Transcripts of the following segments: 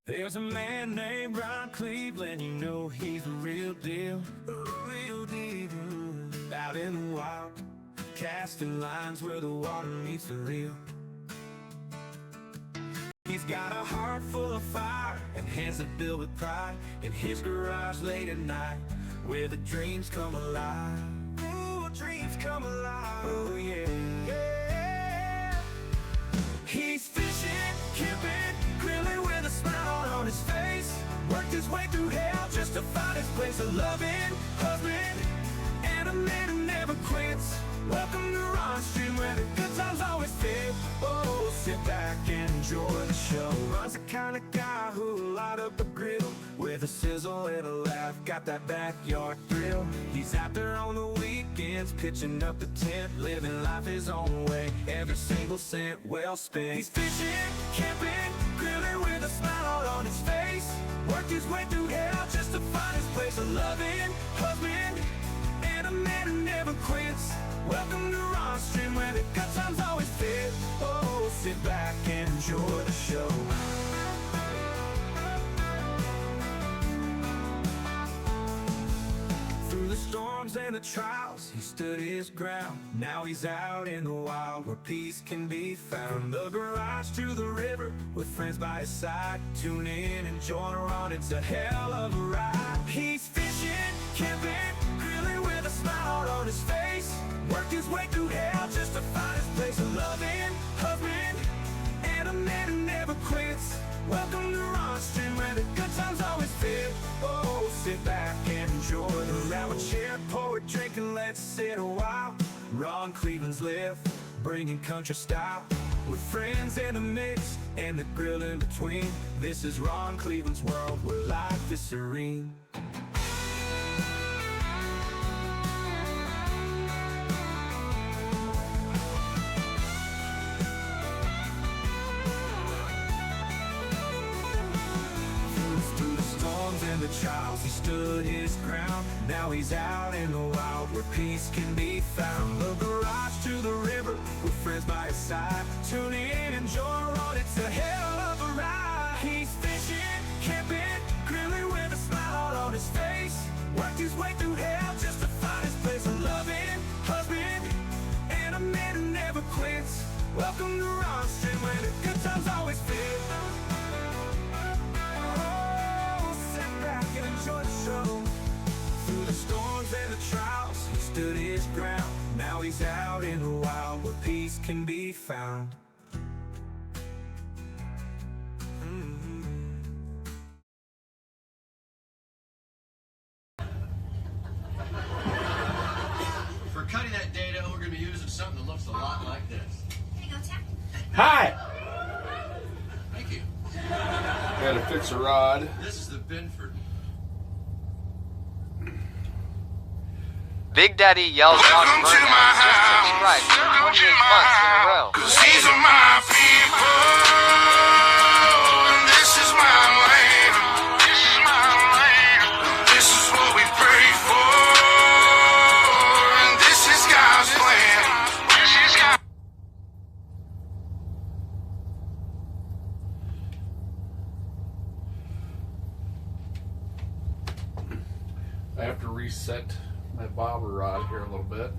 There's a man named Ron Cleveland, you know he's the real deal, real deal. Out in the wild, casting lines where the water meets the reel. He's got a heart full of fire and hands that build with pride. In his garage late at night, where the dreams come alive. Ooh, dreams come alive, oh yeah, yeah. He's fishing, camping, grilling with a smile on his face. Worked his way through hell just to find his place. A loving husband and a man who never quits. Welcome to Ron Stream, where the good times always fit. Oh, sit back and enjoy the show. Ron's the kind of guy who'll light up a grill with a sizzle and a laugh, got that backyard thrill. He's out there on the weekends, pitching up the tent, living life his own way, every single cent well spent. He's fishing, camping, grilling with a smile on his face. Worked his way through hell just to find his place. A loving husband and a man who never quits. Welcome to Ron Stream, where the good times always fit. Oh, sit back and enjoy the show. Through the storms and the trials, he stood his ground. Now he's out in the wild, where peace can be found. From the garage to the river, with friends by his side. Tune in and join Ron, it's a hell of a ride. He's fishing, camping, grilling with a smile on his face. Worked his way through hell just to find his place. A loving husband and a man who never quits. Welcome to Ron Stream, where the good times always fit. Oh, sit back and enjoy the round. A chair, poet, drinking, let's sit a while. Ron Cleveland's lift, bringing country style, with friends in the mix and the grill in between. This is Ron Cleveland's world, where life is serene. And the trials, he stood his ground. Now he's out in the wild, where peace can be found. The garage to the river, with friends by his side. Tune in and join Ron, it's a hell of a ride. He's fishing, camping, grilling with a smile on his face. Worked his way through hell just to find his place. A loving husband and a man who never quits. Welcome to Ron Stream, where the good times always fit. Enjoy the show. Through the storms and the trials, he stood his ground. Now he's out in the wild, where peace can be found. For cutting that data, we're going to be using something that looks a lot like this. There you go, Tim. Hi! Thank you. Gotta fix a rod. This is the Binford. Big Daddy yells out Welcome to my house. right Welcome 28 to my months in a house. row. 'Cause these are my people, and this is my land. This is my land. This is what we pray for, and this is God's plan. This is God. I have to reset my bobber rod here a little bit.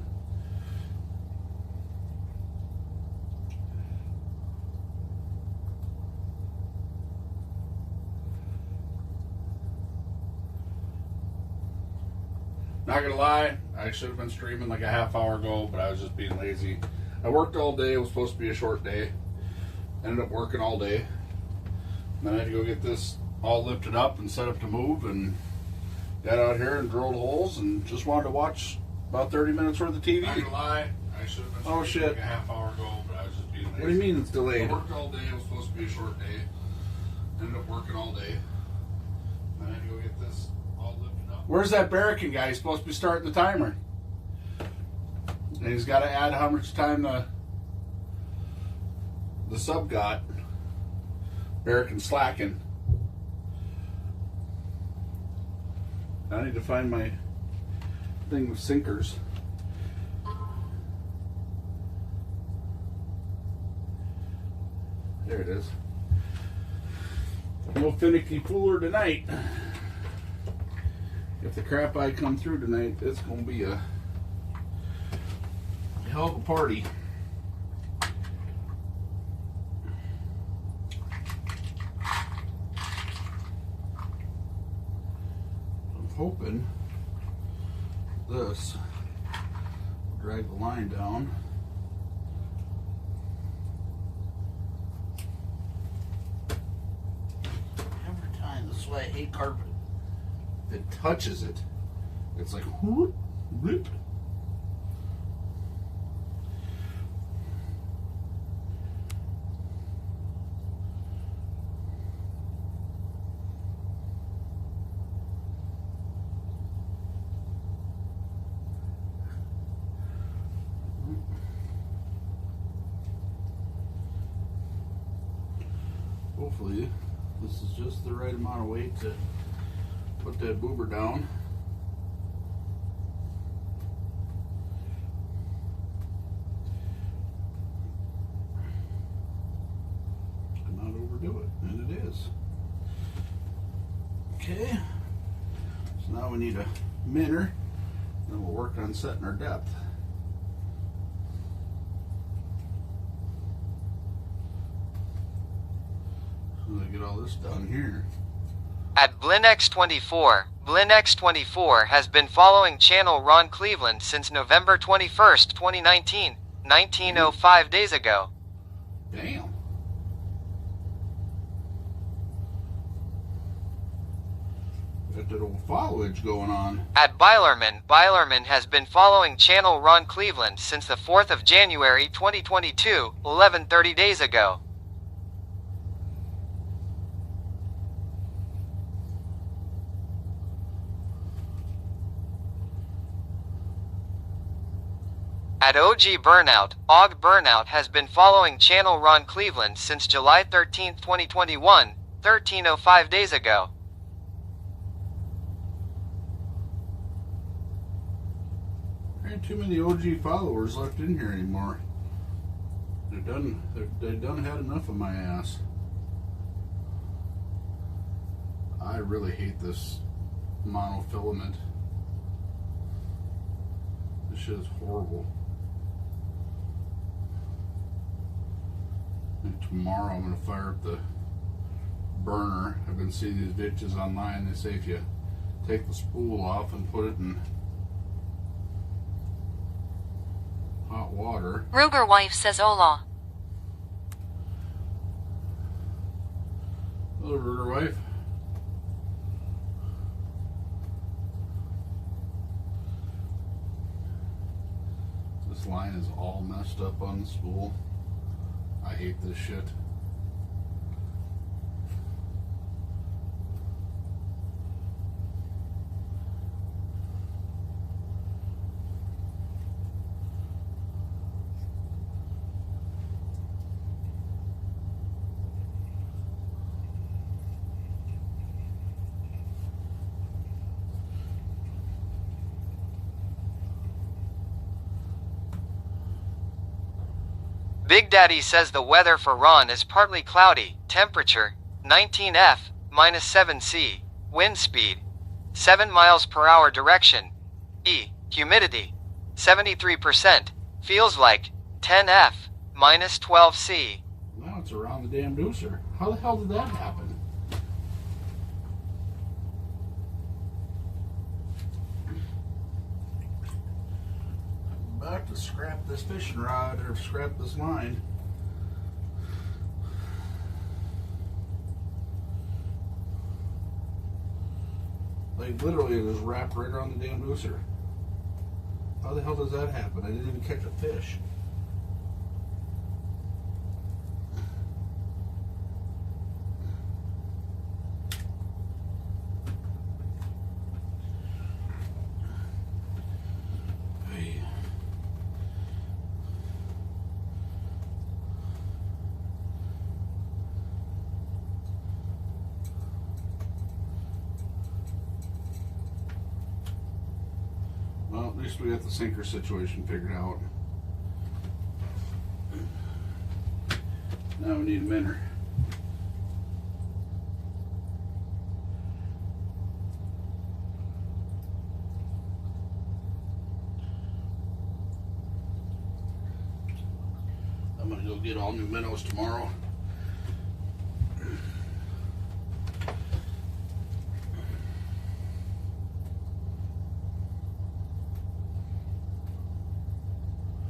Not gonna lie, I should have been streaming like a half hour ago, but I was just being lazy. I worked all day. It was supposed to be a short day. Ended up working all day. And then I had to go get this all lifted up and set up to move, and got out here and drilled holes and just wanted to watch about 30 minutes worth of TV. Not going to lie, I should have been Oh, streaming shit. like a half hour ago, but I was just being lazy. What do you mean it's I delayed? worked all day. It was supposed to be a short day. Ended up working all day. And I had to go get this all lifted up. Where's that Barrican guy? He's supposed to be starting the timer. And he's got to add how much time the sub got. Barrican slacking. I need to find my thing with sinkers. There it is. No finicky fooler tonight. If the crap I come through tonight, it's gonna be a hell of a party. I'm hoping this will drag the line down. Every time, this is why I hate carpet. If it touches it, it's like whoop, whoop. Hopefully, this is just the right amount of weight to put that boober down. And not overdo it, and it is. Okay, so now we need a minner, then we'll work on setting our depth. Get all this done here. At BlinX24, BlinX24 has been following channel Ron Cleveland since November 21st, 2019, 1905 days ago. Damn. Got that old followage going on. At Bylerman has been following channel Ron Cleveland since the 4th of January 2022, 11:30 days ago. At OG Burnout has been following channel Ron Cleveland since July 13th, 2021, 13:05 days ago. There ain't too many OG followers left in here anymore. They've done had enough of my ass. I really hate this monofilament. This shit is horrible. And tomorrow I'm going to fire up the burner. I've been seeing these bitches online. They say if you take the spool off and put it in hot water. Ruger wife says hola. Hello, Ruger wife. This line is all messed up on the spool. I hate this shit. Big Daddy says the weather for Ron is partly cloudy, temperature 19°F, -7°C, wind speed 7 miles per hour direction, humidity 73%, feels like 10°F, -12°C. Now it's around the damn deucer. How the hell did that happen? Back to scrap this fishing rod or scrap this line. Like literally it was wrapped right around the damn deucer. How the hell does that happen? I didn't even catch a fish. Well, at least we got the sinker situation figured out. Now we need a minnow. gonna go get all new minnows tomorrow.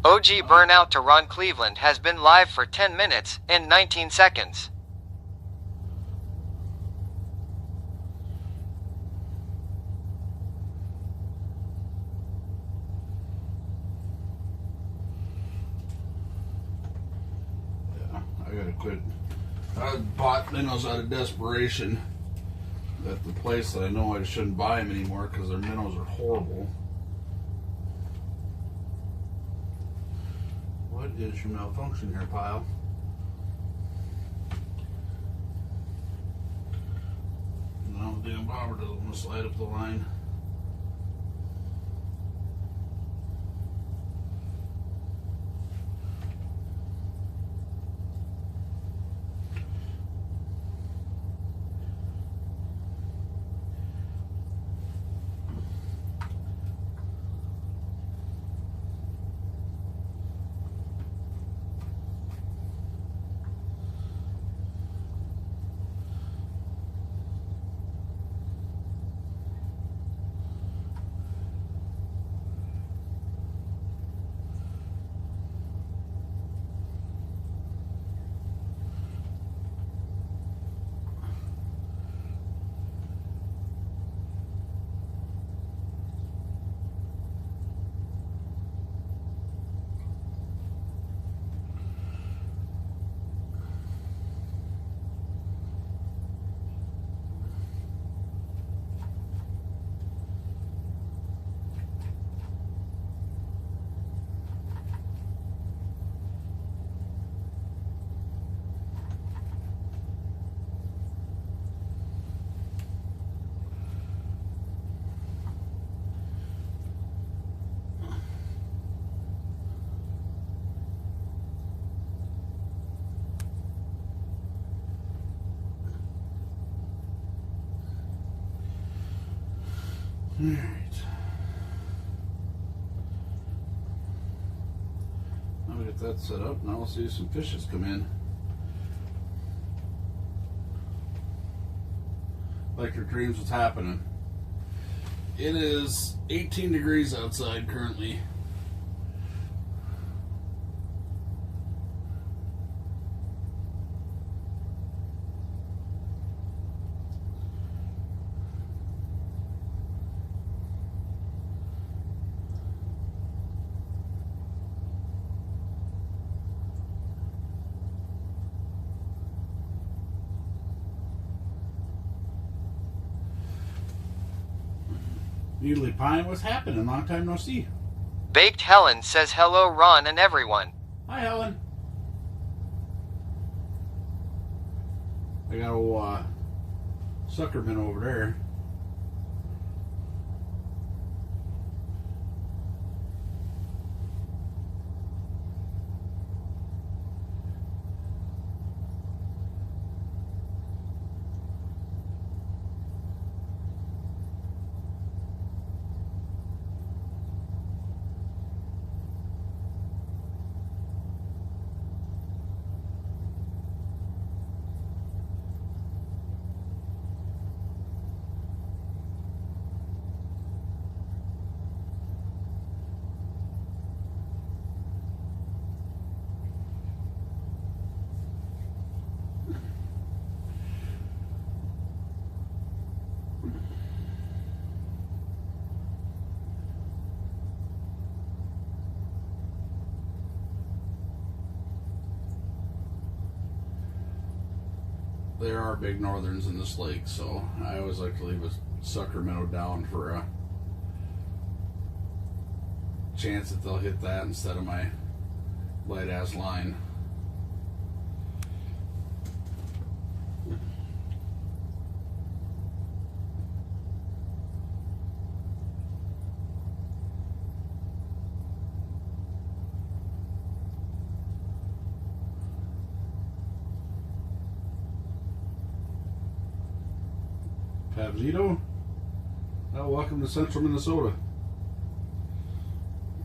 OG Burnout to Ron Cleveland has been live for 10 minutes and 19 seconds. Yeah, I gotta quit. I bought minnows out of desperation at the place that I know I shouldn't buy them anymore because their minnows are horrible. What is your malfunction here, pile? No, the damn bobber doesn't want to slide up the line. Alright. Now we get that set up. Now we'll see if some fishes come in. Like your dreams was happening. It is 18 degrees outside currently. Needly Pine, what's happening? Long time no see. Baked Helen says hello Ron and everyone. Hi, Helen. I got a suckerman over there. There are big northerns in this lake, so I always like to leave a sucker minnow down for a chance that they'll hit that instead of my light ass line. Pavlito, well, welcome to Central Minnesota,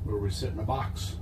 where we sit in a box.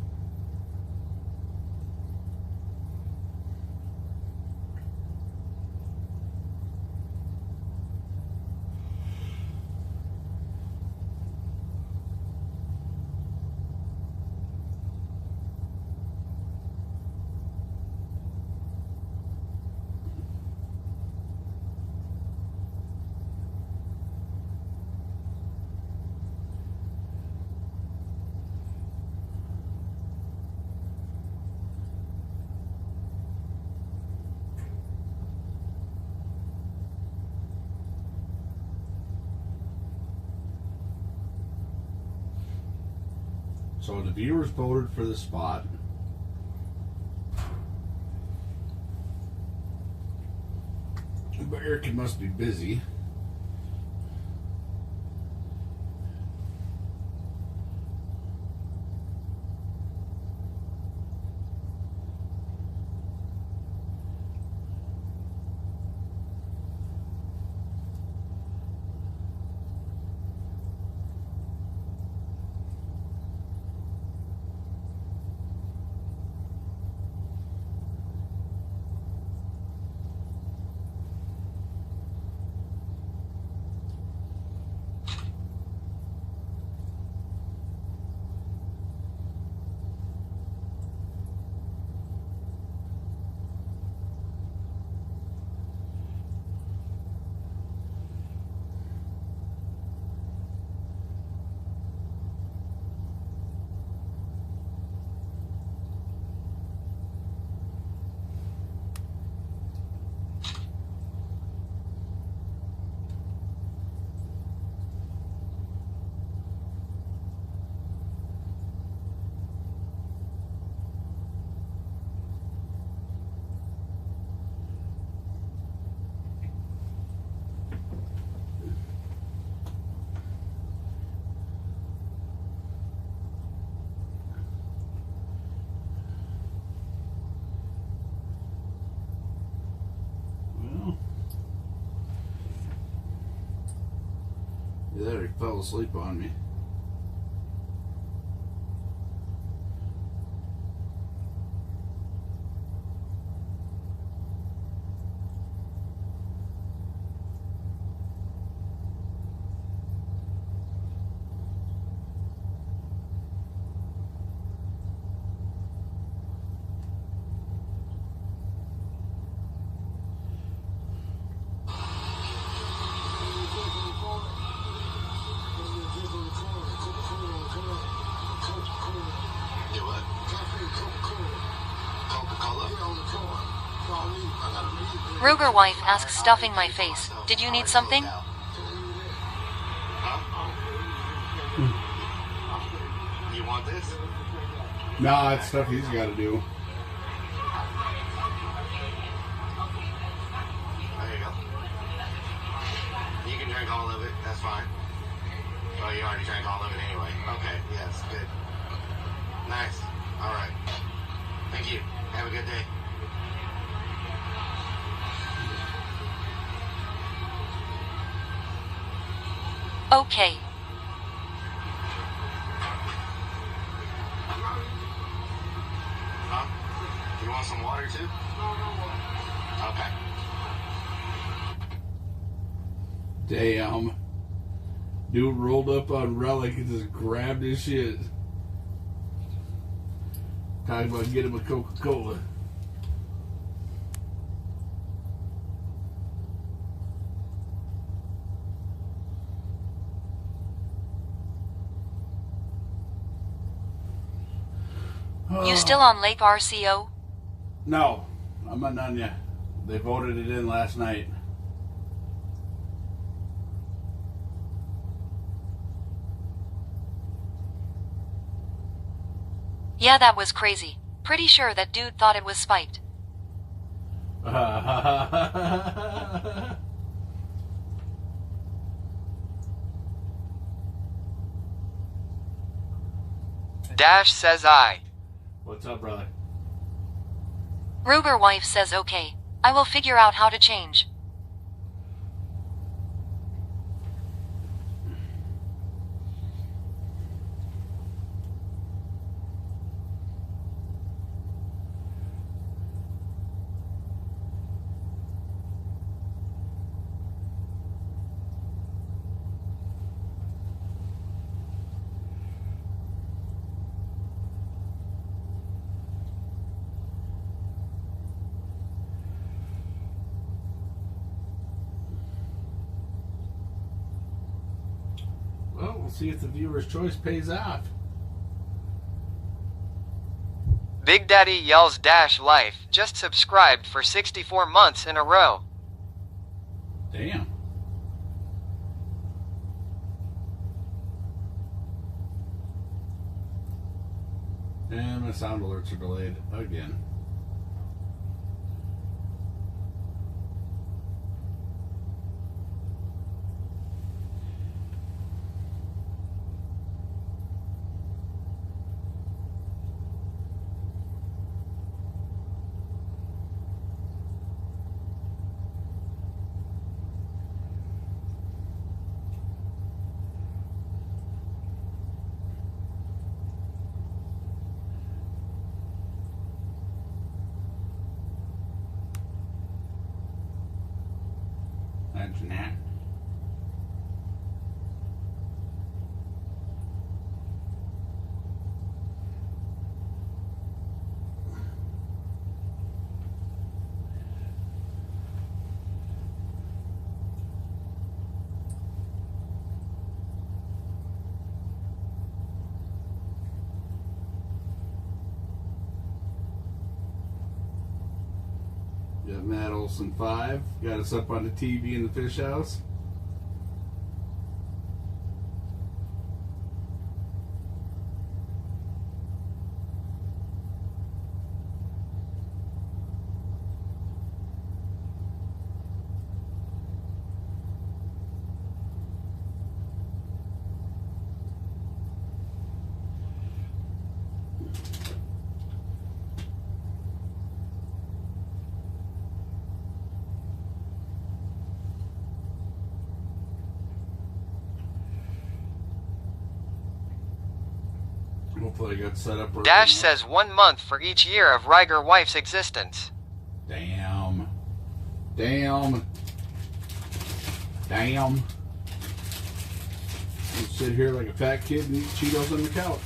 So the viewers voted for the spot. But Eric must be busy. Well, yeah, he fell asleep on me. Do what? Coca-Cola? Ruger wife asks, stuffing my face. Did you need something? You want this? Nah, it's stuff he's got to do. There you go. You can drink all of it. That's fine. Oh, you already drank all of it anyway. Okay, yes, good. Nice. All right. Thank you. Have a good day. Okay. Huh? You want some water too? Okay. Damn. Dude rolled up on Relic and just grabbed his shit. Talking about get him a Coca-Cola. You still on Lake RCO? No, I'm not done yet. They voted it in last night. Yeah, that was crazy. Pretty sure that dude thought it was spiked. Dash says I. What's up, brother? Ruger wife says okay. I will figure out how to change. Well, we'll see if the viewer's choice pays off. Big Daddy Yells Dash Life just subscribed for 64 months in a row. Damn. my sound alerts are delayed again. Imagine that. Got Matt Olson 5. Got us up on the TV in the fish house. Hopefully I got set up. Dash says 1 month for each year of Riger wife's existence. Damn. Damn. Damn. You sit here like a fat kid and eat Cheetos on the couch.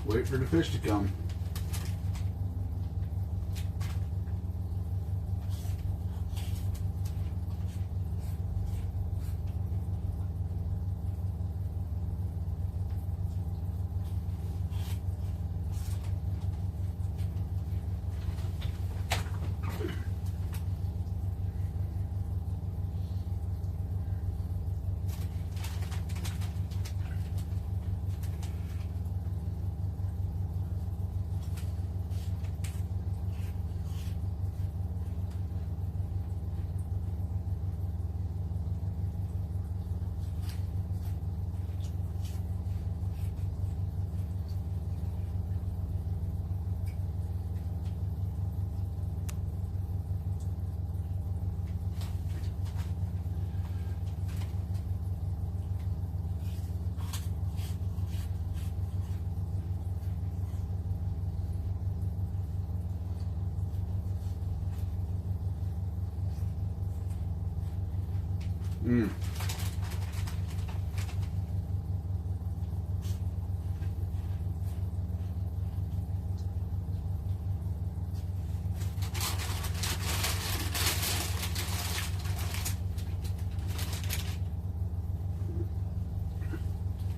Wait for the fish to come.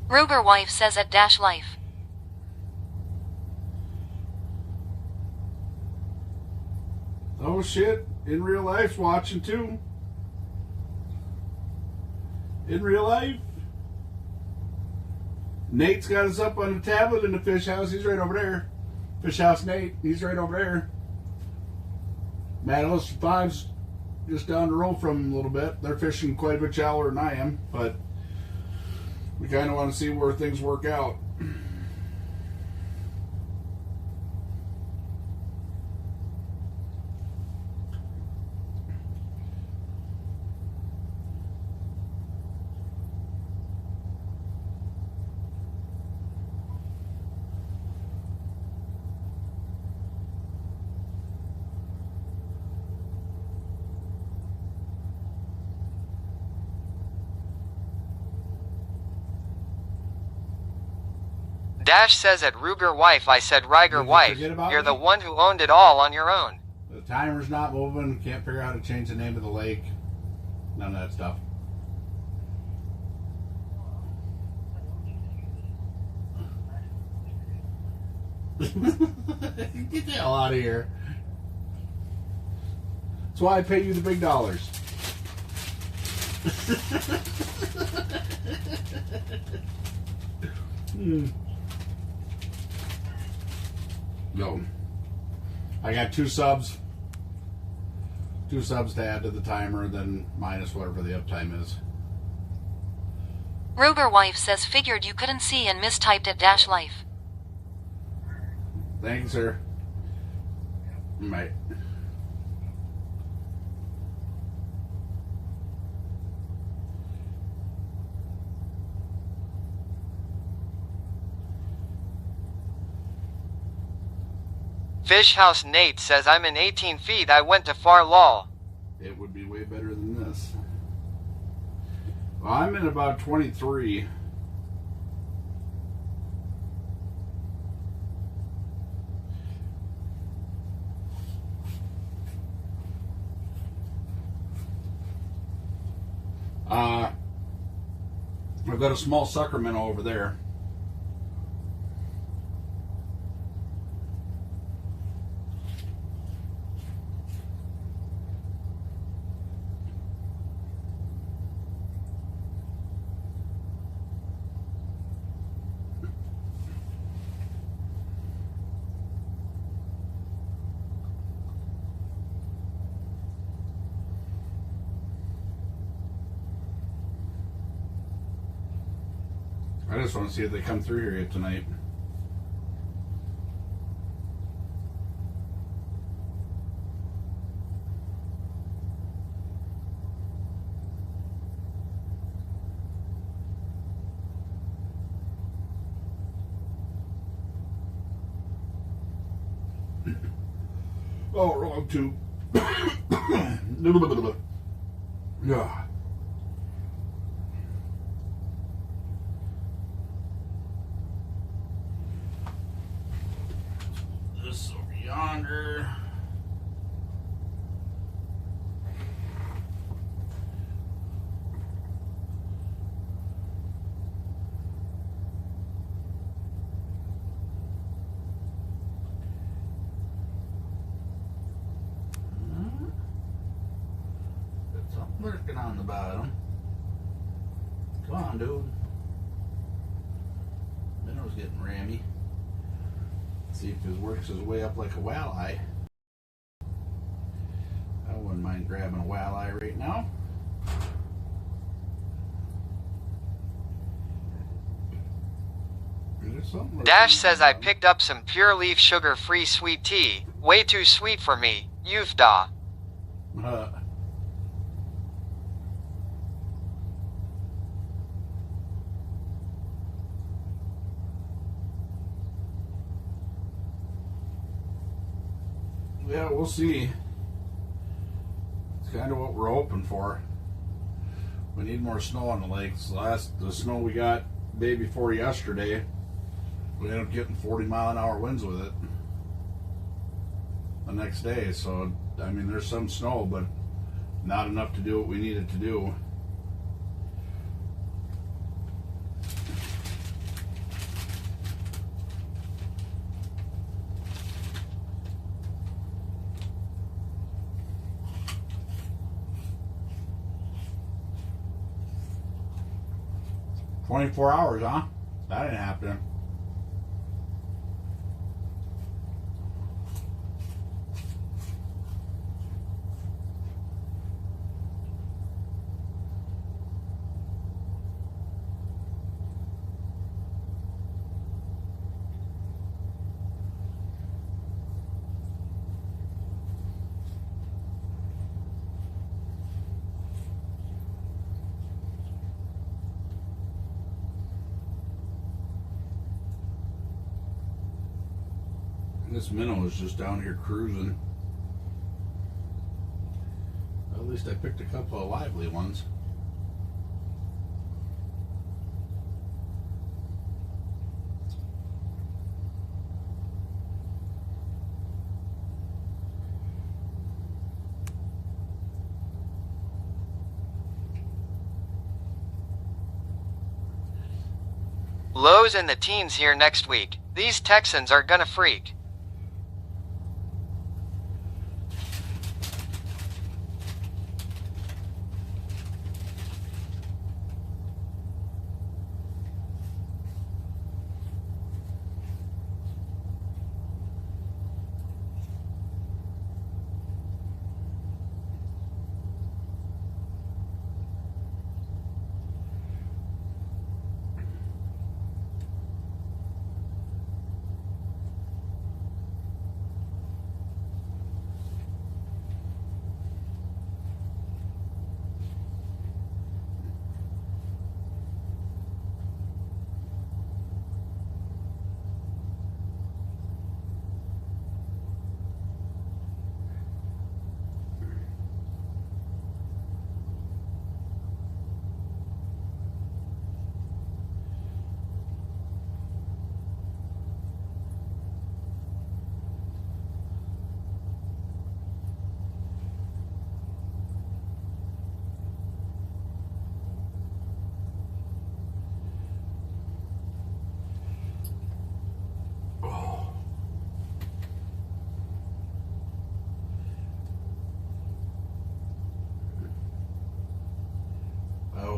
Ruger wife says at Dash Life. Oh shit, in real life's watching too. In real life. Nate's got us up on the tablet in the fish house. He's right over there. Fish house Nate, he's right over there. Matt Olson 5's just down the road from him a little bit. They're fishing quite a bit shallower than I am, but we kind of want to see where things work out. Dash says at Ruger wife I said Riger Did you wife. forget about You're me? the one who owned it all on your own. The timer's not moving. Can't figure out how to change the name of the lake. None of that stuff. Get the hell out of here. That's why I pay you the big dollars. So I got two subs to add to the timer, then minus whatever the uptime is. Roberwife says figured you couldn't see and mistyped it dash life. Thank you, sir. Right. Fish House Nate says I'm in 18 feet. I went to far lol. It would be way better than this. Well, I'm in about 23. I've got a small sucker minnow over there. I just want to see if they come through here tonight. Oh, wrong tube. Yeah. This over yonder. Got something lurking on the bottom. Come on, dude. Minnow's getting rammy. See if his works his way up like a walleye. I wouldn't mind grabbing a walleye right now. There's something Dash says I picked up some pure leaf sugar free sweet tea. Way too sweet for me. You've da. Yeah, we'll see. It's kind of what we're hoping for. We need more snow on the lakes. The snow we got day before yesterday, we ended up getting 40-mile-an-hour winds with it the next day. So, I mean, there's some snow, but not enough to do what we needed to do. "24 hours, huh? That ain't happening." This minnow is just down here cruising. At least I picked a couple of lively ones. Lowe's and the teens here next week. These Texans are gonna freak.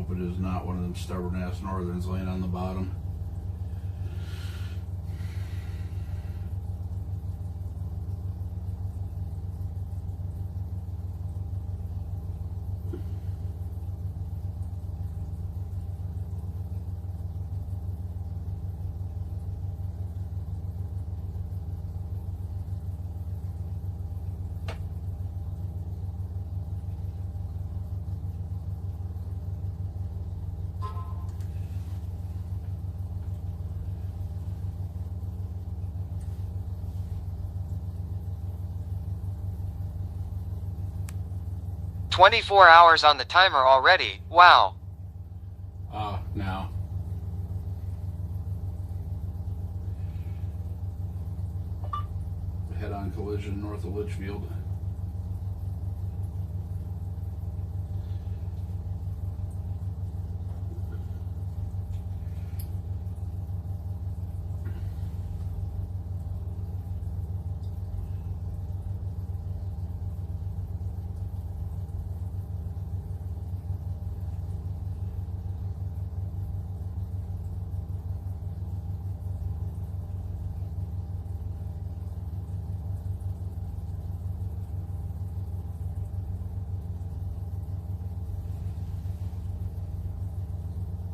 hope it is not one of them stubborn ass northerns laying on the bottom. "24 hours on the timer already, wow." Now. Head-on collision north of Litchfield.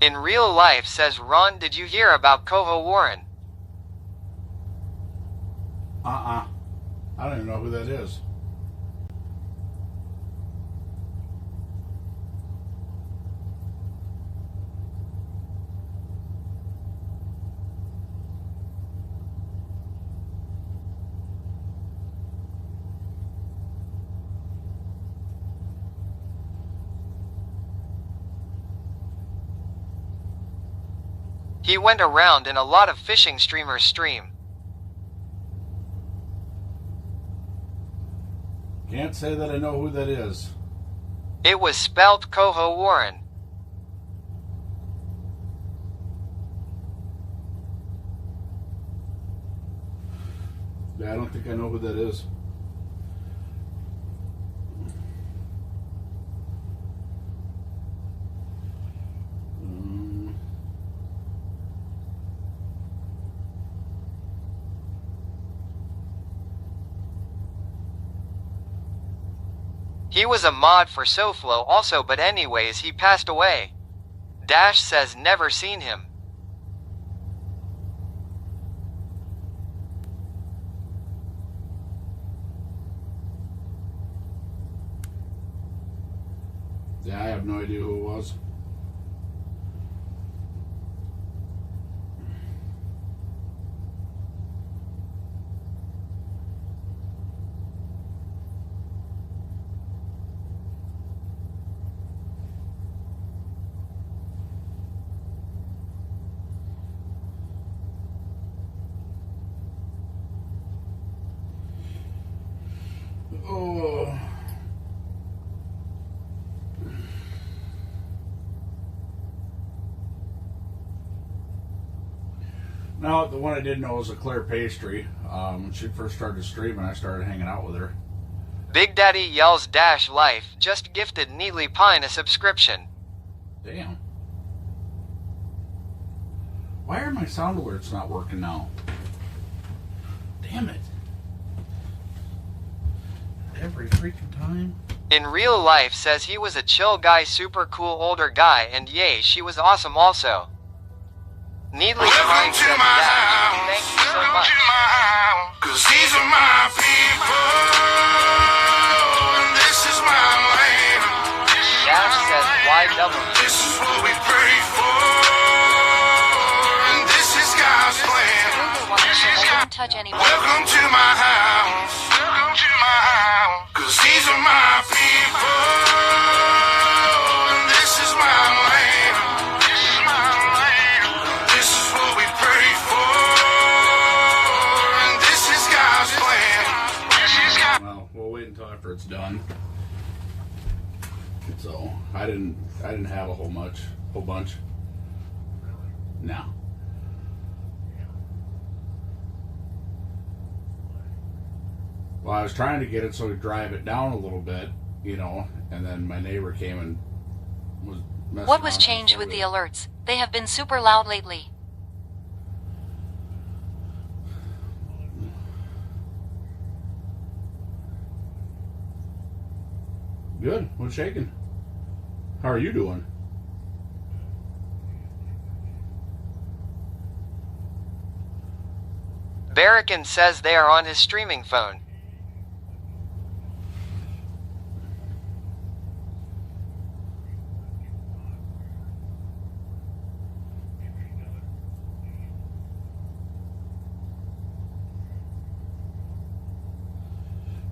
In real life says Ron, did you hear about Coho Warren? I don't even know who that is. He went around in a lot of fishing streamers stream. Can't say that I know who that is. It was spelt Coho Warren. Yeah, I don't think I know who that is. He was a mod for SoFlo also, but anyways he passed away. Dash says never seen him. Yeah, I have no idea who it was. Oh. Now, the one I did know was a Claire Pastry. When she first started streaming, I started hanging out with her. Big Daddy Yells Dash Life just gifted Neatly Pine a subscription. Damn. Why are my sound alerts not working now? Damn it. Every freaking time. In real life says he was a chill guy, super cool older guy, and yay, she was awesome also. Neatly Pine Welcome to says my Dash, house. thank you so Welcome much. to my house. 'Cause these are my people. And this is my land. Dash says YW. This is what we pray for. And this is God's plan. Don't touch anyone. Welcome to my house. Welcome to my house. 'Cause these are my people. And this is my land. This is my land. This is what we pray for. And this is God's plan. This is God. Well, we'll wait until after it's done. So I didn't have a whole bunch. No. Well, I was trying to get it so we drive it down a little bit, and then my neighbor came and was messing What was around on changed with the photo. alerts? They have been super loud lately. Good. What's shaking? How are you doing? Barrican says they are on his streaming phone.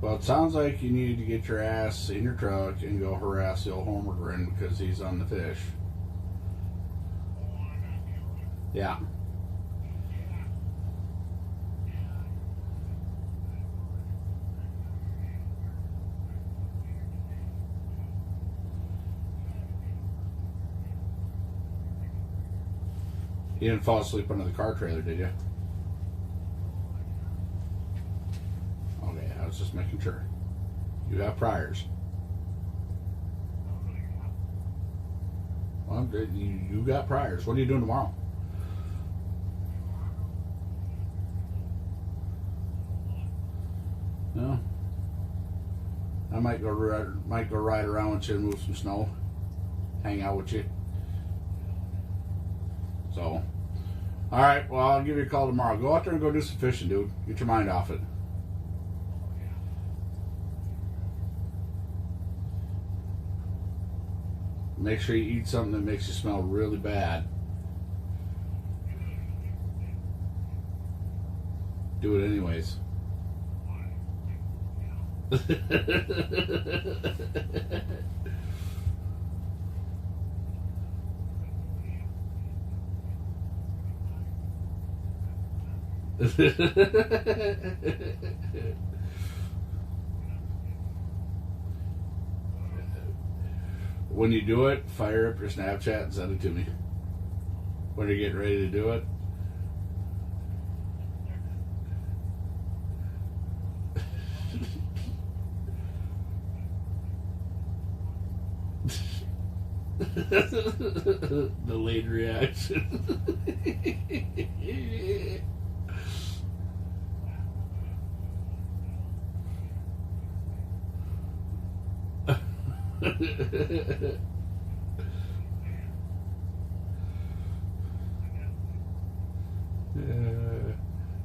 Well, it sounds like you need to get your ass in your truck and go harass the old Holmgren because he's on the fish. Yeah. You didn't fall asleep under the car trailer, did you? Okay, I was just making sure. You have priors. Well, good. You got priors. What are you doing tomorrow? No. I might go ride around with you and move some snow. Hang out with you. So, all right. Well, I'll give you a call tomorrow. Go out there and go do some fishing, dude. Get your mind off it. Make sure you eat something that makes you smell really bad. Do it anyways. When you do it, fire up your Snapchat and send it to me. When you're getting ready to do it. Delayed reaction.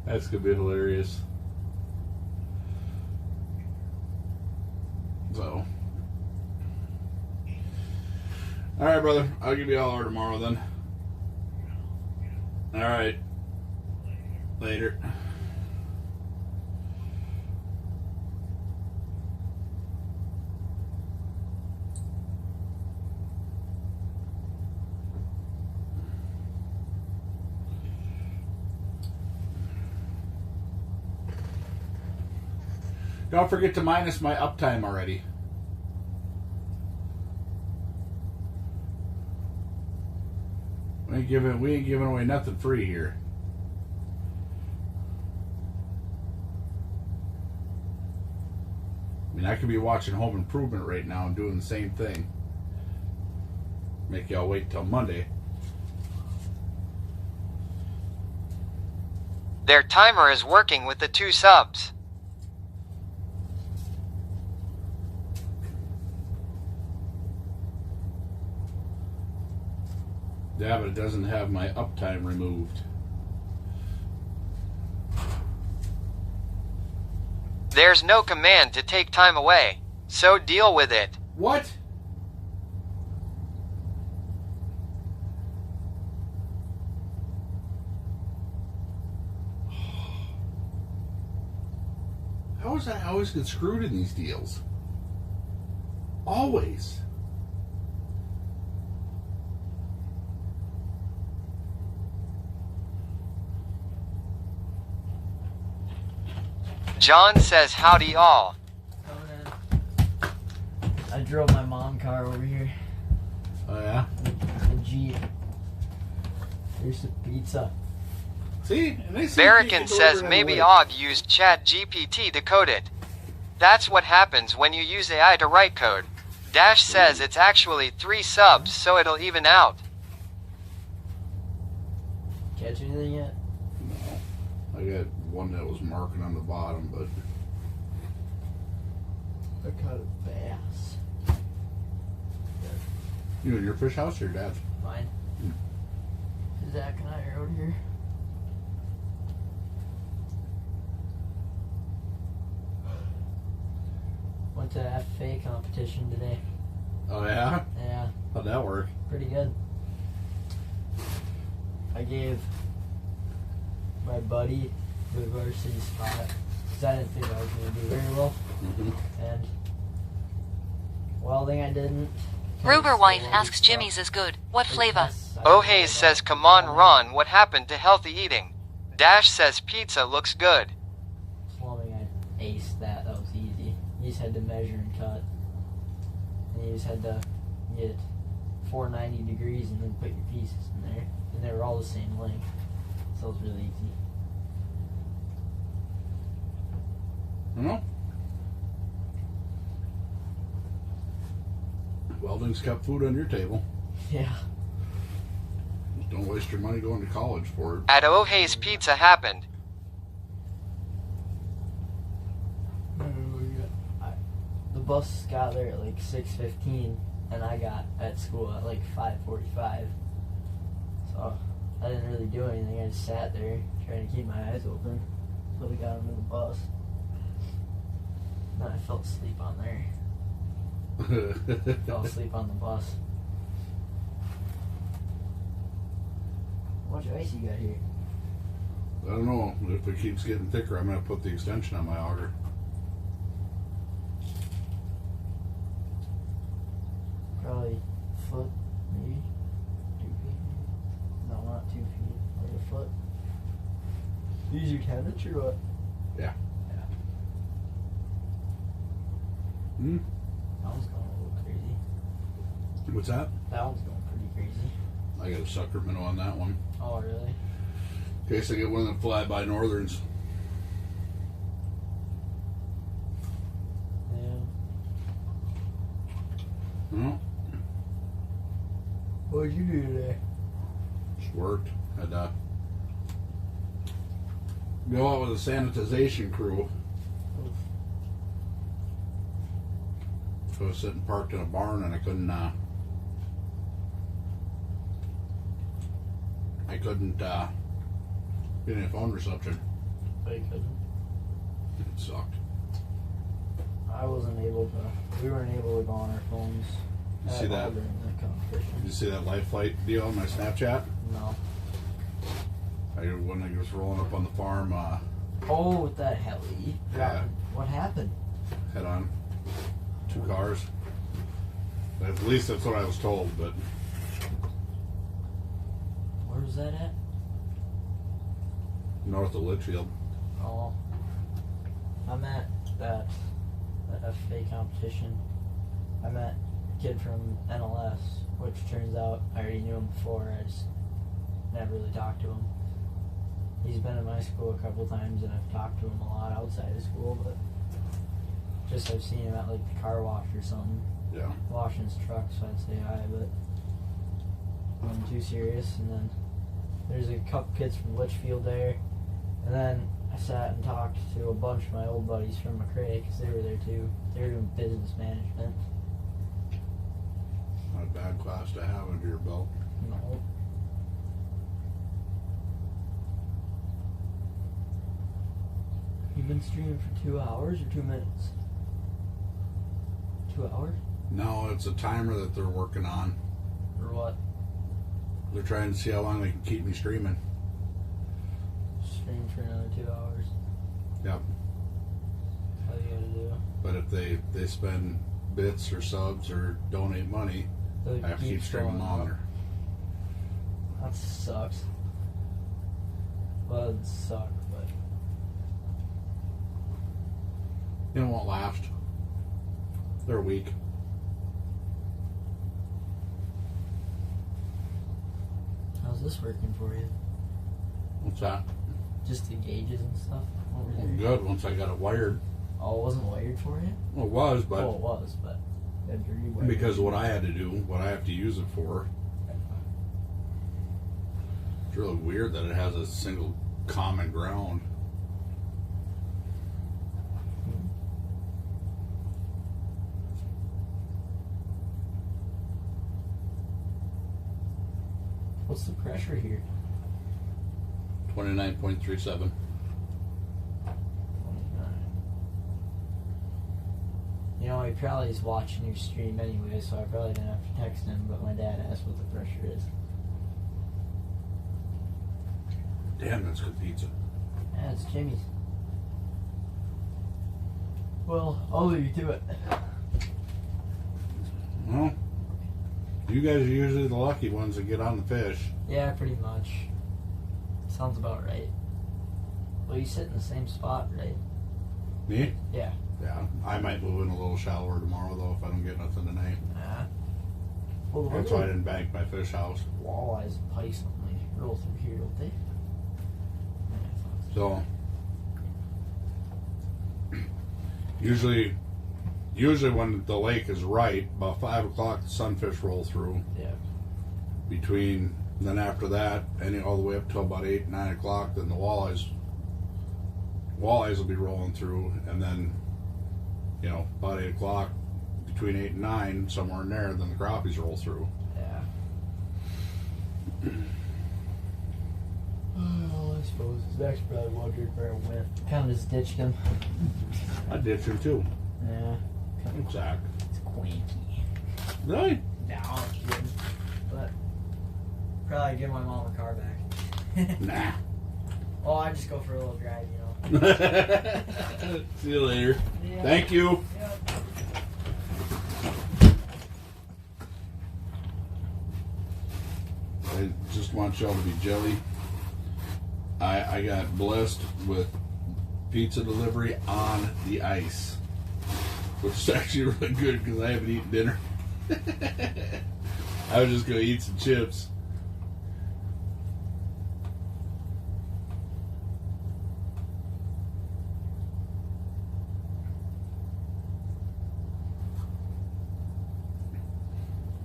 That's gonna be hilarious. So, all right, brother. I'll give you all hour tomorrow then. All right. Later. Don't forget to minus my uptime already. We ain't giving away nothing free here. I mean, I could be watching Home Improvement right now and doing the same thing. Make y'all wait till Monday. Their timer is working with the 2 subs. Yeah, but it doesn't have my uptime removed. There's no command to take time away, so deal with it. What? How is I always get screwed in these deals? Always. John says howdy all. I drove my mom car over here. Oh yeah? The Jeep. Here's the pizza. See? And they say you can't Barrican get says over it maybe anyway. Og used Chat GPT to code it. That's what happens when you use AI to write code. Dash says it's actually 3 subs, so it'll even out. Catch anything yet? No. I got one that was marking on the bottom, but I caught a bass. you in your fish house or your dad's? Mine. Zach and I are out here. Went to that FFA competition today. Oh yeah? Yeah, How'd that work? pretty good. I gave my buddy the varsity spot because I didn't think I was going to do very well. And welding I didn't. Ruber wife asks Jimmy's is good. What flavor? O'Hays says, come on Ron, what happened to healthy eating? Dash says pizza looks good. Plumbing, I aced that. That was easy. You just had to measure and cut. And you just had to get 490 degrees and then put your pieces in there. And they were all the same length. So it was really easy. No. Welding's kept food on your table. Yeah. Just don't waste your money going to college for it. At O'Hays Pizza happened. The bus got there at like 6:15 and I got at school at like 5:45. So I didn't really do anything. I just sat there trying to keep my eyes open until we got into the bus. Then I fell asleep on there. Fell asleep on the bus. How much ice you got here? I don't know. If it keeps getting thicker, I'm going to put the extension on my auger. Probably a foot, maybe 2 feet. No, not 2 feet. Like a foot. Use your tenants or what? Yeah. Yeah. Hmm? That one's going a little crazy. What's that? That one's going pretty crazy. I got a sucker minnow on that one. Oh, really? In case I get one of them fly-by northerns. Yeah. No. What'd you do today? Just worked. Had to go out with a sanitization crew. So I was sitting parked in a barn and I couldn't get any phone reception. I couldn't. It sucked. I wasn't able to. We weren't able to go on our phones. You see at all that? during the competition. Did you see that life flight deal on my Snapchat? No. When I was rolling up on the farm, Oh, with that heli. Yeah. What happened? head on. 2 cars. At least that's what I was told, but Where was that at? north of Litchfield. Oh. I'm at that FFA competition. I met a kid from NLS, which turns out I already knew him before. I just never really talked to him. He's been in my school a couple times, and I've talked to him a lot outside of school, but just I've seen him at like the car wash or something, Yeah. washing his truck, so I'd say hi, but nothing too serious. And then there's a couple kids from Litchfield there, and then I sat and talked to a bunch of my old buddies from McRae because they were there too. They were doing business management. Not a bad class to have under your belt. No. You've been streaming for 2 hours or 2 minutes? 2 hours? No, it's a timer that they're working on. Or what? They're trying to see how long they can keep me streaming. Stream for another 2 hours. Yep. How you gotta do? But if they spend bits or subs or donate money, So I have to keep streaming going longer. up. That sucks. Well, it doesn't suck, but It won't last. They're weak. how's this working for you? What's that? Just the gauges and stuff over Well, there? good once I got it wired. Oh, it wasn't wired for you? Well, it was, but Oh, it was, but had to rewire. Because what I had to do, what I have to use it for, it's really weird that it has a single common ground. What's the pressure here? 29.37. 29. You know, he probably is watching your stream anyway, so I probably didn't have to text him, but my dad asked what the pressure is. Damn, that's good pizza. Yeah, it's Jimmy's. Well, I'll leave you to it. Well, you guys are usually the lucky ones that get on the fish. Yeah, pretty much. Sounds about right. Well, you sit in the same spot, right? Me? Yeah. Yeah. I might move in a little shallower tomorrow, though, if I don't get nothing tonight. Well, That's why I didn't bank my fish house. walleyes and pike only roll through here, don't they? So, usually when the lake is right, about 5 o'clock, the sunfish roll through. Yeah. Then after that, all the way up till about 8, 9 o'clock, then the walleyes will be rolling through, and then, about 8 o'clock, between 8 and 9, somewhere in there, then the crappies roll through. Yeah. Well, I suppose Zach's probably wondered where I went. Kind of just ditched him. I ditched him too. Yeah. Zach. It's quainty. Really? No, I'm kidding. But probably give my mom her car back. Nah. Oh, I just go for a little drive, See you later. Yeah. Thank you. Yep. I just want y'all to be jelly. I got blessed with pizza delivery on the ice, which is actually really good because I haven't eaten dinner. I was just gonna eat some chips.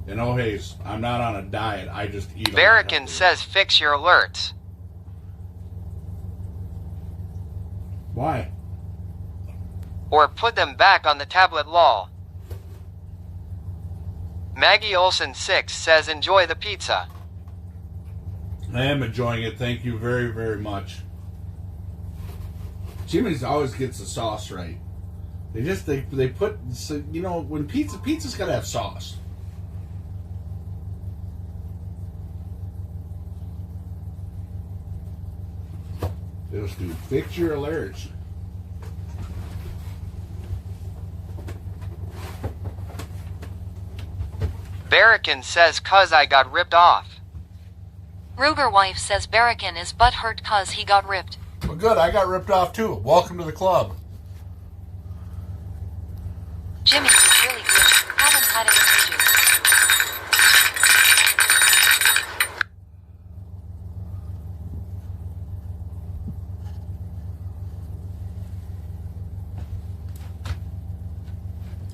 And oh hey, I'm not on a diet. I just eat. Barrican says fix your alerts. Why? Or put them back on the tablet lol. Maggie Olson 6 says enjoy the pizza. I am enjoying it. Thank you very, very much. Jimmy's always gets the sauce right. They put, when pizza's got to have sauce. Just do fix your alerts. Barrican says cuz I got ripped off. Ruger wife says Barrican is butthurt cuz he got ripped. Well, good. I got ripped off too. Welcome to the club. Jimmy's is really good. Haven't had it in ages.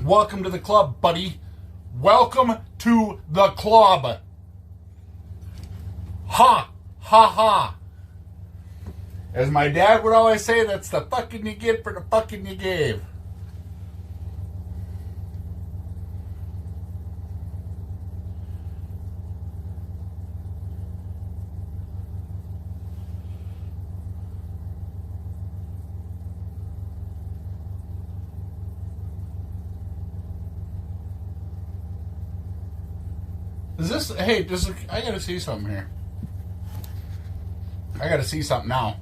Welcome to the club, buddy. Welcome to the club. Ha! Ha ha! As my dad would always say, that's the fucking you get for the fucking you gave. I gotta see something here. I gotta see something now.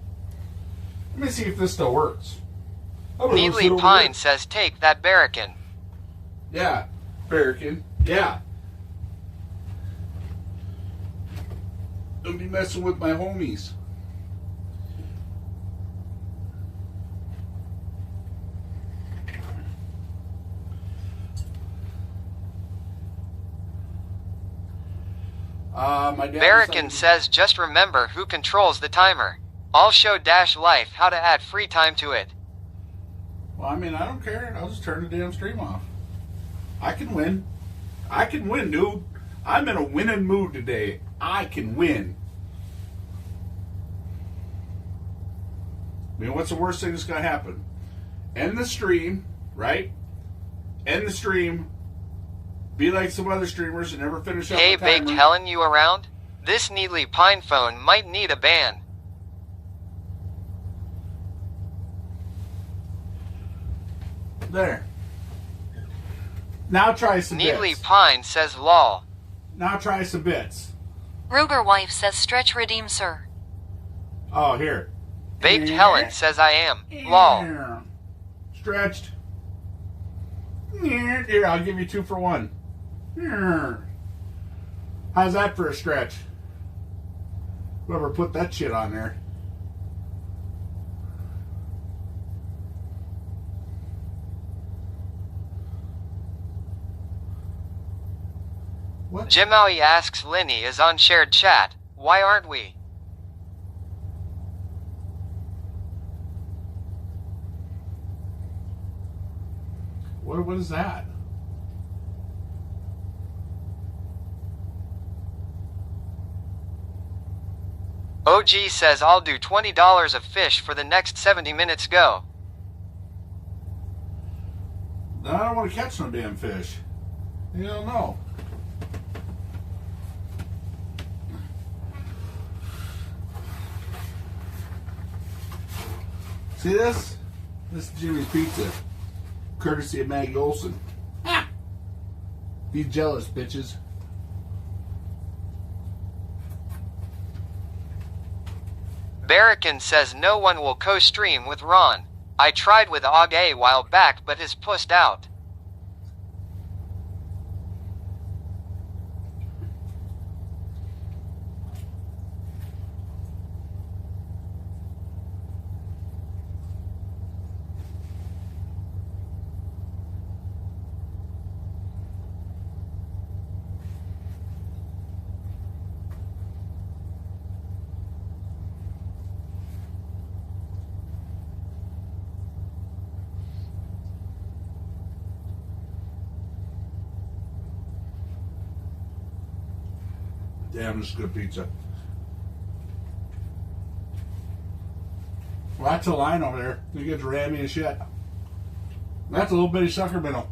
Let me see if this still works. Neatly Pine says take that Barrican. Yeah, Barrican. Yeah. Don't be messing with my homies. My dad Barrican says just remember who controls the timer. I'll show Dash Life how to add free time to it. Well, I mean, I don't care. I'll just turn the damn stream off. I can win. I can win, dude. I'm in a winning mood today. I can win. I mean, what's the worst thing that's going to happen? End the stream, right? End the stream. Be like some other streamers and never finish up Hey, the timer. Baked Helen, you around? This Needly Pine phone might need a ban. There. Now try some Needly bits. Pine says lol. Now try some bits. Ruger wife says stretch redeem sir. Oh, here. Baked Helen says I am. Lol. Stretched. Here, I'll give you 2 for 1. Here. How's that for a stretch? Whoever put that shit on there. What? Jimaui asks Linny is on shared chat. Why aren't we? What is that? OG says I'll do $20 of fish for the next 70 minutes go. I don't want to catch no damn fish. You don't know. See this? This is Jimmy's Pizza. Courtesy of Maggie Olson. Ah! Be jealous, bitches. Barracan says no one will co-stream with Ron. I tried with Og a while back but his pussed out. Damn, this is good pizza. Well, that's a line over there. You get rammy and shit. That's a little bitty sucker minnow.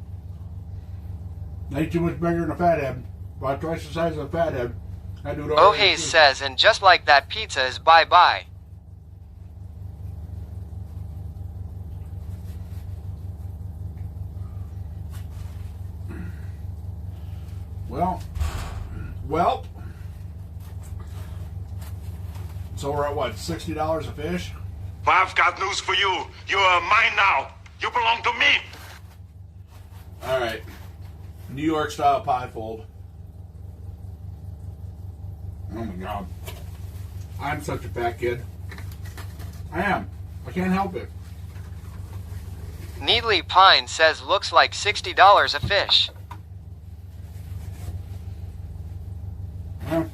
Ain't too much bigger than a fathead. About twice the size of a fathead. I do it all. Ohaze says, and just like that pizza is bye-bye. Well. So we're at what, $60 a fish? I've got news for you. You are mine now. You belong to me. All right. New York style pie fold. Oh my God. I'm such a fat kid. I am. I can't help it. Needly Pine says looks like $60 a fish. Yeah.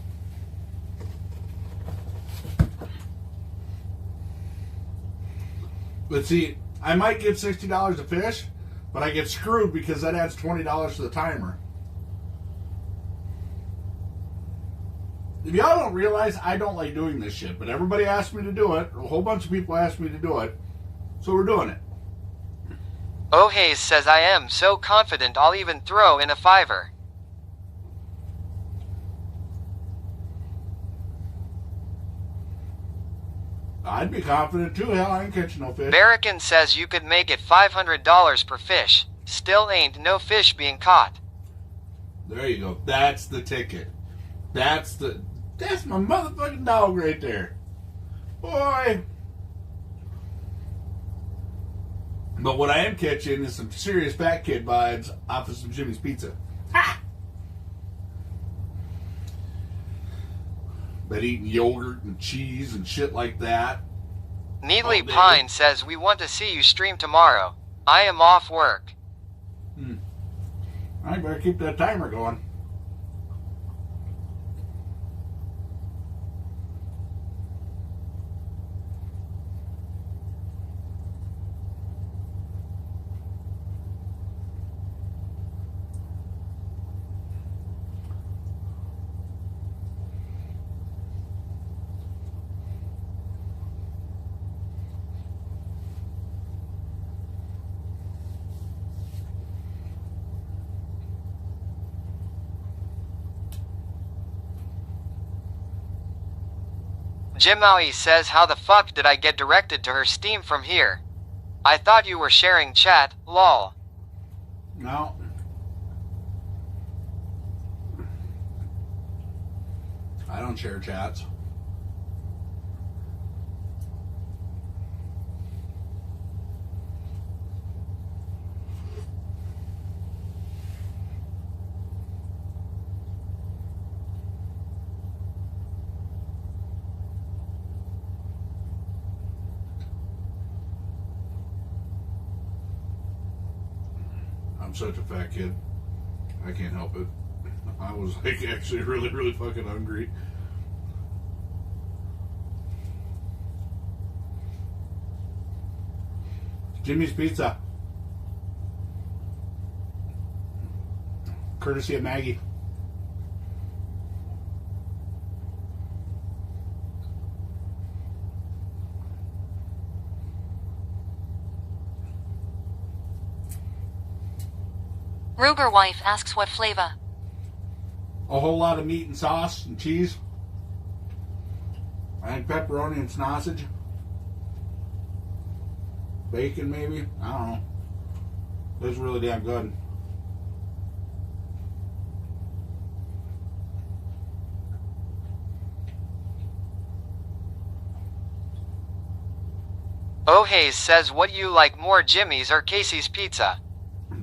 But see, I might get $60 a fish, but I get screwed because that adds $20 to the timer. If y'all don't realize, I don't like doing this shit, but everybody asked me to do it. A whole bunch of people asked me to do it, so we're doing it. Ohaze says I am so confident I'll even throw in a $5. I'd be confident too. Hell, I ain't catching no fish. Barracan says you could make it $500 per fish. Still ain't no fish being caught. There you go. That's the ticket. That's my motherfucking dog right there. Boy. But what I am catching is some serious fat kid vibes off of some Jimmy's Pizza. Ha! But eating yogurt and cheese and shit like that. Needly Oh, baby. Pine says we want to see you stream tomorrow. I am off work. I better keep that timer going. Jim Maui says, how the fuck did I get directed to her Steam from here? I thought you were sharing chat, lol. No. I don't share chats. I'm such a fat kid. I can't help it. I was like actually really, really fucking hungry. Jimmy's Pizza. Courtesy of Maggie. Ruger wife asks what flavor. A whole lot of meat and sauce and cheese. I think pepperoni and sausage. Bacon maybe? I don't know. It was really damn good. O'Hays says, what you like more, Jimmy's or Casey's Pizza?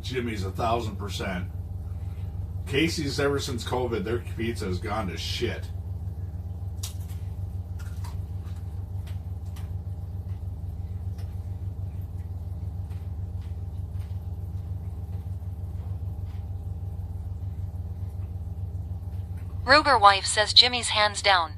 Jimmy's 1,000%. Casey's, ever since COVID, their pizza has gone to shit. Ruger wife says Jimmy's hands down.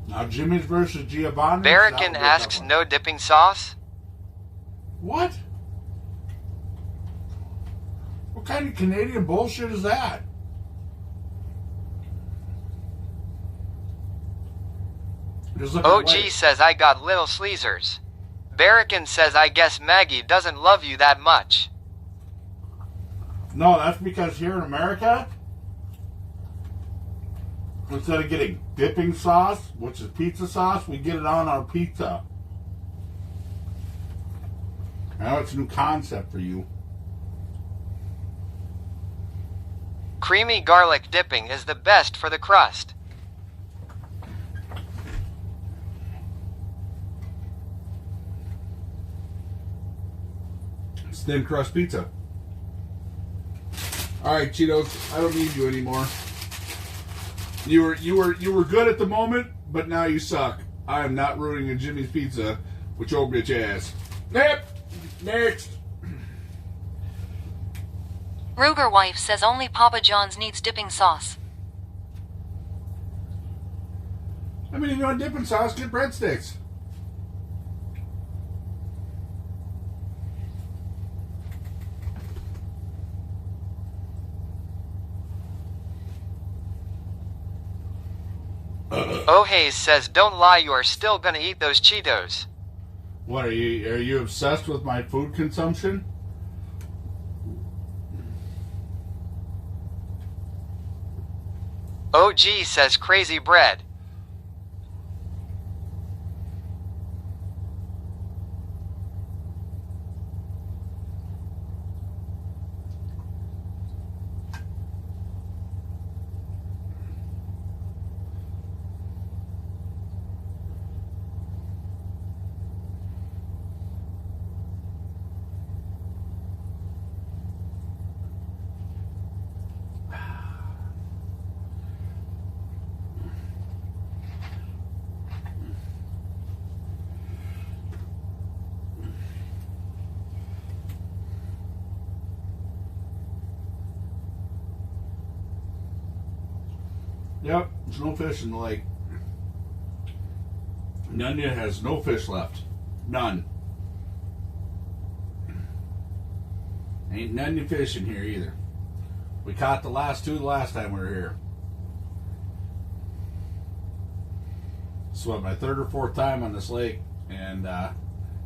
Now Jimmy's versus Giovanni. Barrican asks, no dipping sauce? What? What kind of Canadian bullshit is that? Just look at OG White. says, I got little sleazers. Barrican says, I guess Maggie doesn't love you that much. No, that's because here in America, instead of getting dipping sauce, which is pizza sauce, we get it on our pizza. I know it's a new concept for you. Creamy garlic dipping is the best for the crust. It's thin crust pizza. All right, Cheetos, I don't need you anymore. You were good at the moment, but now you suck. I am not rooting in Jimmy's Pizza with your bitch ass. Next. Ruger wife says only Papa John's needs dipping sauce. I mean, if you want dipping sauce, get breadsticks. O'Hays says, don't lie, you are still gonna eat those Cheetos. What, are you obsessed with my food consumption? OG says, crazy bread. Yep, there's no fish in the lake. Nunya has no fish left. None. Ain't none fishing here either. We caught the last two the last time we were here. This was my third or fourth time on this lake, and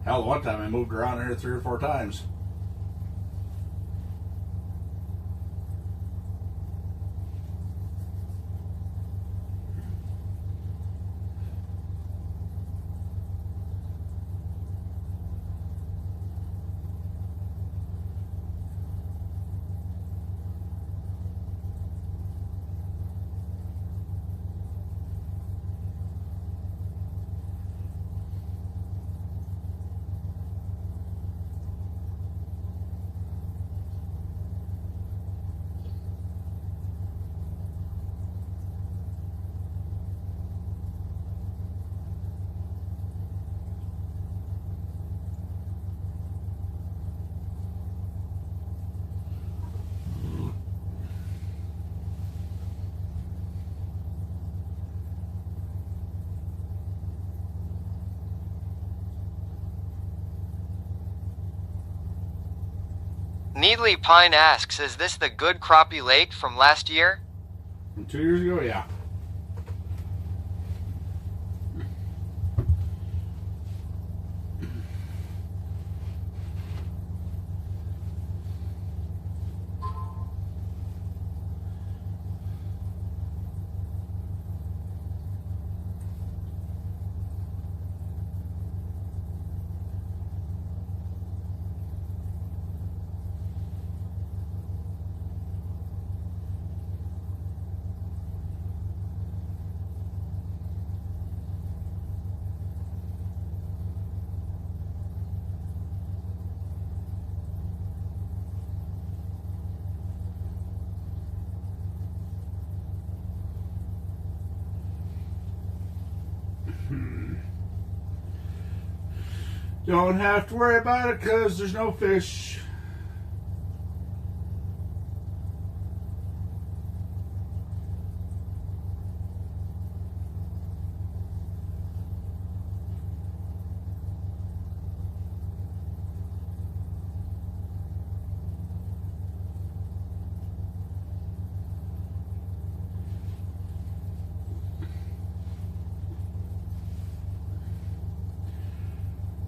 hell, one time I moved around here 3 or 4 times. Needly Pine asks, is this the Good Crappie Lake from last year? From 2 years ago, yeah. Don't have to worry about it because there's no fish.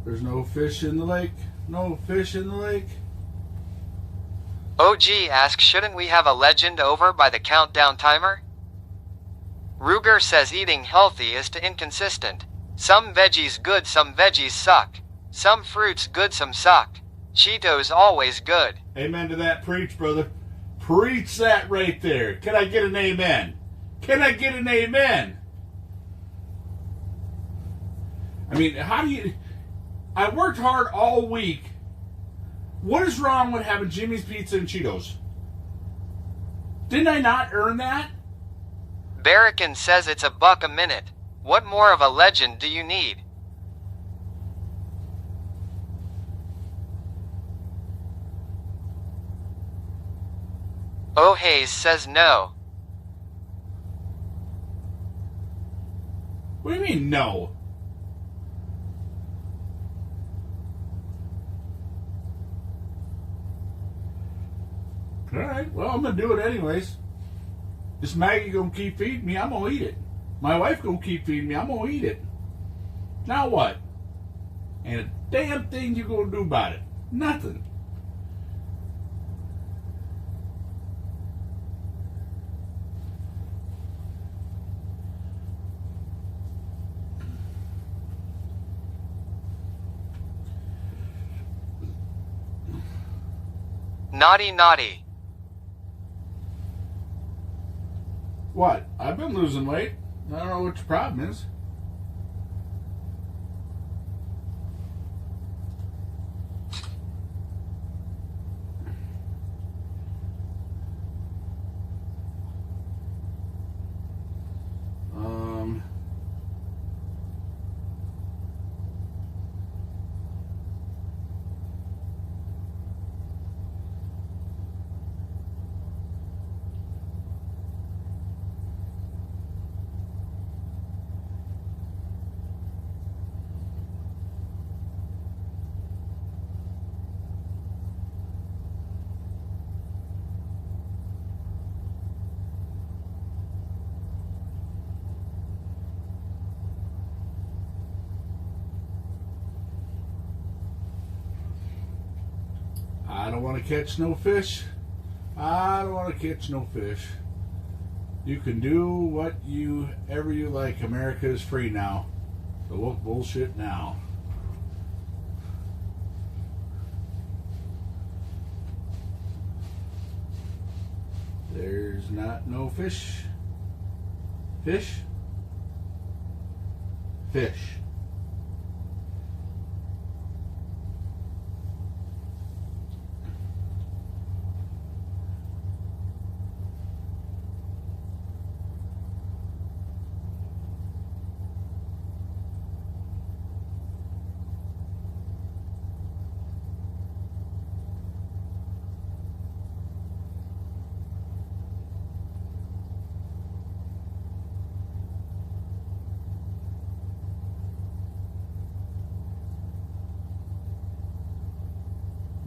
There's no fish in the lake. No fish in the lake. OG asks, shouldn't we have a legend over by the countdown timer? Ruger says eating healthy is too inconsistent. Some veggies good, some veggies suck. Some fruits good, some suck. Cheetos always good. Amen to that. Preach, brother. Preach that right there. Can I get an amen? Can I get an amen? I mean, how do you... I worked hard all week. What is wrong with having Jimmy's Pizza and Cheetos? Didn't I not earn that? Barrican says it's $1 a minute. What more of a legend do you need? Oh Hayes says no. What do you mean, no? Alright, well, I'm going to do it anyways. This Maggie going to keep feeding me, I'm going to eat it. My wife going to keep feeding me, I'm going to eat it. Now what? Ain't a damn thing you going to do about it. Nothing. Naughty naughty. What? I've been losing weight. I don't know what your problem is. I don't want to catch no fish. I don't want to catch no fish. You can do what you ever you like. America is free now. So what bullshit now? There's not no fish. Fish? Fish.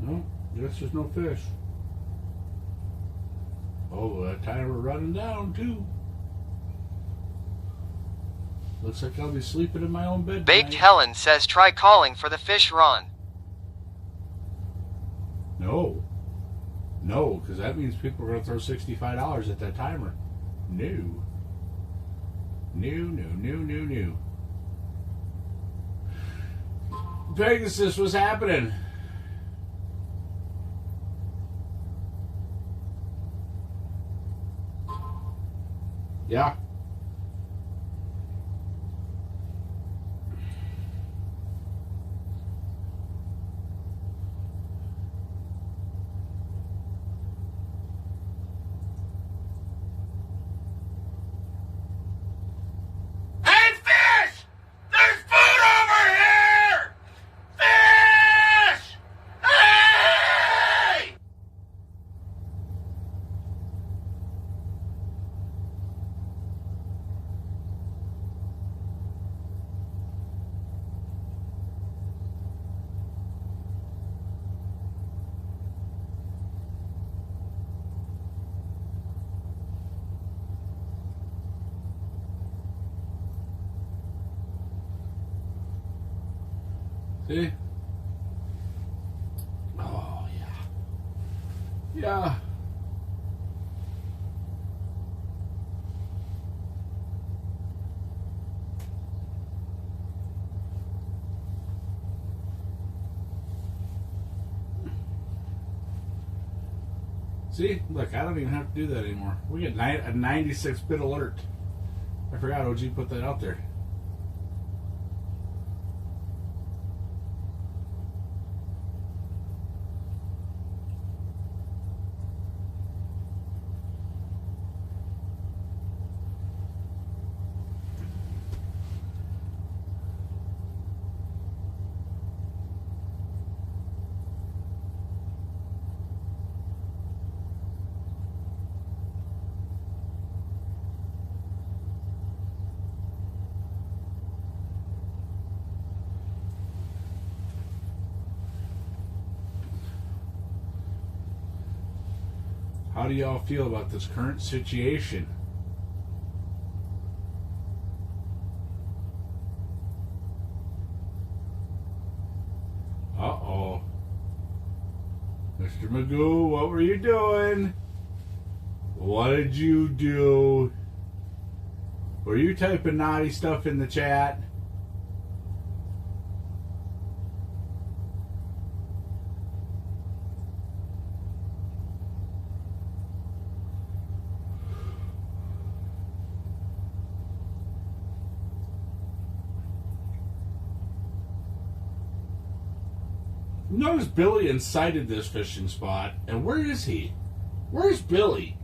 No, guess there's no fish. Oh, that timer running down too. Looks like I'll be sleeping in my own bed Baked tonight. Helen says try calling for the fish, Ron. No. No, because that means people are going to throw $65 at that timer. No. No. Pegasus, what's happening? Yeah. Hey, fish! There's food over here! Fish! Hey! See? Oh, yeah. Yeah. See? Look, I don't even have to do that anymore. We get a 96-bit alert. I forgot OG put that out there. How do y'all feel about this current situation? Uh-oh. Mr. Magoo, what were you doing? What did you do? Were you typing naughty stuff in the chat? Notice Billy incited this fishing spot, and where is he? Where's Billy?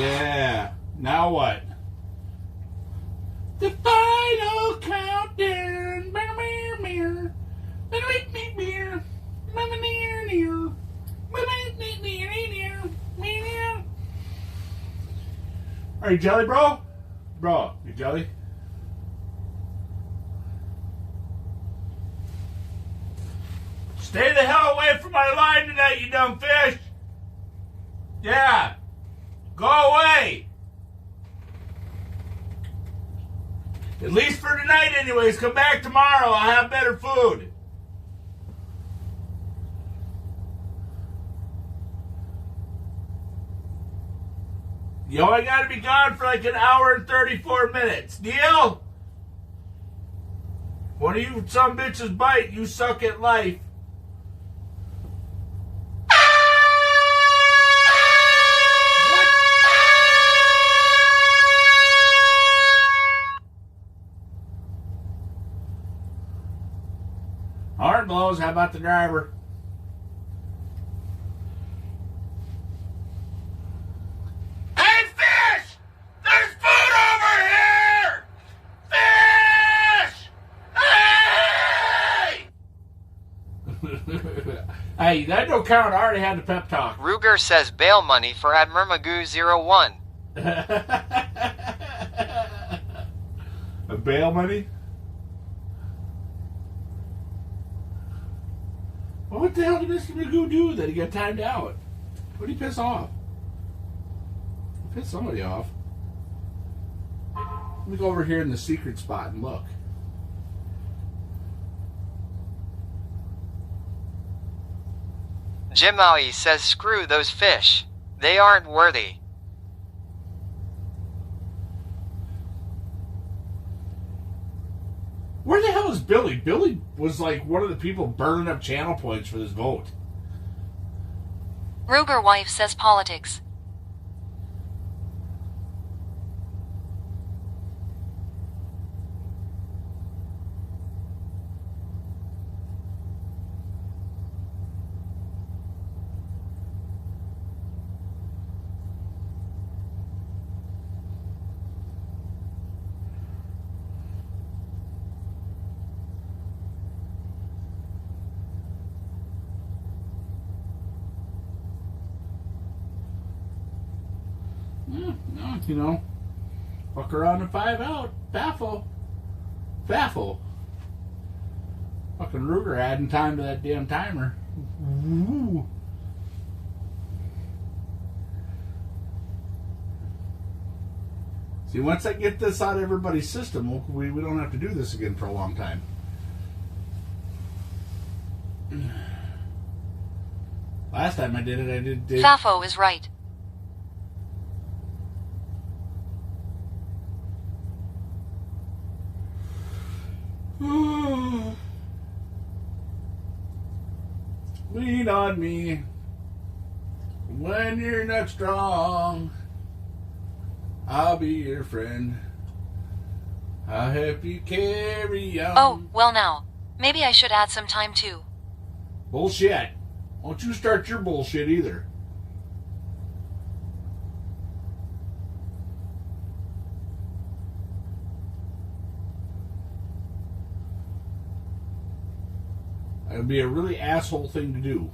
Yeah. Now what? The final countdown. Are you jelly, bro? Bro, you jelly? Stay the hell away from my line tonight, you dumb fish! Yeah! Go away! At least for tonight, anyways. Come back tomorrow. I'll have better food. You only got to be gone for like an hour and 34 minutes. Deal? One of you some bitches bite, you suck at life. Horn blows. How about the driver? Hey, fish! There's food over here! Fish! Hey! Hey, that don't count. I already had the pep talk. Ruger says bail money for Admirmagoo01. A bail money? Well, what the hell did Mr. Magoo do that he got timed out? What did he piss off? He pissed somebody off. Let me go over here in the secret spot and look. Jim Maui says screw those fish. They aren't worthy. Where the hell is Billy? Billy was like one of the people burning up channel points for this vote. Ruger wife says politics. No, you know, fuck around and 5 out. Baffle. Fucking Ruger adding time to that damn timer. Ooh. See, once I get this out of everybody's system, we don't have to do this again for a long time. Last time I did it, I did. Fafo is right. Lean on me when you're not strong. I'll be your friend. I'll help you carry on. Oh, well now. Maybe I should add some time too. Bullshit. Don't you start your bullshit either. It would be a really asshole thing to do.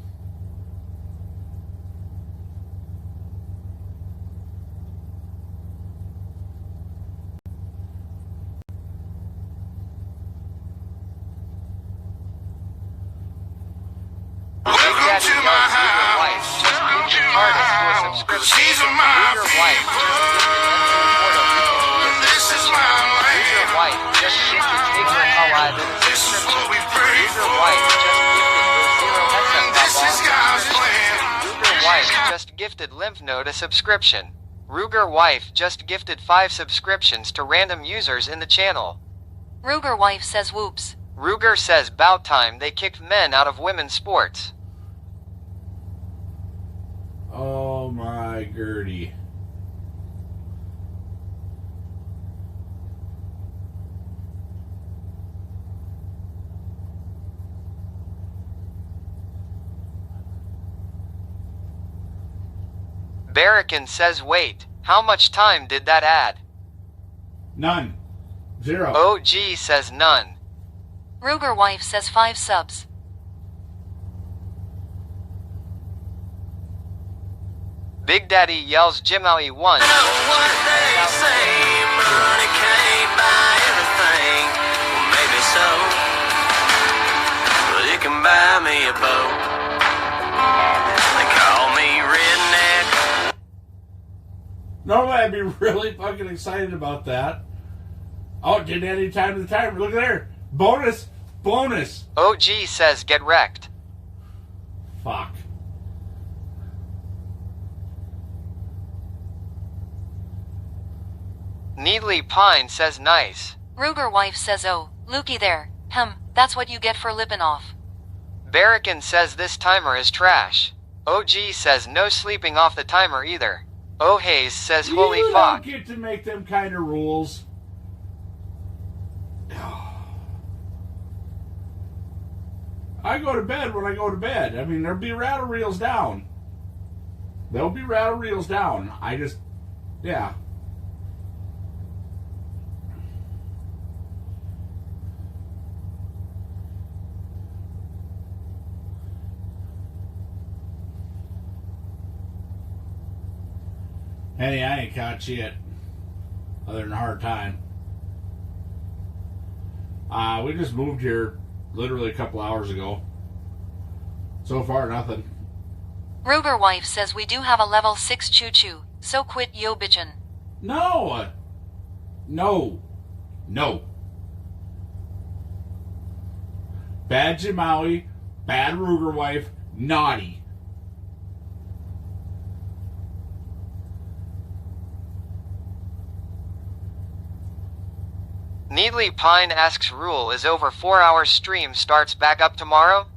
Welcome to my house. Welcome to my house. 'Cause these are my people. This is my land. This is what we pray for. This is God's plan. Ruger Wife just gifted Lymph Node a subscription. Ruger Wife just gifted 5 subscriptions to random users in the channel. Ruger wife says whoops. Ruger says bout time they kicked men out of women's sports. Oh my Gertie. Barracan says wait, How much time did that add? None. 0. OG says none. Ruger wife says 5 subs. Big Daddy yells Jimaui 1. What they say, money can't buy everything. Well, maybe so, but it can buy me a boat. They call me redneck. Normally I'd be really fucking excited about that. Oh, didn't add any time to the timer. Look at there. Bonus. Bonus. OG says get wrecked. Fuck. Needly Pine says nice. Ruger wife says oh, looky there. That's what you get for lippin' off. Barracan says this timer is trash. OG says no sleeping off the timer either. O'Hays says holy You fuck. don't get to make them kind of rules. I go to bed when I go to bed. I mean, there'll be rattle reels down. There'll be rattle reels down. I just, yeah. Hey, I ain't caught shit other than a hard time. We just moved here literally a couple hours ago. So far, nothing. Ruger wife says we do have a level 6 choo-choo, so quit yo bitchin'. No. No. No. Bad Jimaui, bad Ruger wife, naughty. Needly Pine asks rule is over 4 hours stream starts back up tomorrow?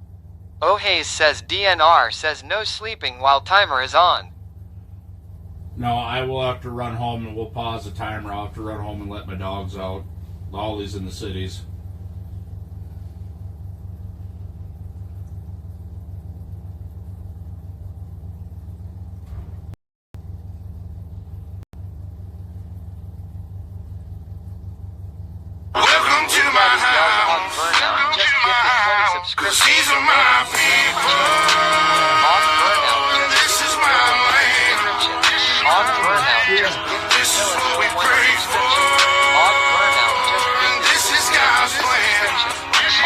O'Hays says DNR says no sleeping while timer is on. No, I will have to run home and we'll pause the timer. I'll have to run home and let my dogs out. All these in the cities. Welcome to my house. Burnout just gifted 20 Cause subscriptions. these are my people. On Burnout just This is my land. subscription. On Burnout just gifted This is what we pray for. On Burnout just gifted This is God's plan.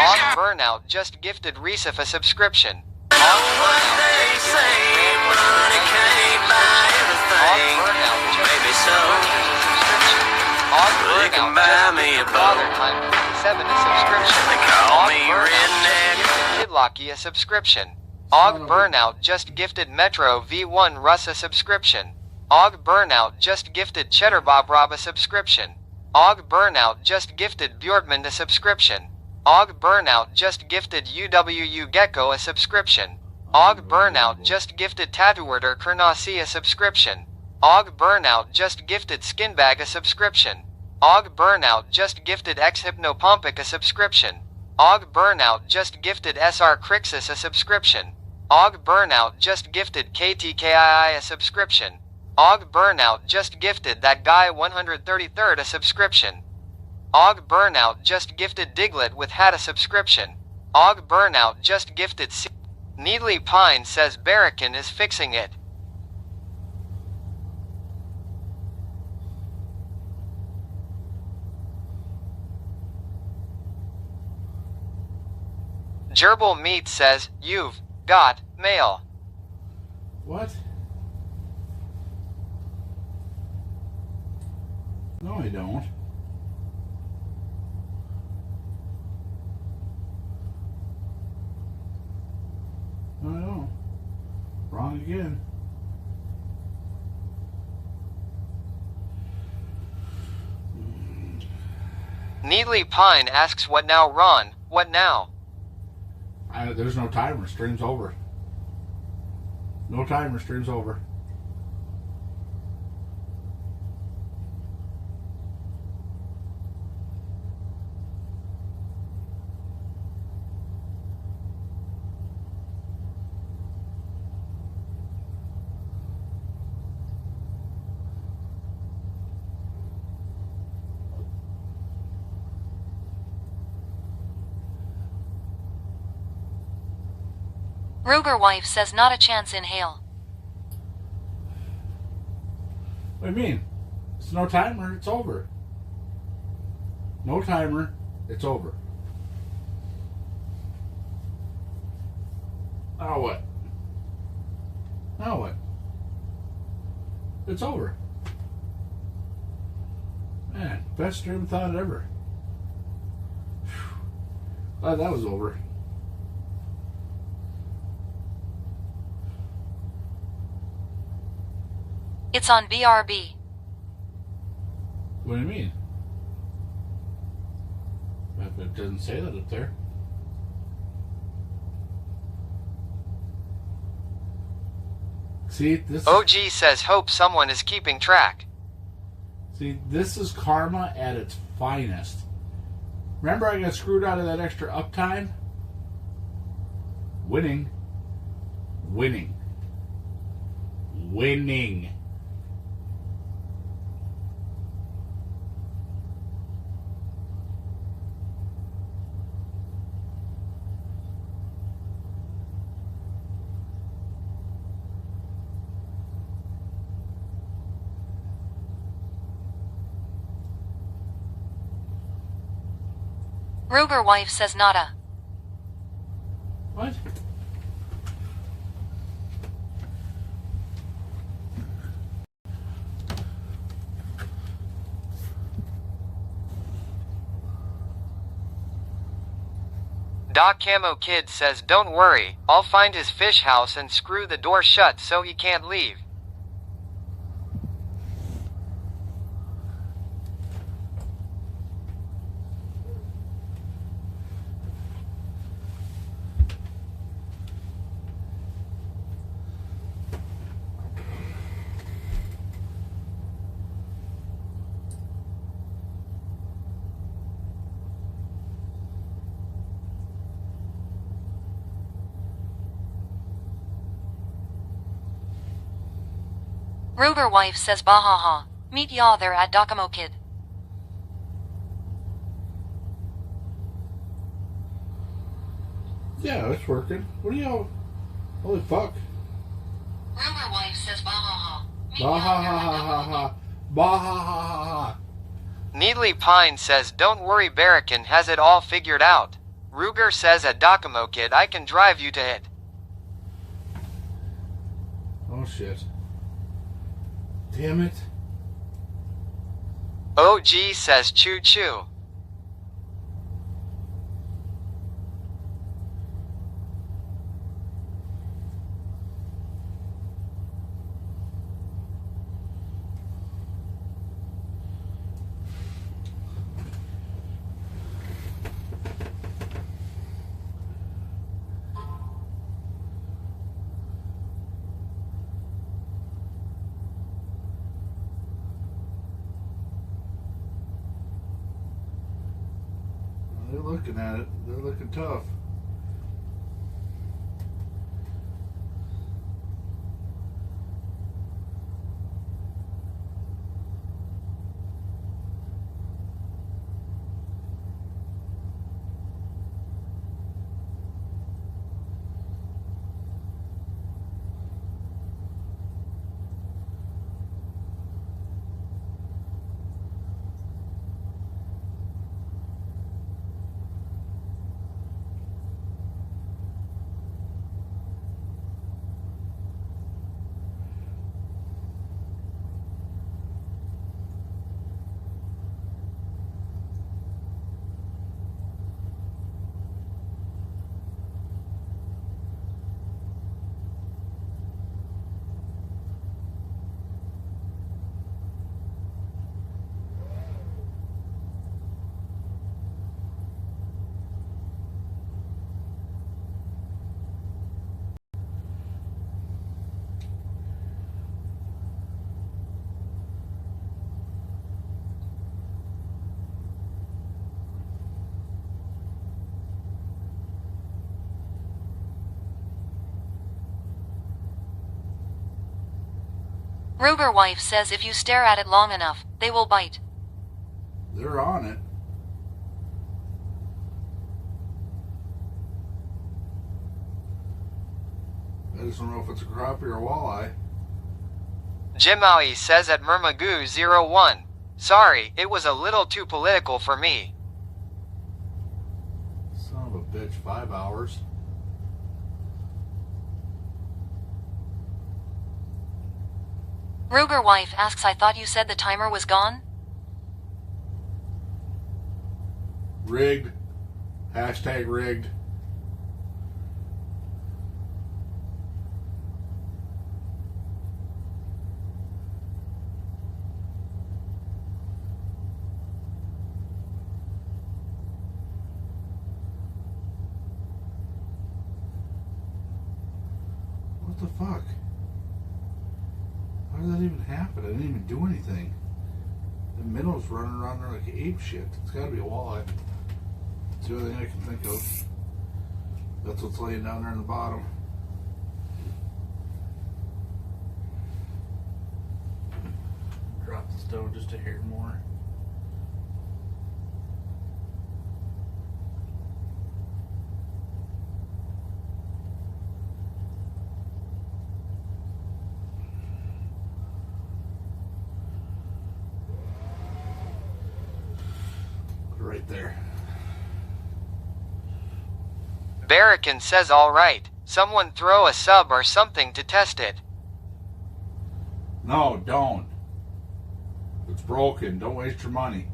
On Burnout just gifted Resif a subscription. On What Burnout they just say, money can't buy everything. Burnout just Maybe so, On but it can Burnout buy just me a gifted Father boat. Time 57 a subscription. They call On me Burnout redneck. just gifted Kidlocky a subscription. Og Burnout just gifted Metro V1 Russ a subscription. Og Burnout just gifted Cheddar Bob Rob a subscription. Og Burnout just gifted Bjortman a subscription. Og Burnout just gifted UWU Gecko a subscription. Og Burnout just gifted Tattooerder Kernasi a subscription. Og Burnout just gifted Skinbag a subscription. Og Burnout just gifted X Hypnopompic a subscription. Og Burnout just gifted SR Crixus a subscription. Og Burnout just gifted KTKII a subscription. Og Burnout just gifted that guy 133rd a subscription. Og Burnout just gifted Diglett with hat a subscription. Og Burnout just gifted Needly Pine says Barracan is fixing it. Gerbil Meat says, you've got mail. What? No, I don't. No, I don't. Wrong again. Needly Pine asks what now Ron, what now? There's no timer. Stream's over. No timer. Stream's over. Ruger wife says not a chance in hell. What do you mean? It's no timer, it's over. No timer, it's over. Now what? Now what? It's over. Man, best dream thought ever. Whew. Glad that was over. It's on BRB. What do you mean? It doesn't say that up there. See, this. OG says hope someone is keeping track. See, this is karma at its finest. Remember, I got screwed out of that extra uptime. Winning. Winning. Winning. Ruger wife says nada. What? Doc Camo Kid says don't worry, I'll find his fish house and screw the door shut so he can't leave. Ruger wife says bahaha. Meet ya there at Docamo Kid. Yeah, it's working. What do y'all? Holy fuck. Ruger wife says bahaha. Bah ha ha ha ha ha. Bah ha ha ha ha. Needly Pine says don't worry, Barracan has it all figured out. Ruger says at Docamo Kid I can drive you to it. Oh shit. Damn it. OG says choo choo. They're looking at it. They're looking tough. Ruger wife says if you stare at it long enough, they will bite. They're on it. I just don't know if it's a crappie or a walleye. Jim Maui says at Murmagoo01. Sorry, it was a little too political for me. Son of a bitch, 5 hours. Ruger wife asks, I thought you said the timer was gone? Rigged. Hashtag rigged. What the fuck? How did that even happen? I didn't even do anything. The minnow's running around there like ape shit. It's gotta be a walleye. It's the only thing I can think of. That's what's laying down there in the bottom. Drop the stone just a hair more. Right there. Barracan says alright. Someone throw a sub or something to test it. No, don't. It's broken. Don't waste your money.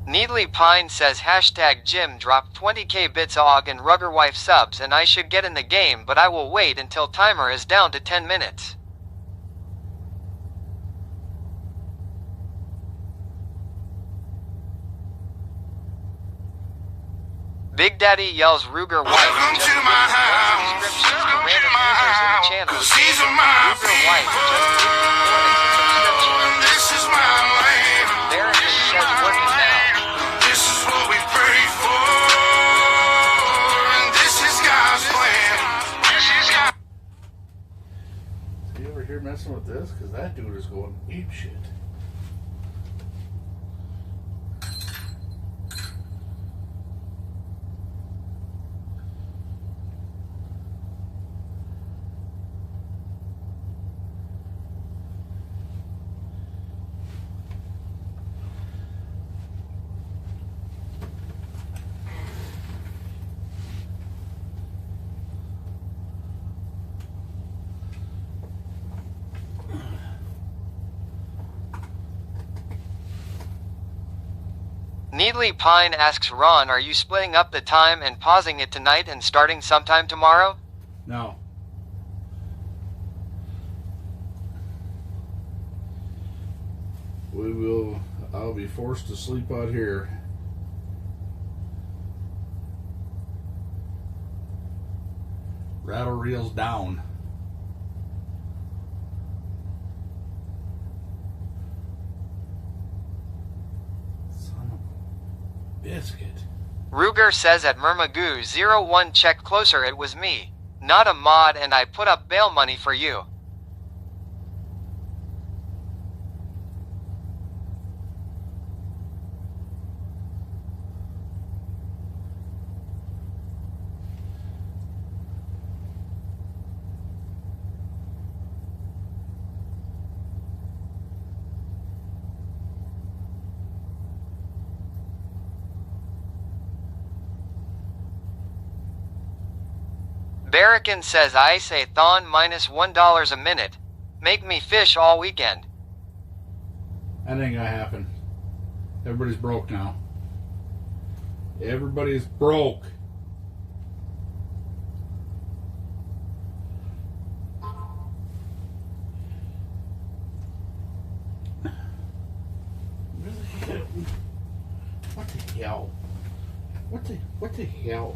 Needly Pine says hashtag Jim dropped 20k bits og and Ruggerwife subs and I should get in the game, but I will wait until timer is down to 10 minutes. Big Daddy yells Ruger wife. Welcome to my house. Subscriptions to Welcome to random my users in the house. channel. 'Cause these are my Ruger wife people. just gave me 4 subscriptions. This is my land. Barracan says working now. This is what we pray for. And this is God's plan. This is God. You ever hear messing with this? Because that dude is going ape shit. Needly Pine asks Ron, are you splitting up the time and pausing it tonight and starting sometime tomorrow? No. I'll be forced to sleep out here. Rattle reels down. Son of a biscuit. Ruger says at Murmagoo01 check closer, it was me. Not a mod and I put up bail money for you. Barracan says I say thon minus $1 a minute. Make me fish all weekend. That ain't gonna happen. Everybody's broke now. Everybody's broke. What the hell? What the hell?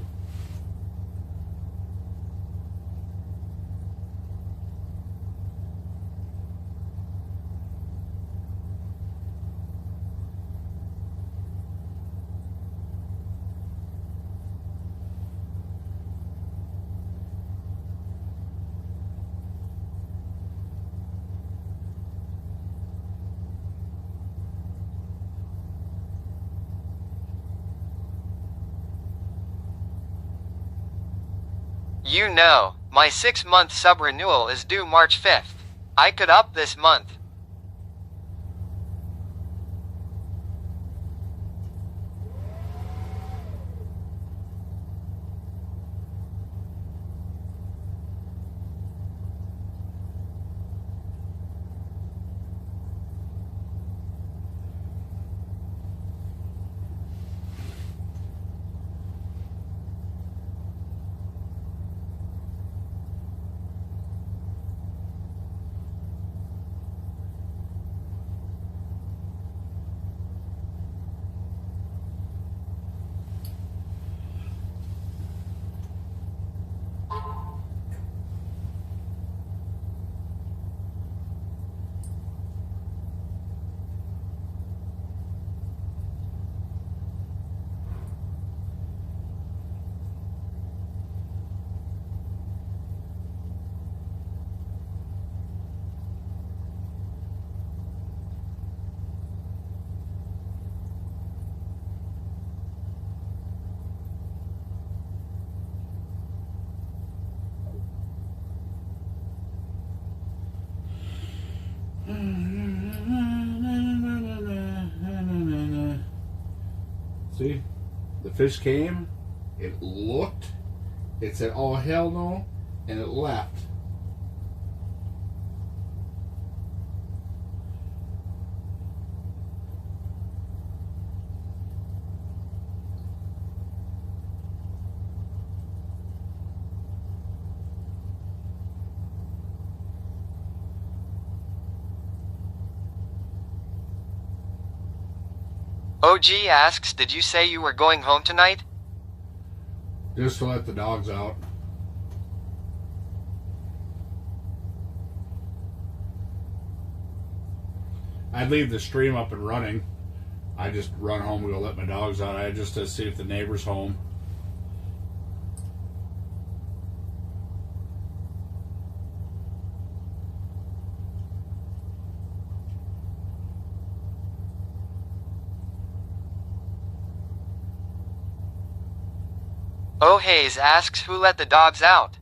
You know, my 6-month sub renewal is due March 5th. I could up this month. See, the fish came, it looked, it said, oh hell no, and it left. OG asks, did you say you were going home tonight? Just to let the dogs out. I'd leave the stream up and running. I just run home and go let my dogs out. I just to see if the neighbor's home. Oh Hayes asks, who let the dogs out?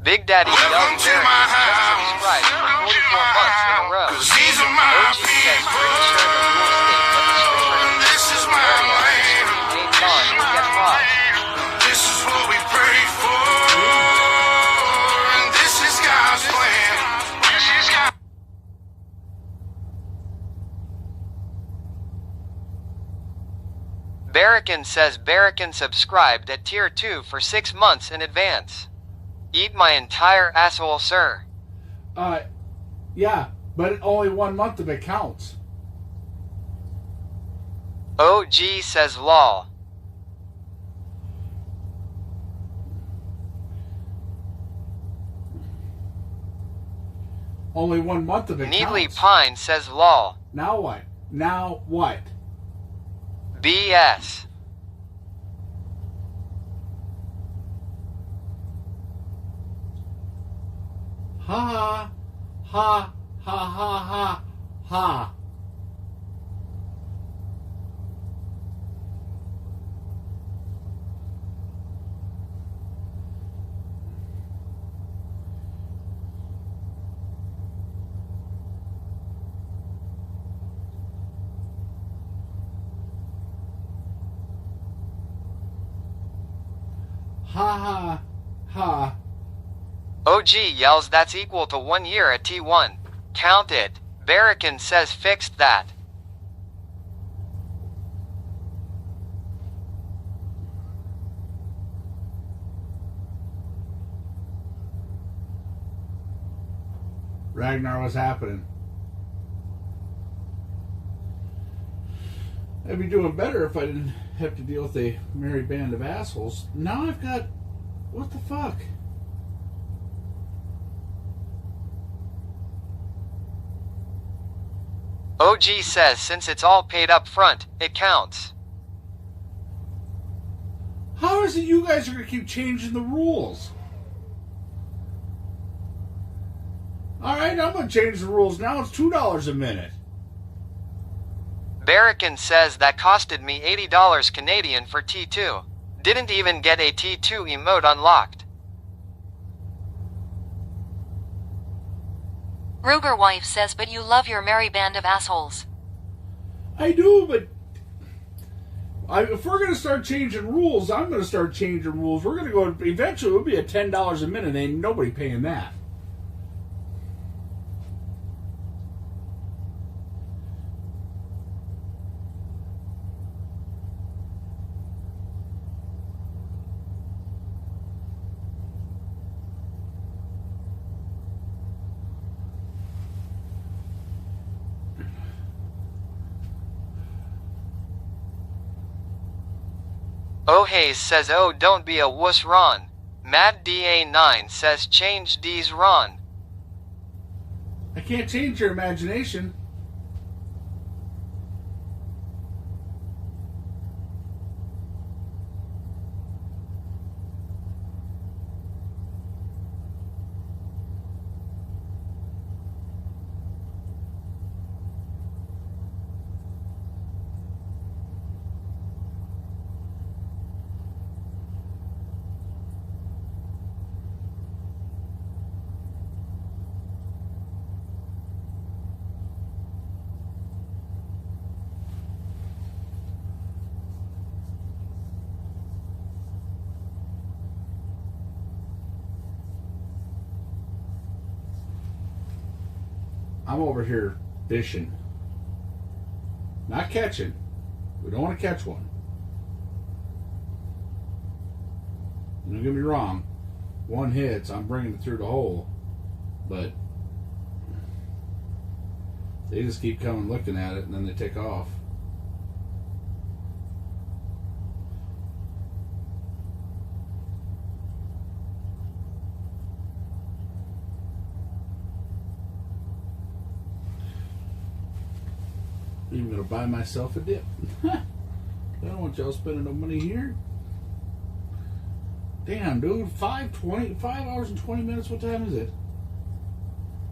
Big Daddy Welcome to my house. subscribed for 44 months in a row. 'Cause these are my OG says people. pretty sure the real estate that the streamers This is my land. named on will get bought. This is what we pray for. And this is God's plan. This is God. Barracan says Barracan subscribed at tier 2 for 6 months in advance. Eat my entire asshole, sir. Yeah, but only 1 month of it counts. OG says lol. Only 1 month of it Needly counts. Pine says lol. Now what? Now what? BS. Ha ha ha ha ha ha. Ha ha ha. OG yells that's equal to 1 year at T1. Count it. Barracan says fixed that. Ragnar, what's happening? I'd be doing better if I didn't have to deal with a merry band of assholes. Now I've got... What the fuck? OG says since it's all paid up front, it counts. How is it you guys are going to keep changing the rules? Alright, I'm going to change the rules now. It's $2 a minute. Barracan says that costed me $80 Canadian for T2. Didn't even get a T2 emote unlocked. Ruger wife says, but you love your merry band of assholes. I do, but if we're going to start changing rules, I'm going to start changing rules. We're going to go, eventually it'll be at $10 a minute. Ain't nobody paying that. Oh Hayes says oh don't be a wuss Ron. Mad DA9 says change D's Ron. I can't change your imagination. I'm over here fishing. Not catching. We don't want to catch one. Don't get me wrong. One hits, I'm bringing it through the hole. But they just keep coming looking at it and then they take off. I'm gonna buy myself a dip. I don't want y'all spending no money here. Damn, dude, 5 hours and 20 minutes. What time is it?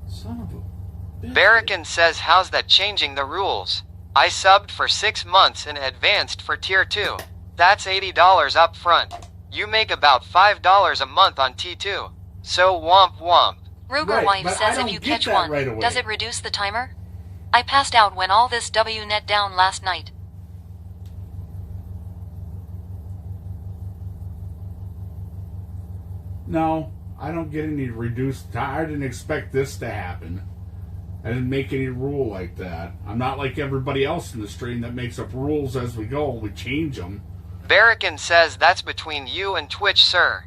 Son of a bitch. Barracan says how's that changing the rules? I subbed for 6 months and advanced for tier 2. That's $80 up front. You make about $5 a month on T2. So womp womp. Ruger Right, wife but says I if don't you get catch that one, right away. does it reduce the timer? I passed out when all this W net down last night. No, I don't get any reduced time. I didn't expect this to happen. I didn't make any rule like that. I'm not like everybody else in the stream that makes up rules as we go. We change them. Barracan says that's between you and Twitch, sir.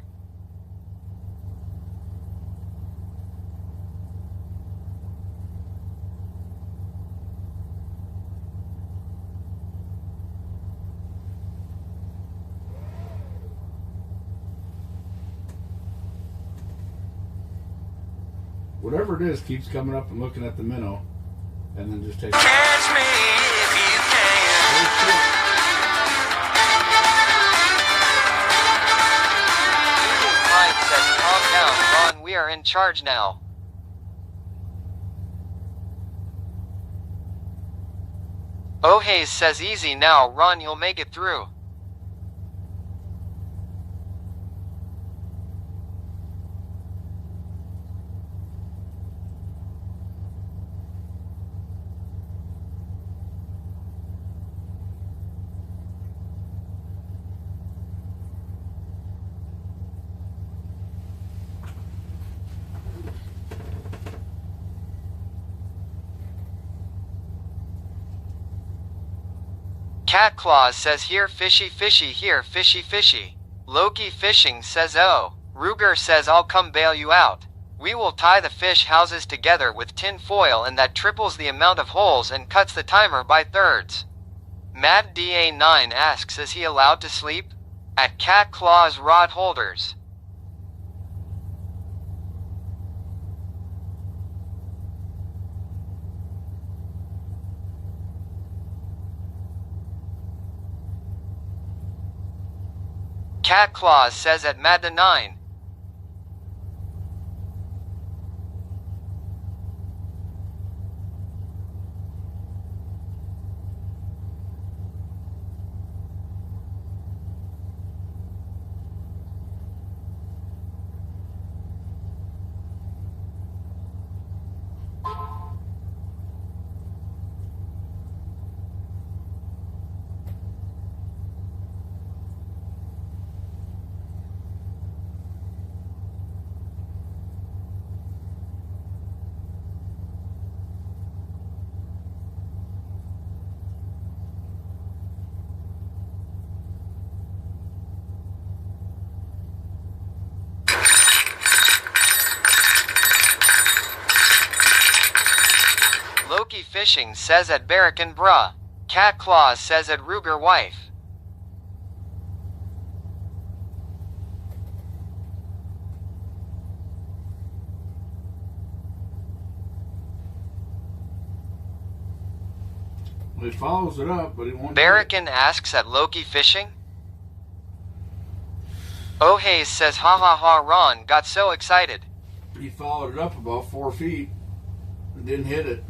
Whatever it is keeps coming up and looking at the minnow, and then just takes. Catch me if you can. Mike says calm down, Ron, we are in charge now. Oh Hayes says easy now, Ron, you'll make it through. Cat Claus says here fishy fishy, here fishy fishy. Loki Fishing says oh. Ruger says I'll come bail you out. We will tie the fish houses together with tin foil, and that triples the amount of holes and cuts the timer by thirds. Matt DA9 asks, is he allowed to sleep at Cat Claw's Rod Holders? Cat Claus says at Madda9. Loki Fishing says at Barracan Bruh. Cat Claus says at Ruger Wife. He follows it up, but he won't. Barracan asks at Loki Fishing. Oh Hayes says ha ha ha, Ron got so excited. He followed it up about 4 feet and didn't hit it.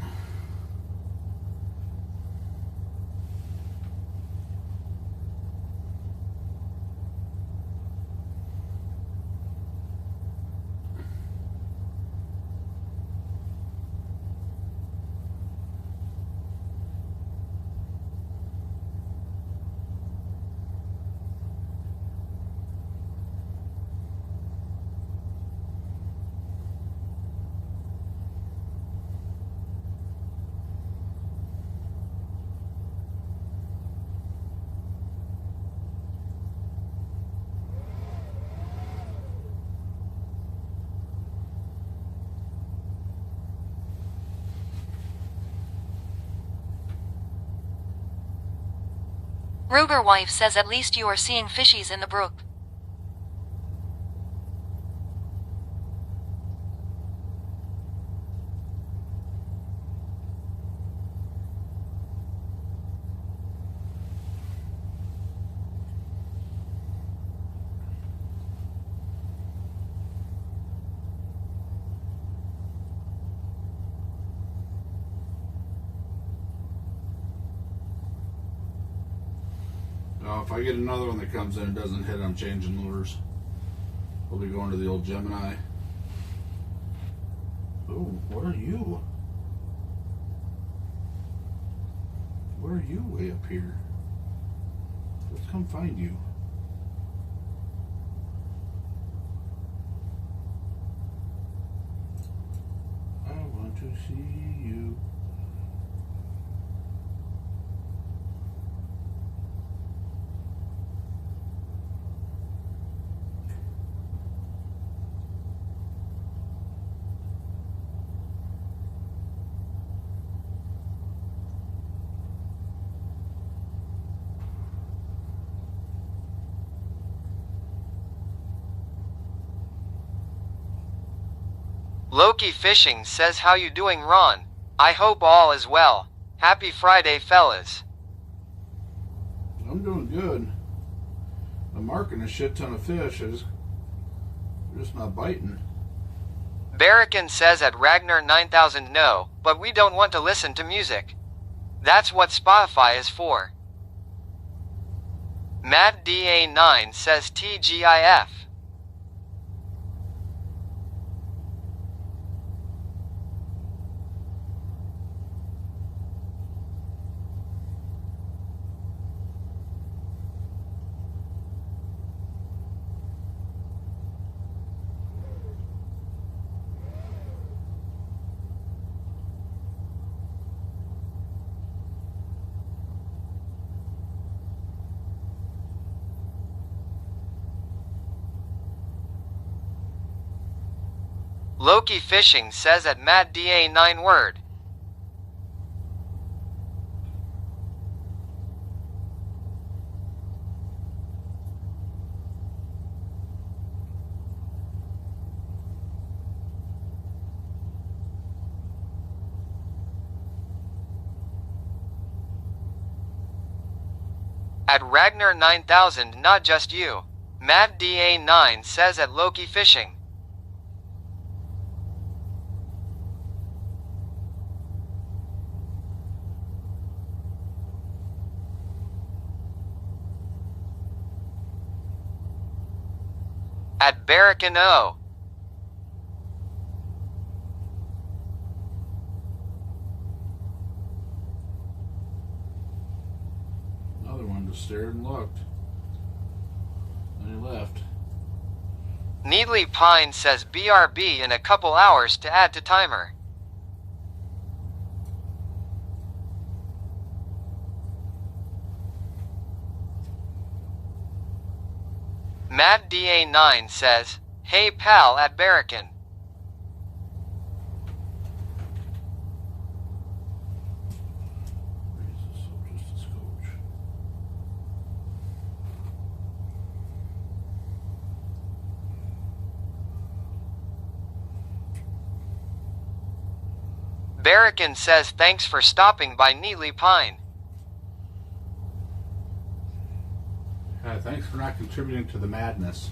Ruger Wife says at least you are seeing fishies in the brook. If I get another one that comes in and doesn't hit, I'm changing lures. We'll be going to the old Gemini. Oh, what are you? Where are you way up here? Let's come find you. I want to see you. Loki Fishing says how you doing, Ron? I hope all is well. Happy Friday, fellas. I'm doing good. I'm marking a shit ton of fish. They're just not biting. Barracan says at Ragnar 9000 no, but we don't want to listen to music. That's what Spotify is for. Matt DA9 says TGIF. Loki Fishing says at Matt DA 9 word. At Ragnar 9000 not just you. Matt DA 9 says at Loki Fishing. At Barracan O. Another one just stared and looked. Then he left. Needly Pine says BRB in a couple hours to add to timer. Matt DA 9 says, hey pal at Barracan. Barracan says thanks for stopping by Needly Pine. Thanks for not contributing to the madness.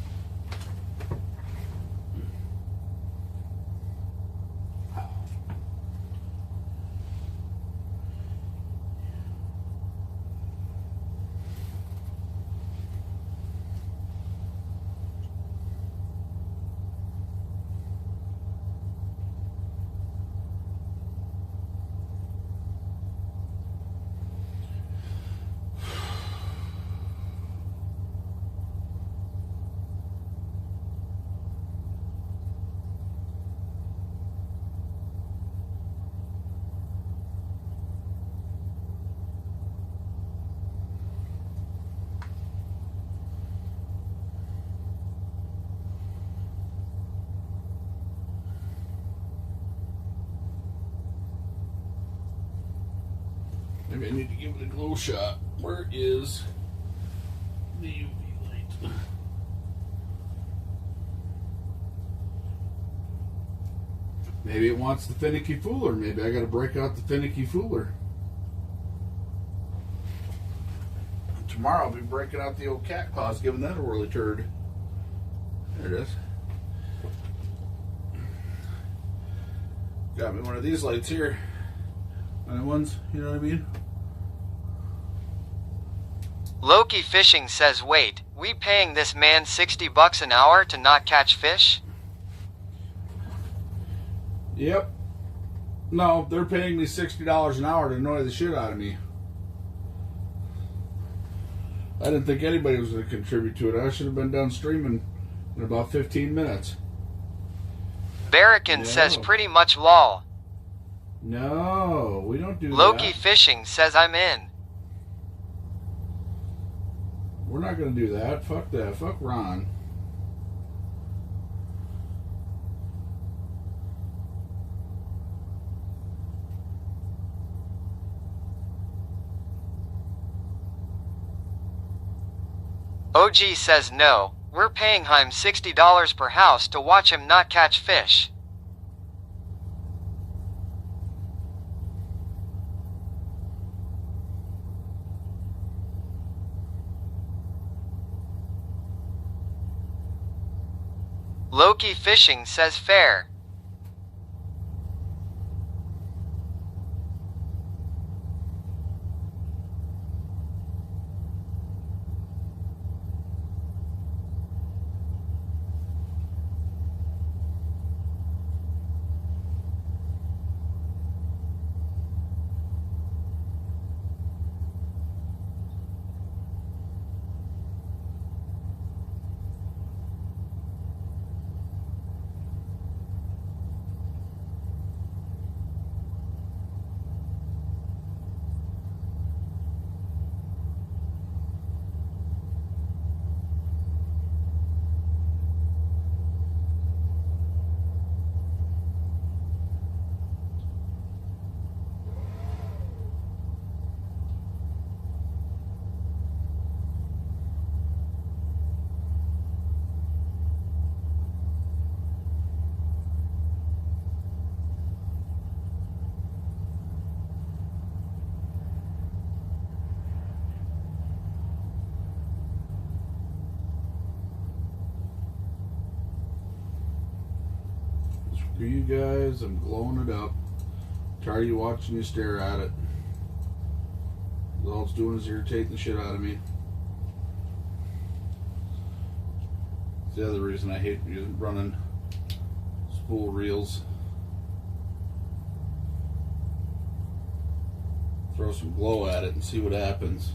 Maybe I need to give it a glow shot. Where is the UV light? Maybe it wants the finicky fooler. Maybe I gotta break out the finicky fooler. Tomorrow I'll be breaking out the old cat claws, giving that a whirly turd. There it is. Got me one of these lights here. One of the ones, you know what I mean? Loki Fishing says wait, we paying this man $60 an hour to not catch fish? Yep. No, they're paying me $60 an hour to annoy the shit out of me. I didn't think anybody was going to contribute to it. I should have been done streaming in about 15 minutes. Barracan says pretty much lol. No, we don't do Loki that. Fishing says I'm in. We're not going to do that. Fuck that. Fuck Ron. OG says no, we're paying him $60 per house to watch him not catch fish. Loki Fishing says fair. Screw you guys, I'm glowing it up. Tired of you watching you stare at it. All it's doing is irritating the shit out of me. It's the other reason I hate running spool reels. Throw some glow at it and see what happens.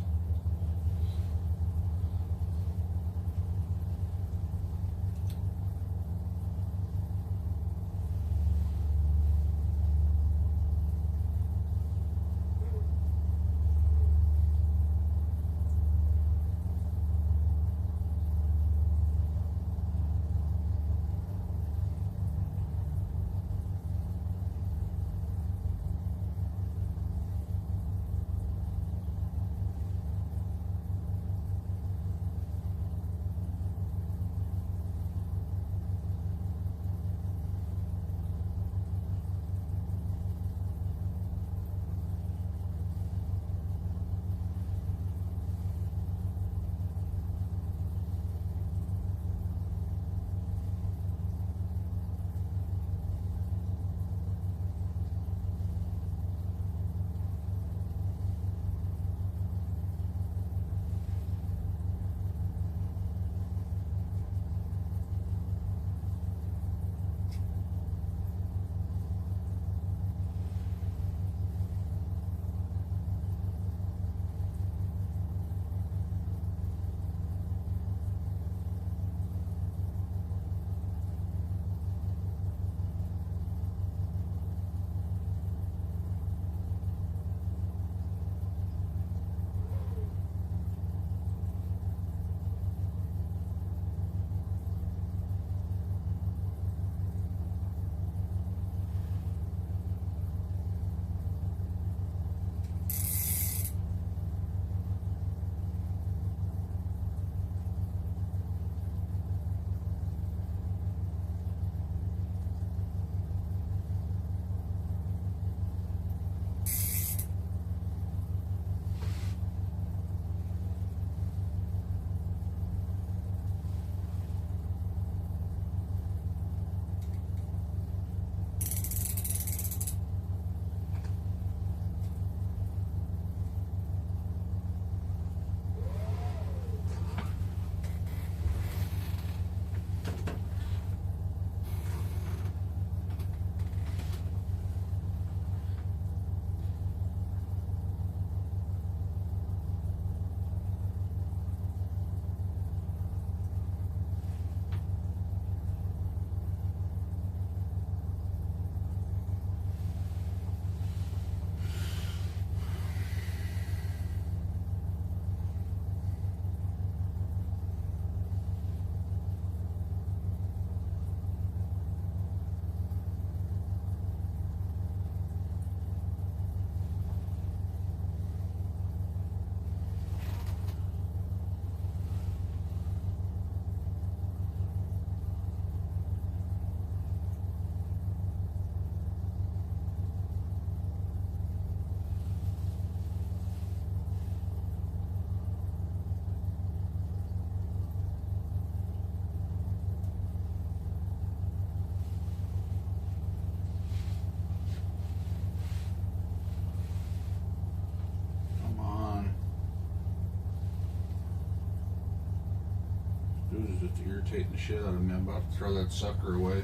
It's just irritating the shit out of me. I'm about to throw that sucker away.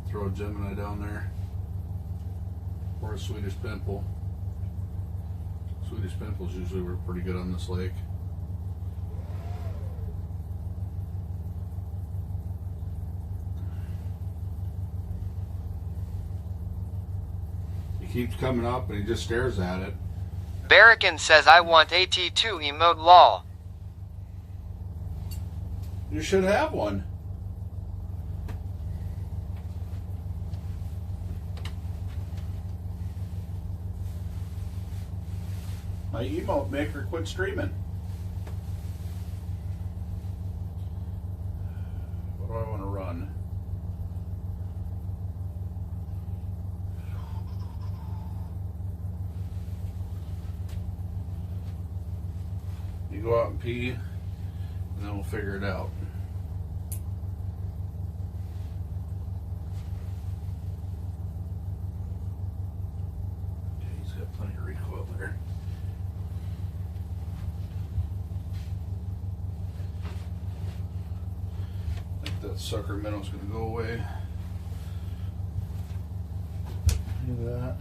Throw a Gemini down there. Or a Swedish Pimple. Swedish Pimples usually work pretty good on this lake. He keeps coming up and he just stares at it. Barracan says I want AT2 emote lol. You should have one. My emote maker quit streaming. What do I want to run? You go out and pee, and then we'll figure it out. Plenty of recoil there. I think that sucker minnow's gonna go away. Do that.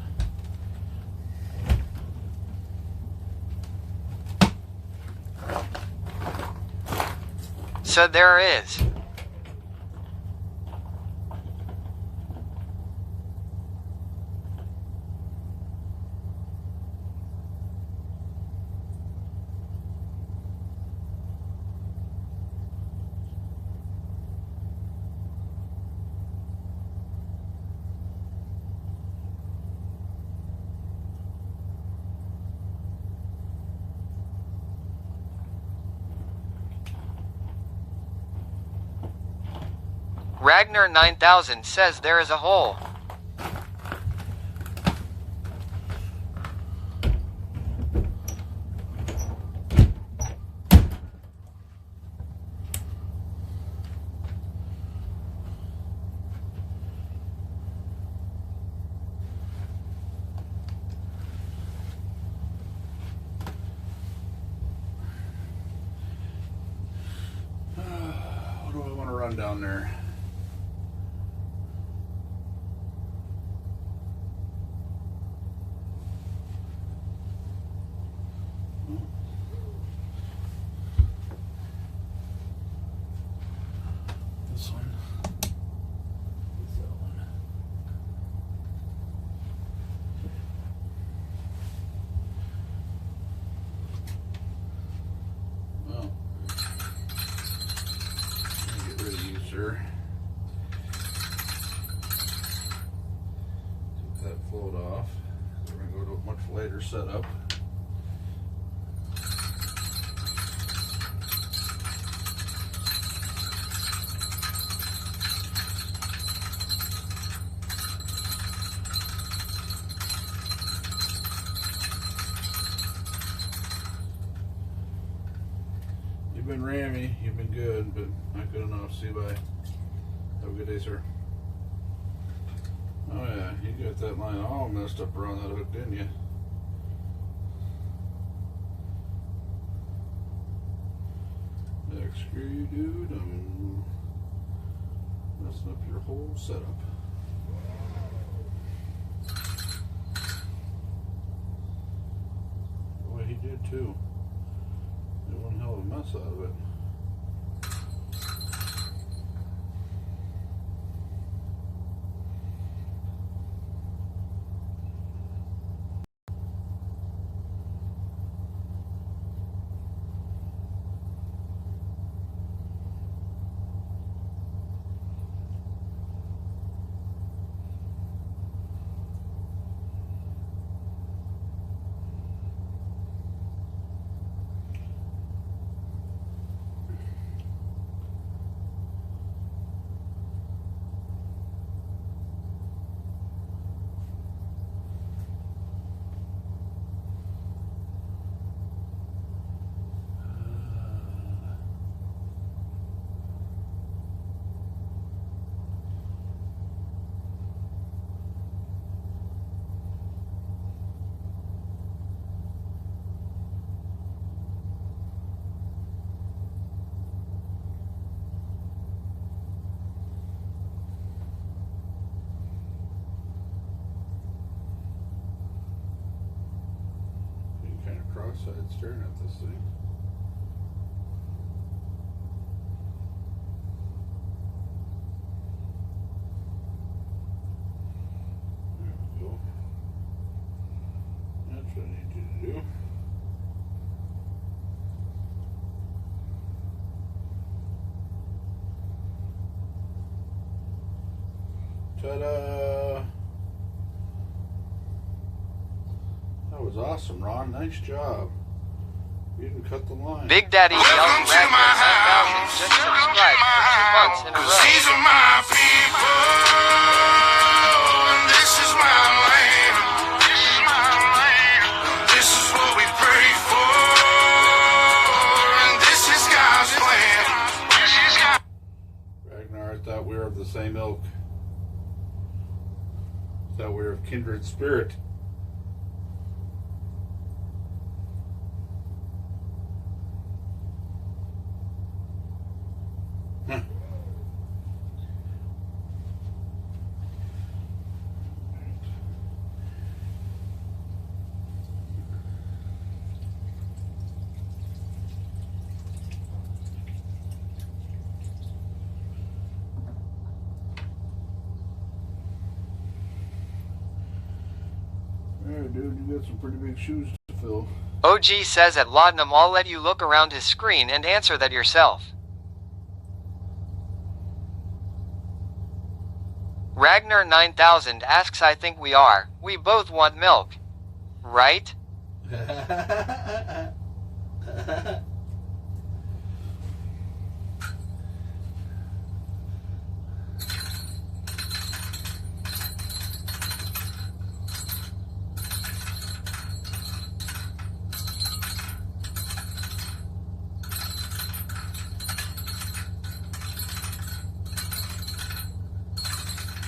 So there is. Ragnar 9000 says there is a hole. What do I want to run down there? This one. That one. Well, get rid of you, sir. Take that float off. We're gonna go to a much later setup. You've been rammy, you've been good, but not good enough. See you, bye. Have a good day, sir. Oh yeah, you got that line all messed up around that hook, didn't you? Neck screw doo-dum. Messing up your whole setup. Boy, he did too. Made one hell of a mess out of it. Kind of cross-eyed staring at this thing. There we go. That's what I need you to do. Ta-da! That was awesome, Ron. Nice job. You didn't cut the line. Big Daddy yelled Welcome to my Ragnar 9000 house. just subscribed for 2 months in a Cause row. these are my people, and this is my land. This is my land. This is what we pray for, and this is God's plan. This is God. Ragnar, I thought we were of the same ilk. I thought we were of kindred spirit. Yeah, dude, you got some pretty big shoes to fill. OG says at Laudanum I'll let you look around his screen and answer that yourself. Ragnar 9000 asks I think we are. We both want milk. Right?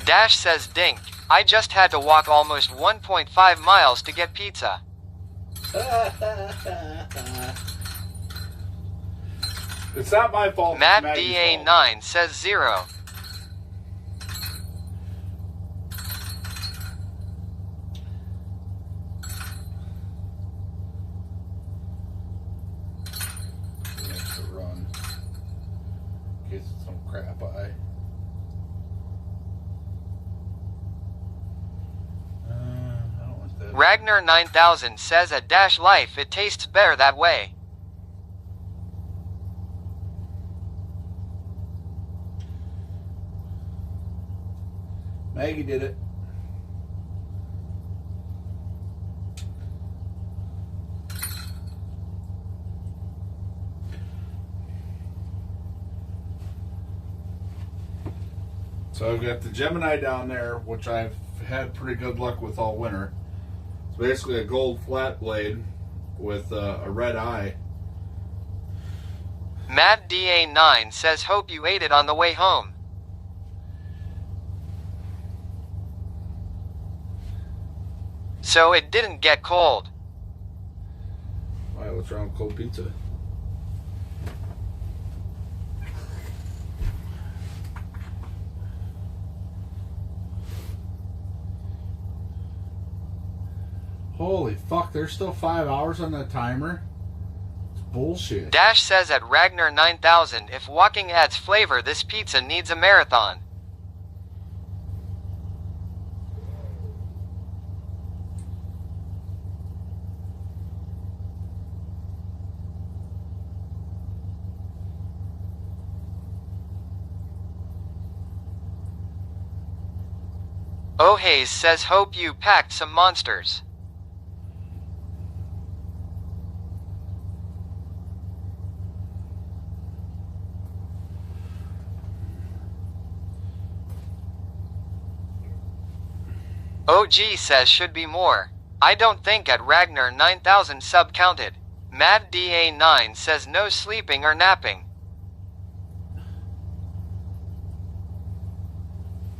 Dash says dink. I just had to walk almost 1.5 miles to get pizza. It's not my fault. it's Matt Maggie's fault. DA9 says 0. He has to run. In case it's some crap eye. I don't want that. Ragnar 9000 says at Dash Life it tastes better that way. Maggie did it. So I've got the Gemini down there, which I've had pretty good luck with all winter. It's basically a gold flat blade with a red eye. Matt DA9 says hope you ate it on the way home. So it didn't get cold. Why, what's wrong with cold pizza? Holy fuck, there's still 5 hours on that timer? It's bullshit. Dash says at Ragnar 9000 if walking adds flavor this pizza needs a marathon. Oh Hayes says hope you packed some monsters. OG says should be more. I don't think at Ragnar 9000 sub counted. Mad DA9 says no sleeping or napping.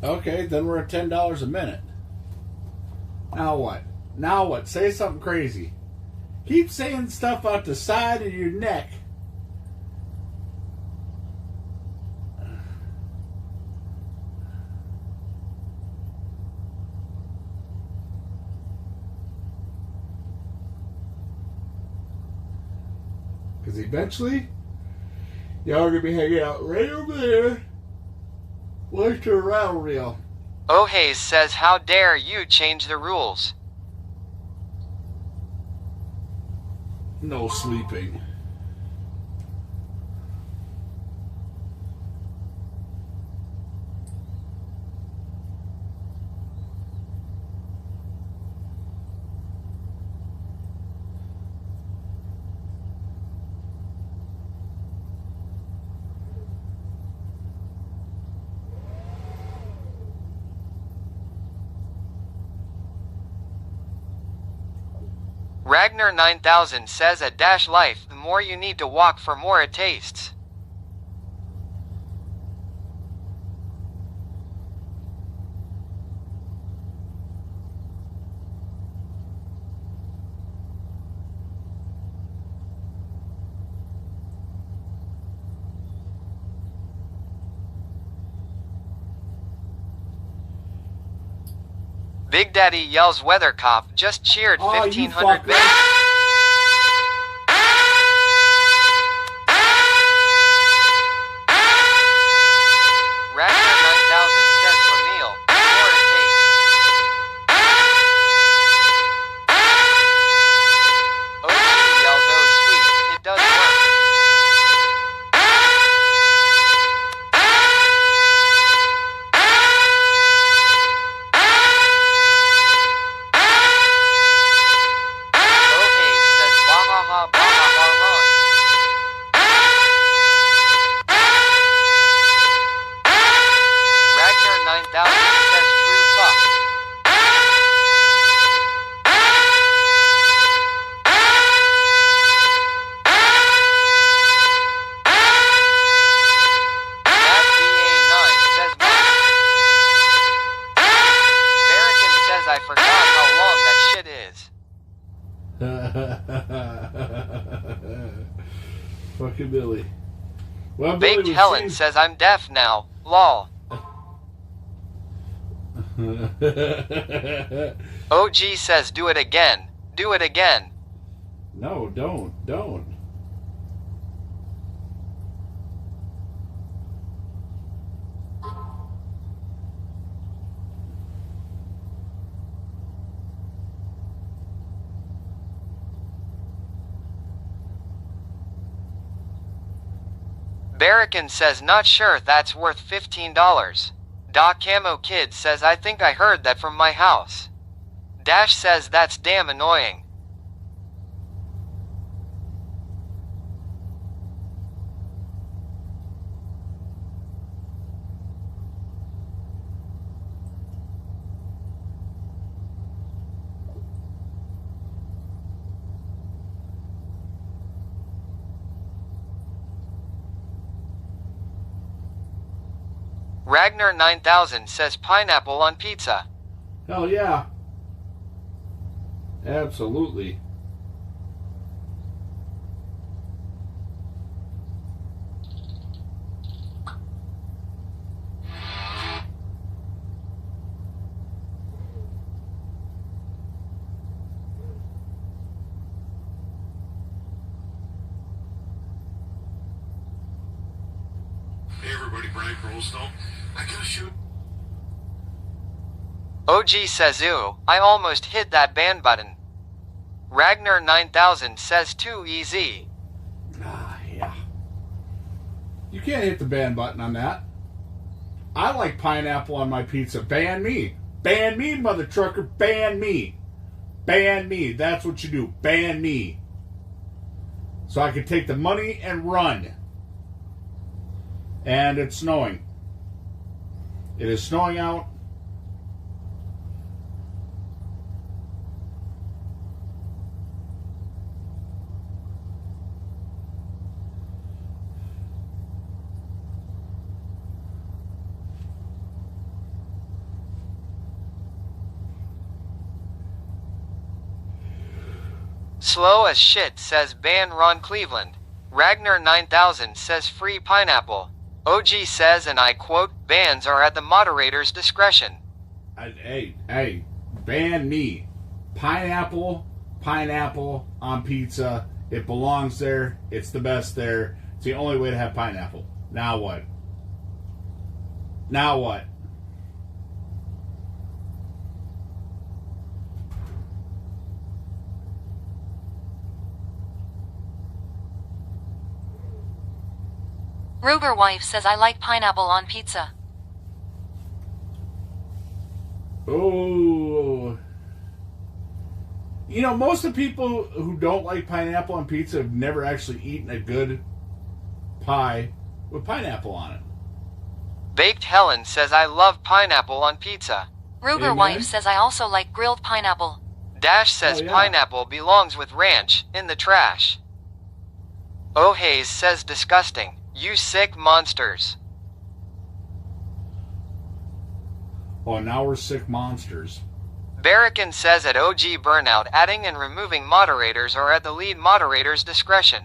Okay, then we're at $10 a minute. Now what? Now what? Say something crazy. Keep saying stuff out the side of your neck. Because eventually, y'all are going to be hanging out right over there. Where's your rattle reel? Oh Hayes says how dare you change the rules. No sleeping. Ragnar 9000 says at Dash Life the more you need to walk for more it tastes. Big Daddy yells Weather Cop just cheered Oh, you 1500 fucker. bits. Ragnar 9000 says for meal, more it tastes. Fucking Billy. Well, Billy Baked was Helen saying- says I'm deaf now. Lol. OG says do it again. Do it again. No, don't. Barracan says not sure that's worth $15. Doc Camo Kid says I think I heard that from my house. Dash says that's damn annoying. Ragnar 9000 says pineapple on pizza. Hell yeah. Absolutely. Hey everybody, Brian Crowstone. I gotta shoot. OG says ooh, I almost hit that ban button. Ragnar 9000 says too easy. Ah, yeah. You can't hit the ban button on that. I like pineapple on my pizza. Ban me. Ban me, mother trucker. Ban me. Ban me. That's what you do. Ban me. So I can take the money and run. And it's snowing. It is snowing out. Slow as shit says ban Ron Cleveland. Ragnar 9000 says free pineapple. OG says, and I quote, bans are at the moderator's discretion. Hey, ban me. Pineapple on pizza. It belongs there. It's the best there. It's the only way to have pineapple. Now what? Now what? Ruger wife says I like pineapple on pizza. Oh. You know, most of the people who don't like pineapple on pizza have never actually eaten a good pie with pineapple on it. Baked Helen says I love pineapple on pizza. Ruger Amen. wife says I also like grilled pineapple. Dash says Oh, yeah. pineapple belongs with ranch, in the trash. Oh Hayes says disgusting. You sick monsters. Oh, now we're sick monsters. Barracan says at OG Burnout adding and removing moderators are at the lead moderator's discretion.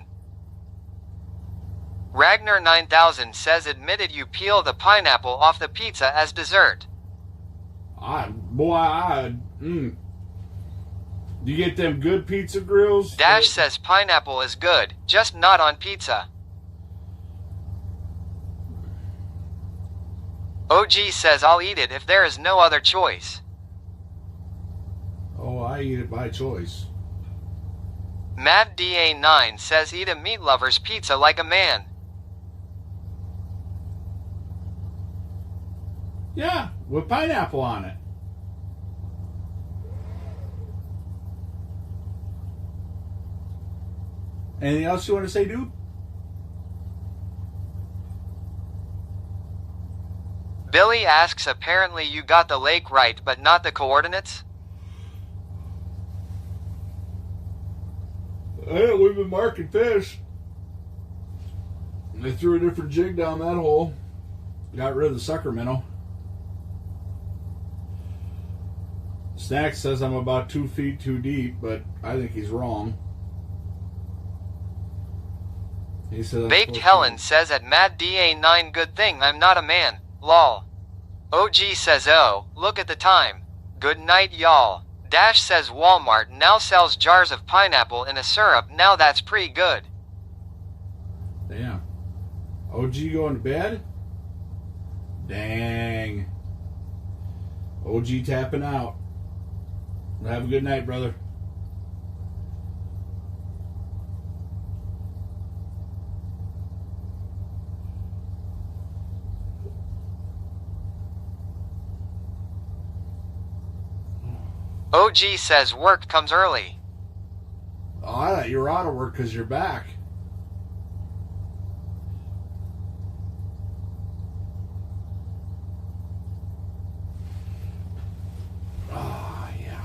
Ragnar 9000 says admitted you peel the pineapple off the pizza as dessert. You get them good pizza grills? Dash says pineapple is good, just not on pizza. OG says I'll eat it if there is no other choice. Oh, I eat it by choice. Matt DA9 says eat a meat lover's pizza like a man. Yeah, with pineapple on it. Anything else you want to say, dude? Billy asks apparently you got the lake right but not the coordinates? Hey, we've been marking fish. They threw a different jig down that hole. Got rid of the sucker minnow. Snack says I'm about 2 feet too deep, but I think he's wrong. He said. Baked Helen says at Mad DA9 good thing I'm not a man. Lol. OG says oh, look at the time. Good night y'all. Dash says Walmart now sells jars of pineapple in a syrup. Now that's pretty good. Damn. OG going to bed? Dang. OG tapping out. Have a good night, brother. OG says work comes early. Oh, I thought you were out of work because you're back. Ah, yeah.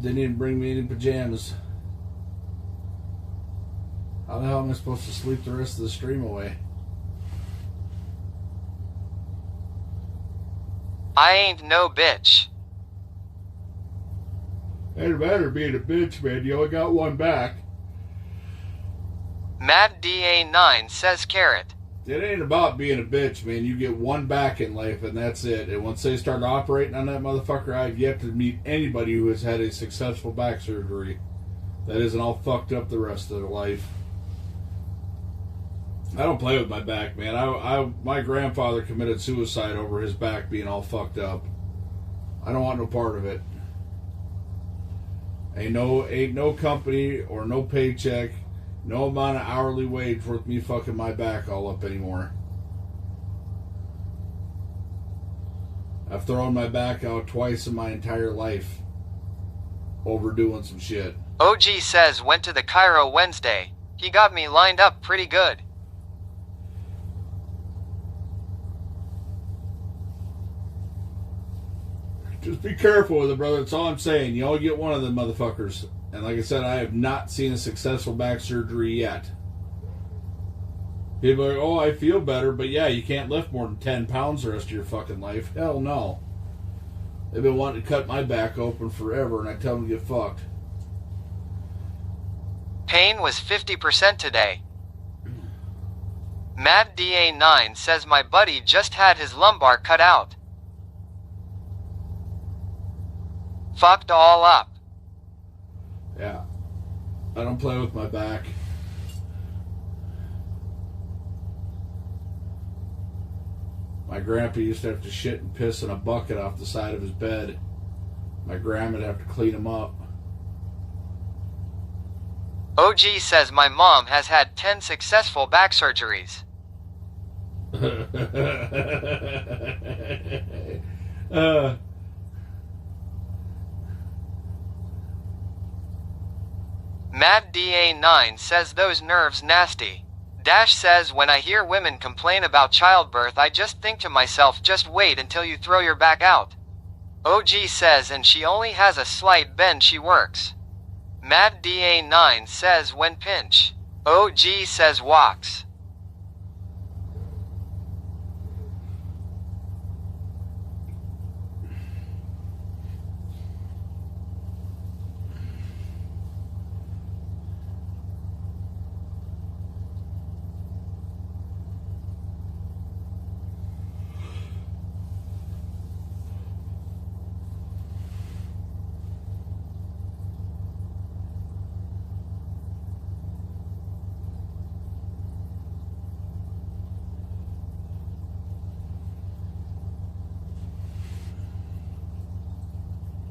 Didn't even bring me any pajamas. How the hell am I supposed to sleep the rest of the stream away? I ain't no bitch. Ain't matter being a bitch, man. You only got one back. Mad DA9 says carrot. It ain't about being a bitch, man. You get one back in life, and that's it. And once they start operating on that motherfucker, I've yet to meet anybody who has had a successful back surgery that isn't all fucked up the rest of their life. I don't play with my back, man. My grandfather committed suicide over his back being all fucked up. I don't want no part of it. Ain't no company or no paycheck, no amount of hourly wage worth me fucking my back all up anymore. I've thrown my back out twice in my entire life over doing some shit. OG says went to the Cairo Wednesday. He got me lined up pretty good. Just be careful with it, brother. That's all I'm saying. You only get one of them motherfuckers. And like I said, I have not seen a successful back surgery yet. People are like, oh, I feel better. But yeah, you can't lift more than 10 pounds the rest of your fucking life. Hell no. They've been wanting to cut my back open forever, and I tell them to get fucked. Pain was 50% today. Mad DA9 says my buddy just had his lumbar cut out. Fucked all up. Yeah. I don't play with my back. My grandpa used to have to shit and piss in a bucket off the side of his bed. My grandma'd have to clean him up. OG says my mom has had 10 successful back surgeries. Mad DA9 says those nerves nasty. Dash says when I hear women complain about childbirth I just think to myself just wait until you throw your back out. OG says and she only has a slight bend she works. Mad DA9 says when pinch. OG says walks.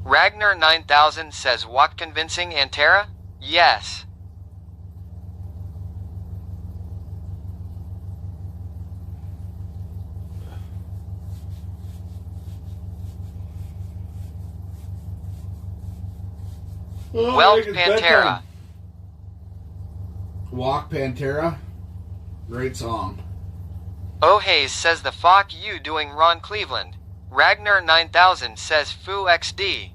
Ragnar 9000 says walk convincing Antera? Yes. Oh, Welt Pantera. Walk Pantera. Great song. O'Hays says the fuck you doing Ron Cleveland. Ragnar 9000 says Foo XD.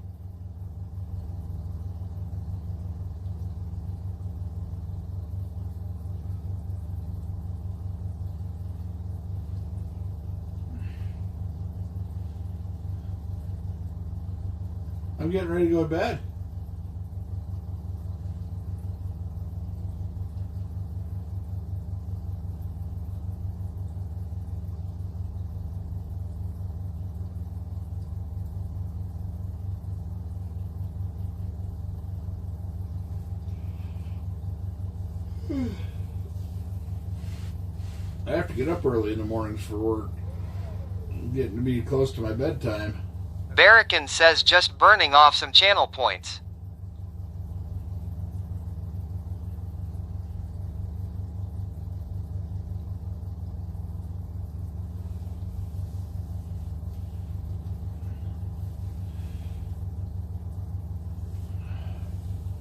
I'm getting ready to go to bed. I have to get up early in the mornings for work. I'm getting to be close to my bedtime. Barracan says just burning off some channel points.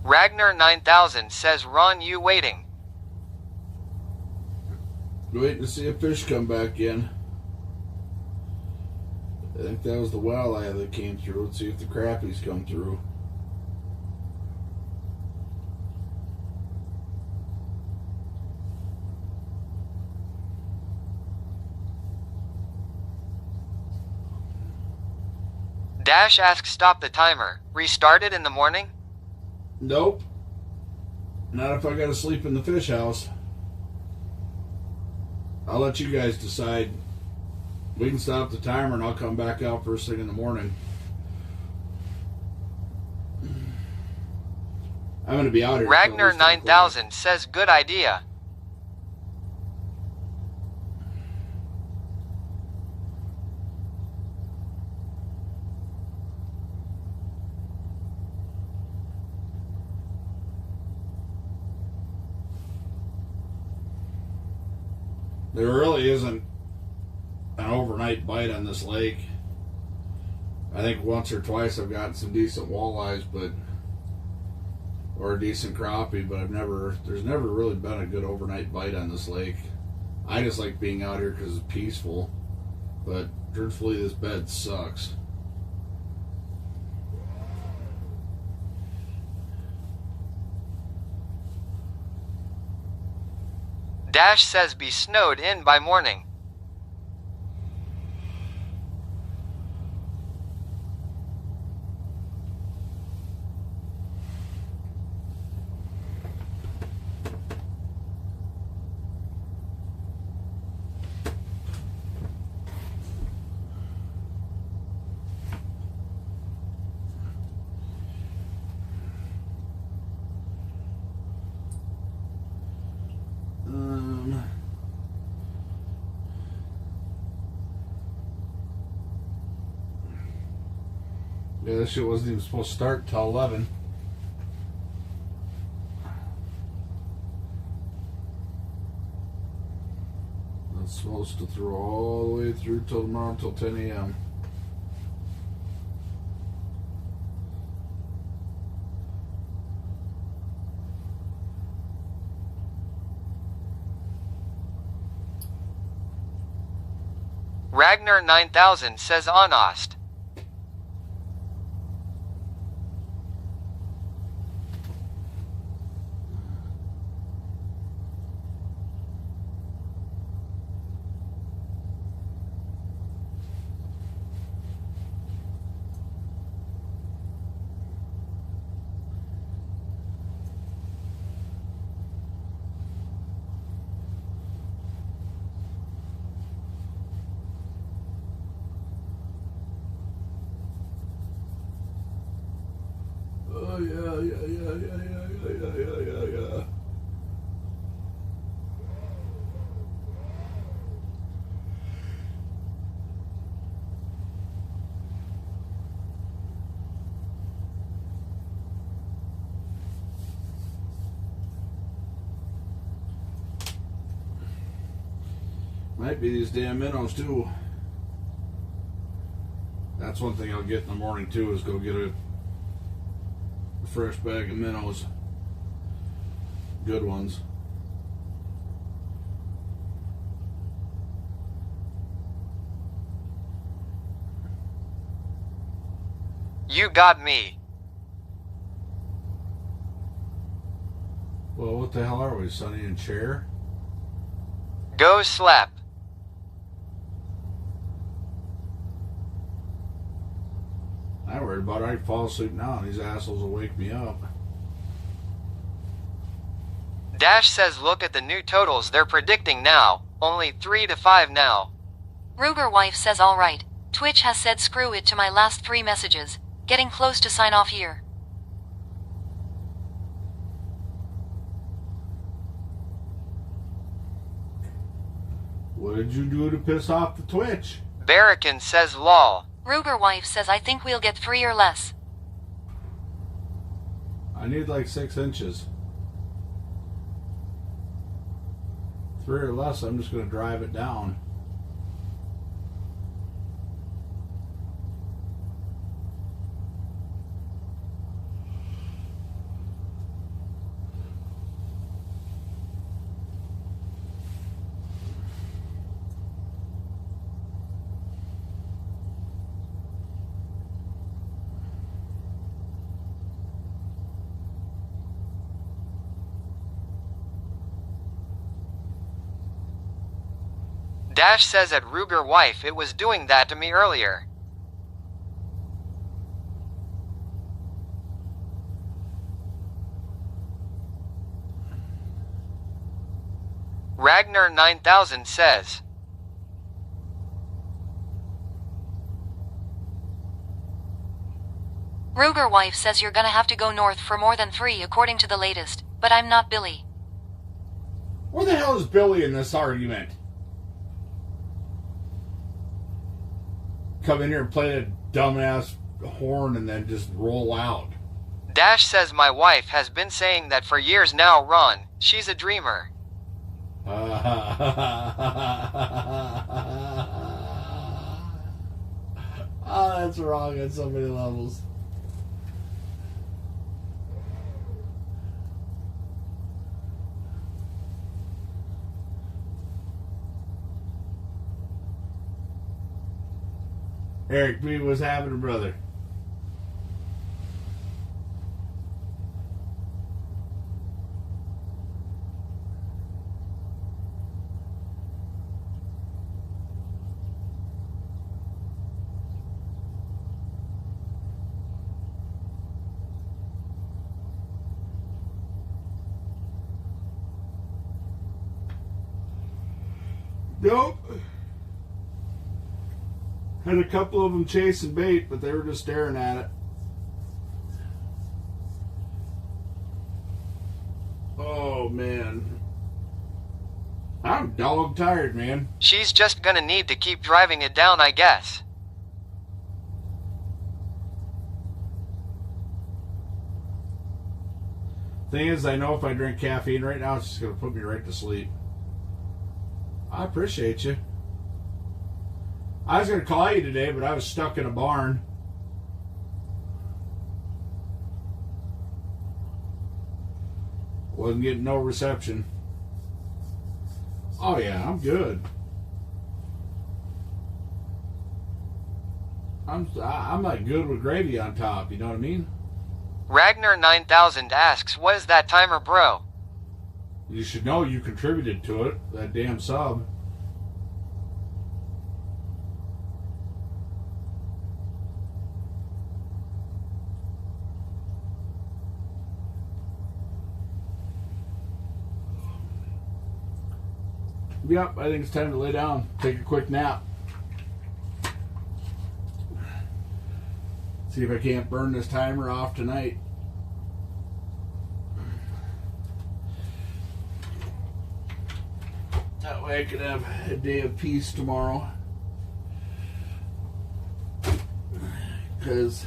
Ragnar 9000 says Ron, you waiting? Waiting to see a fish come back in. I think that was the walleye that came through. Let's see if the crappies come through. Dash asks stop the timer. Restart it in the morning? Nope. Not if I gotta sleep in the fish house. I'll let you guys decide. We can stop the timer and I'll come back out first thing in the morning. I'm gonna be out here. Ragnar 9000 says good idea. There really isn't an overnight bite on this lake. I think once or twice I've gotten some decent walleyes, or a decent crappie, but there's never really been a good overnight bite on this lake. I just like being out here because it's peaceful, but truthfully this bed sucks. Dash says be snowed in by morning. Yeah, this shit wasn't even supposed to start till 11. It's supposed to throw all the way through till tomorrow till 10 a.m. Ragnar 9000 says Onost. Oh, yeah. Might be these damn minnows too. That's one thing I'll get in the morning too, is go get a fresh bag of minnows. Good ones. You got me. Well, what the hell are we, Sonny and Cher? Go slap. I worried about it. I'd fall asleep now and these assholes will wake me up. Dash says look at the new totals they're predicting now. Only 3 to 5 now. Ruger wife says alright. Twitch has said screw it to my last 3 messages. Getting close to sign off here. What did you do to piss off the Twitch? Barracan says lol. Ruger wife says I think we'll get 3 or less. I need like 6 inches. 3 or less, I'm just going to drive it down. Dash says at Ruger wife it was doing that to me earlier. Ragnar 9000 says, Ruger wife says you're gonna have to go north for more than 3 according to the latest, but I'm not Billy. Where the hell is Billy in this argument? Come in here and play that dumbass horn and then just roll out. Dash says my wife has been saying that for years now, Ron. She's a dreamer. Oh, that's wrong on so many levels. Eric B, what's happening, brother? Nope. Had a couple of them chasing bait, but they were just staring at it. Oh, man. I'm dog tired, man. She's just gonna need to keep driving it down, I guess. Thing is, I know if I drink caffeine right now, it's just going to put me right to sleep. I appreciate you. I was going to call you today, but I was stuck in a barn. Wasn't getting no reception. Oh yeah, I'm good. I'm like good with gravy on top, you know what I mean? Ragnar 9000 asks, what is that timer, bro? You should know you contributed to it, that damn sub. Yep, I think it's time to lay down, take a quick nap. See if I can't burn this timer off tonight. That way I could have a day of peace tomorrow. Because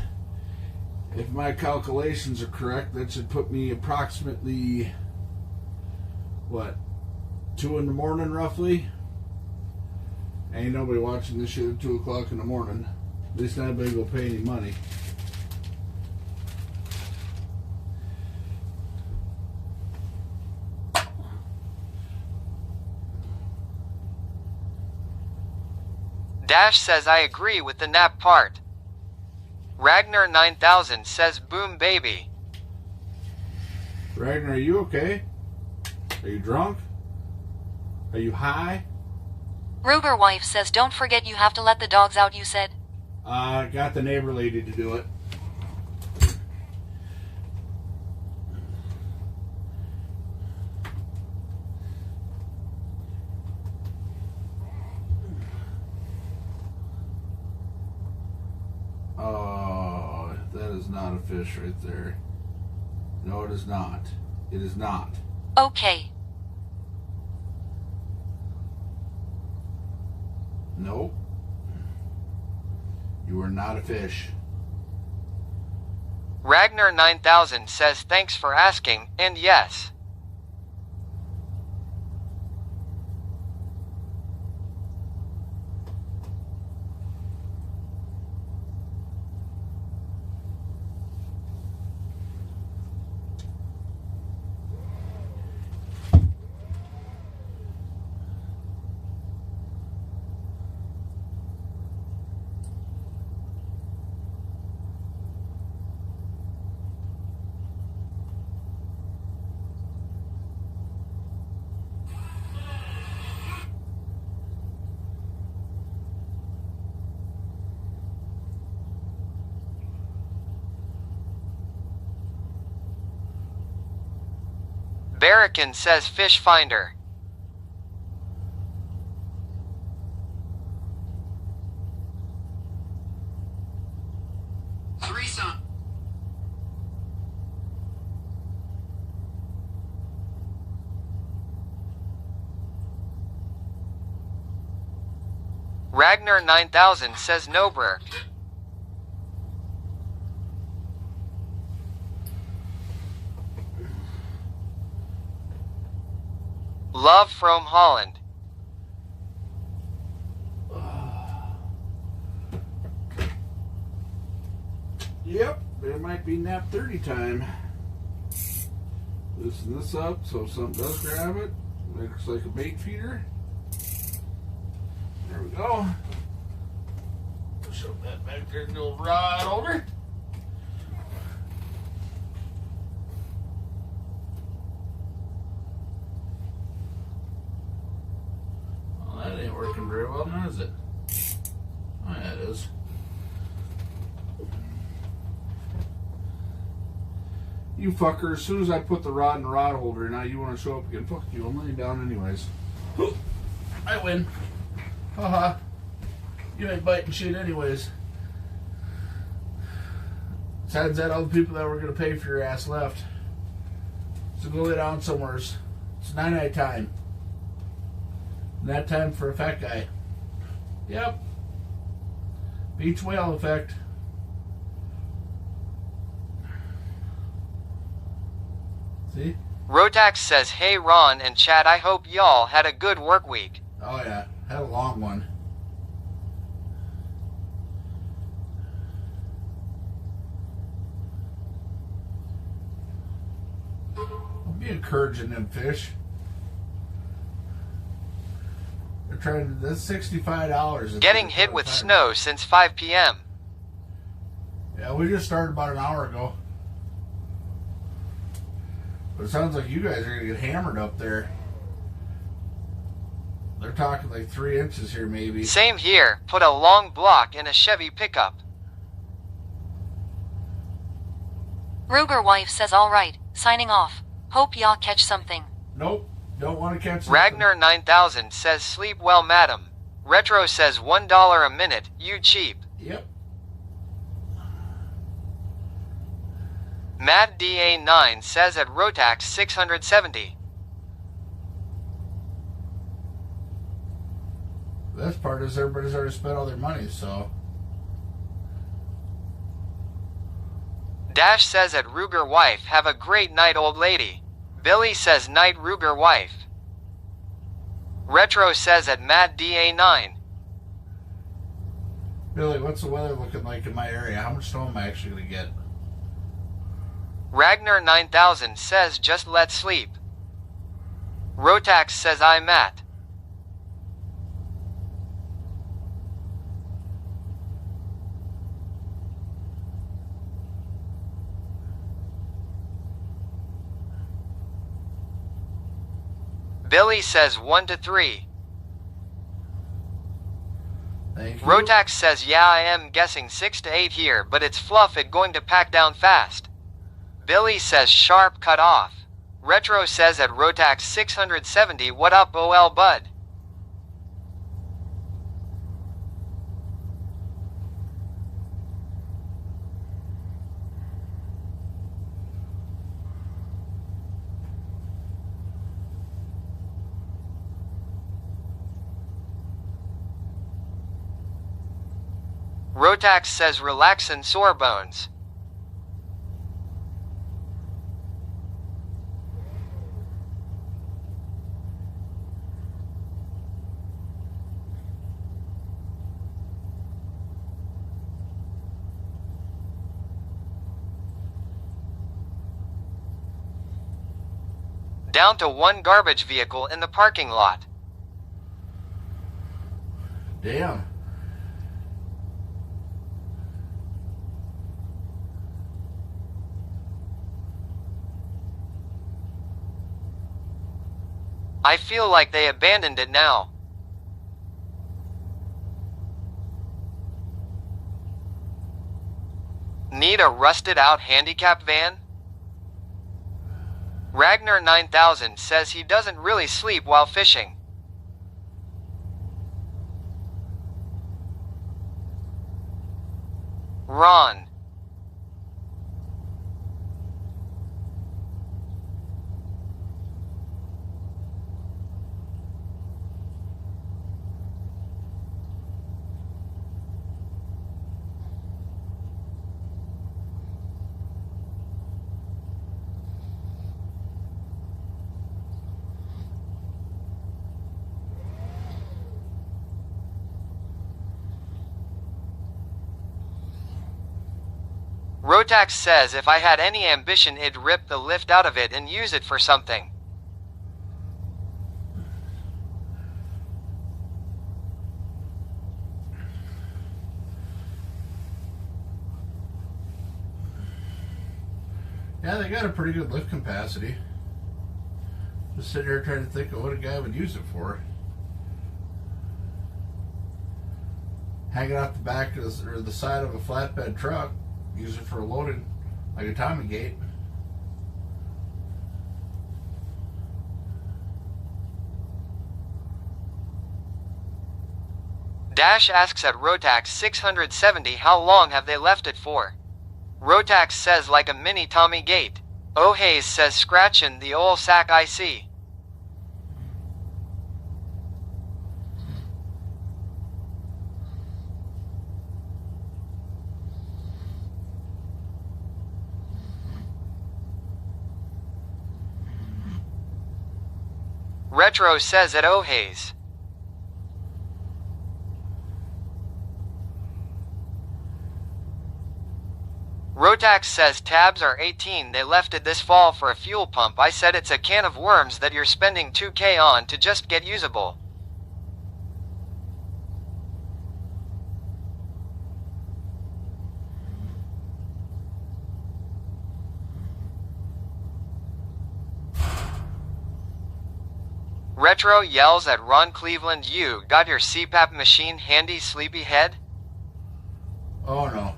if my calculations are correct, that should put me approximately, what, 2 in the morning roughly? Ain't nobody watching this shit at 2 o'clock in the morning. At least nobody will pay any money. Dash says I agree with the nap part. Ragnar 9000 says boom baby. Ragnar, are you okay? Are you drunk? Are you high? Ruger wife says don't forget you have to let the dogs out, you said. Got the neighbor lady to do it. Oh, that is not a fish right there. No, it is not. It is not. Okay. Nope. You are not a fish. Ragnar 9000 says thanks for asking, and yes. Barracan says fish finder. Threesome. Ragnar 9000 says no brer. Love from Holland. Yep, it might be nap 30 time. Loosen this up so if something does grab it, looks like a bait feeder. There we go. Shove that back there in the old rod holder. Well, that ain't working very well now, is it? Oh, yeah, it is. You fucker, as soon as I put the rod in the rod holder, now you want to show up again. Fuck you, I'm laying down anyways. I win. Haha. You ain't biting shit anyways. Besides that, all the people that were going to pay for your ass left. So go lay down somewhere. It's night time. That time for a fat guy. Yep. Beach whale effect. See? Rotax says, hey Ron and Chad, I hope y'all had a good work week. Oh yeah, had a long one. Don't be encouraging them fish. They're trying to, that's $65. Getting hit with snow since 5 p.m. Yeah, we just started about an hour ago. But it sounds like you guys are gonna get hammered up there. They're talking like 3 inches here, maybe. Same here, put a long block in a Chevy pickup. Ruger wife says alright, signing off. Hope y'all catch something. Nope, don't want to catch. Ragnar 9000 says sleep well madam. Retro says $1 a minute, you cheap. Yep. Matt DA9 says at Rotax 670. The best part is everybody's already spent all their money, so. Dash says at Ruger wife, have a great night old lady. Billy says night Ruger wife. Retro says at Matt DA9. Billy, what's the weather looking like in my area? How much snow am I actually going to get? Ragnar 9000 says just let sleep. Rotax says I'm Matt. Billy says 1 to 3. Thank you. Rotax says yeah I am guessing 6 to 8 here but it's fluff it going to pack down fast. Billy says sharp cut off. Retro says at Rotax 670 what up OL bud. Rotax says relaxin' sore bones. Down to one garbage vehicle in the parking lot. Damn. I feel like they abandoned it now. Need a rusted out handicap van? Ragnar 9000 says he doesn't really sleep while fishing. Ron. Rotax says if I had any ambition it'd rip the lift out of it and use it for something. Yeah, they got a pretty good lift capacity. Just sitting here trying to think of what a guy would use it for. Hang it off the back of or the side of a flatbed truck. Use it for a loading, like a Tommy gate. Dash asks at Rotax 670 how long have they left it for? Rotax says like a mini Tommy gate. O'Hays says scratchin' the ol' sack I see. Retro says at O'Hays. Rotax says tabs are 18. They left it this fall for a fuel pump. I said it's a can of worms that you're spending 2K on to just get usable. Retro yells at Ron Cleveland, you got your CPAP machine handy, sleepyhead? Oh no.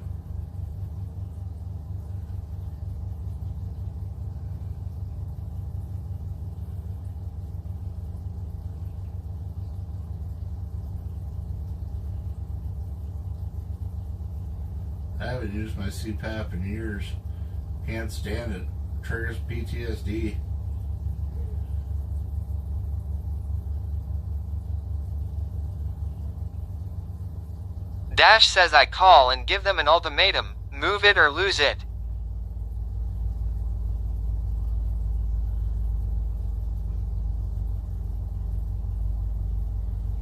I haven't used my CPAP in years. Can't stand it. Triggers PTSD. Dash says I call and give them an ultimatum, move it or lose it.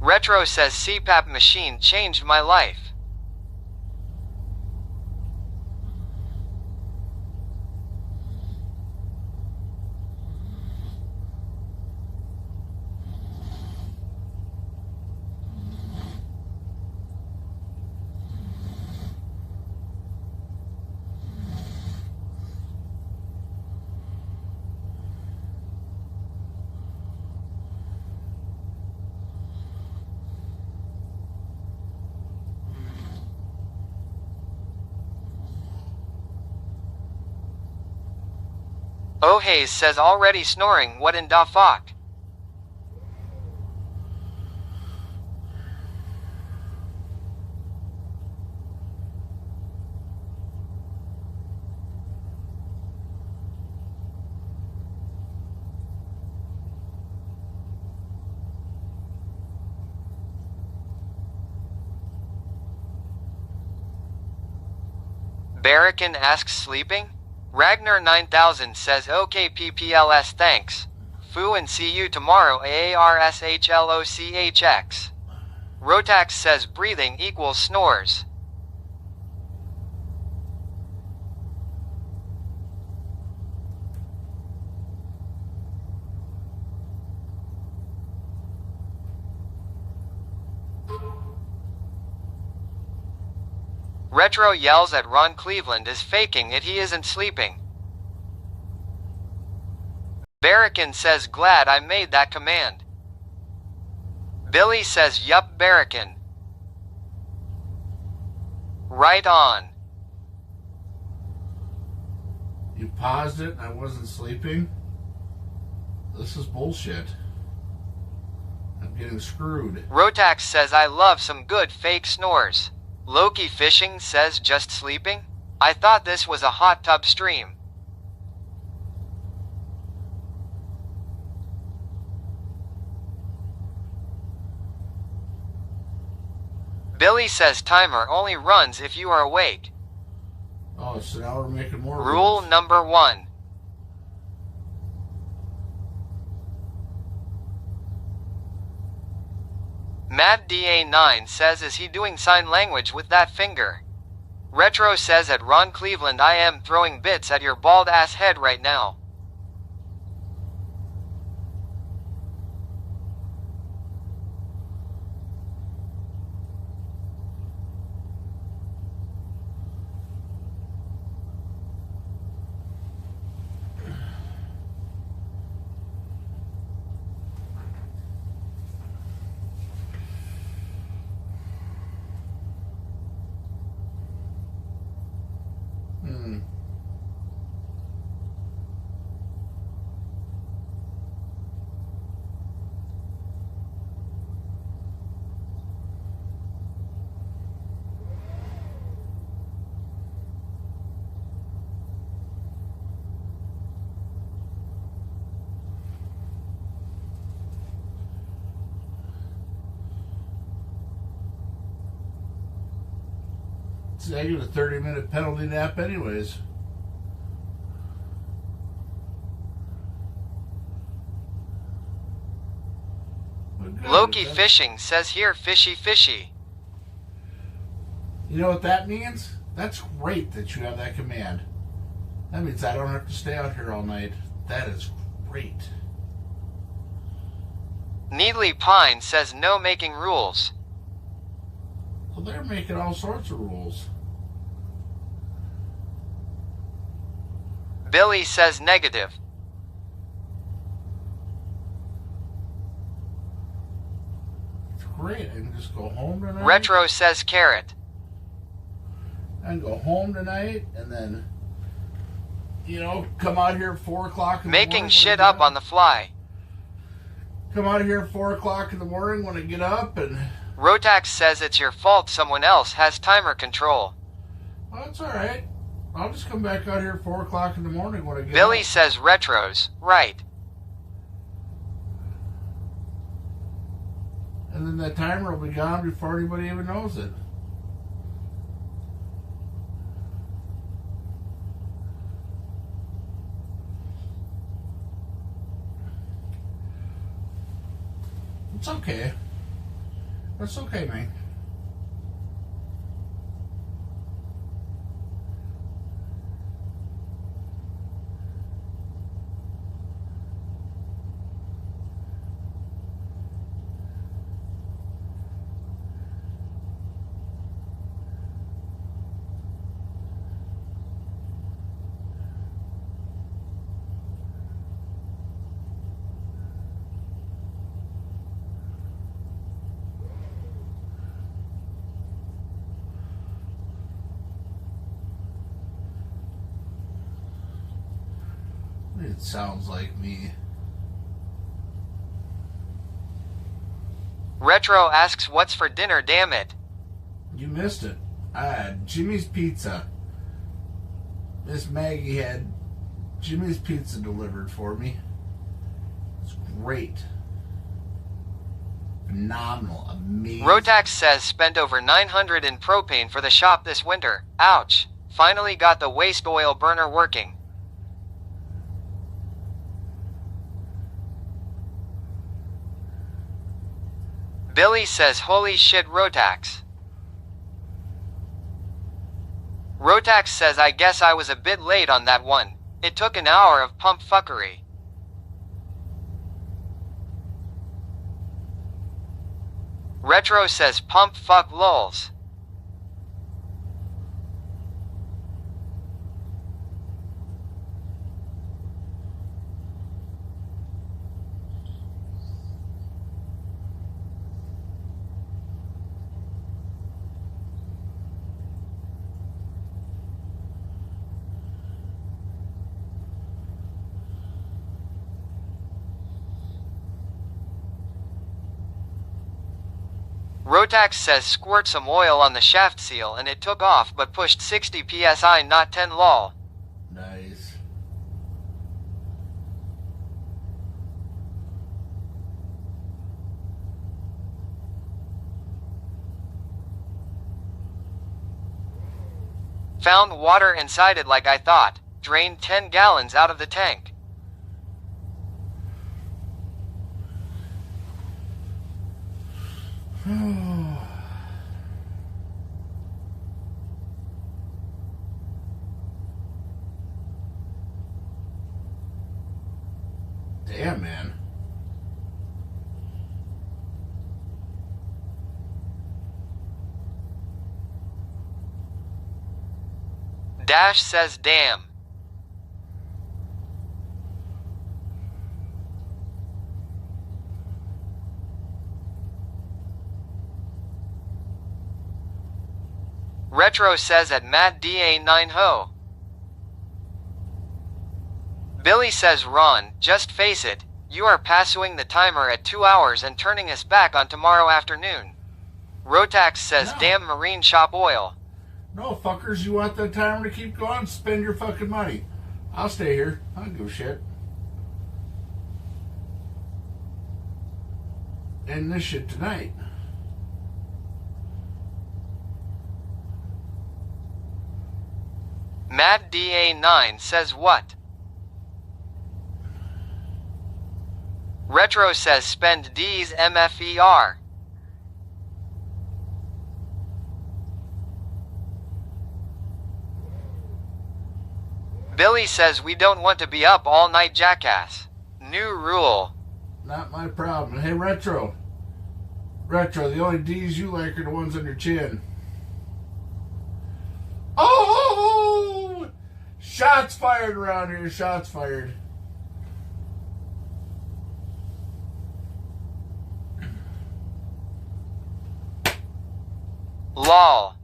Retro says CPAP machine changed my life. O'Hays says already snoring, what in da fuck? Barracan asks sleeping? Ragnar 9000 says okay PPLS thanks. Foo and see you tomorrow AARSHLOCHX. Rotax says breathing equals snores. Retro yells at Ron Cleveland is faking it, he isn't sleeping. Barracan says glad I made that command. Billy says yup Barracan. Right on. You paused it and I wasn't sleeping? This is bullshit. I'm getting screwed. Rotax says I love some good fake snores. Loki Fishing says just sleeping? I thought this was a hot tub stream. Billy says timer only runs if you are awake. Oh, so now we're making more Rule rules. number 1. Matt DA9 says is he doing sign language with that finger? Retro says at Ron Cleveland I am throwing bits at your bald ass head right now. See, I get a 30-minute penalty nap anyways. Loki Fishing says here fishy fishy. You know what that means? That's great that you have that command. That means I don't have to stay out here all night. That is great. Needly Pine says no making rules. Well, they're making all sorts of rules. Billy says negative. It's great. I can just go home tonight. Retro says carrot. I can go home tonight and then, come out here at 4 o'clock in the morning. Making shit up on the fly. Come out here at 4 o'clock in the morning when I get up and... Rotax says it's your fault someone else has timer control. Well, that's alright. I'll just come back out here at 4 o'clock in the morning when I get Billy up. says retros, right. And then that timer will be gone before anybody even knows it. It's okay. That's okay, man. It sounds like me. Retro asks what's for dinner, damn it. You missed it. I had Jimmy's Pizza. Miss Maggie had Jimmy's Pizza delivered for me. It's great. Phenomenal. Amazing. Rotax says spent over $900 in propane for the shop this winter. Ouch. Finally got the waste oil burner working. Billy says holy shit Rotax. Rotax says I guess I was a bit late on that one. It took an hour of pump fuckery. Retro says pump fuck lols. Rotax says squirt some oil on the shaft seal and it took off but pushed 60 psi not 10 lol. Nice. Found water inside it like I thought. Drained 10 gallons out of the tank. Damn, man. Dash says damn. Retro says at Matt DA9 ho. Billy says Ron, just face it, you are passing the timer at 2 hours and turning us back on tomorrow afternoon. Rotax says No. damn marine shop oil. No, fuckers, you want that timer to keep going? Spend your fucking money. I'll stay here. I don't give a shit. End this shit tonight. Matt DA9 says what? Retro says spend D's MFER. Billy says we don't want to be up all night, jackass. New rule. Not my problem. Hey, Retro. Retro, the only D's you like are the ones on your chin. Oh! Shots fired around here. Shots fired. Lol.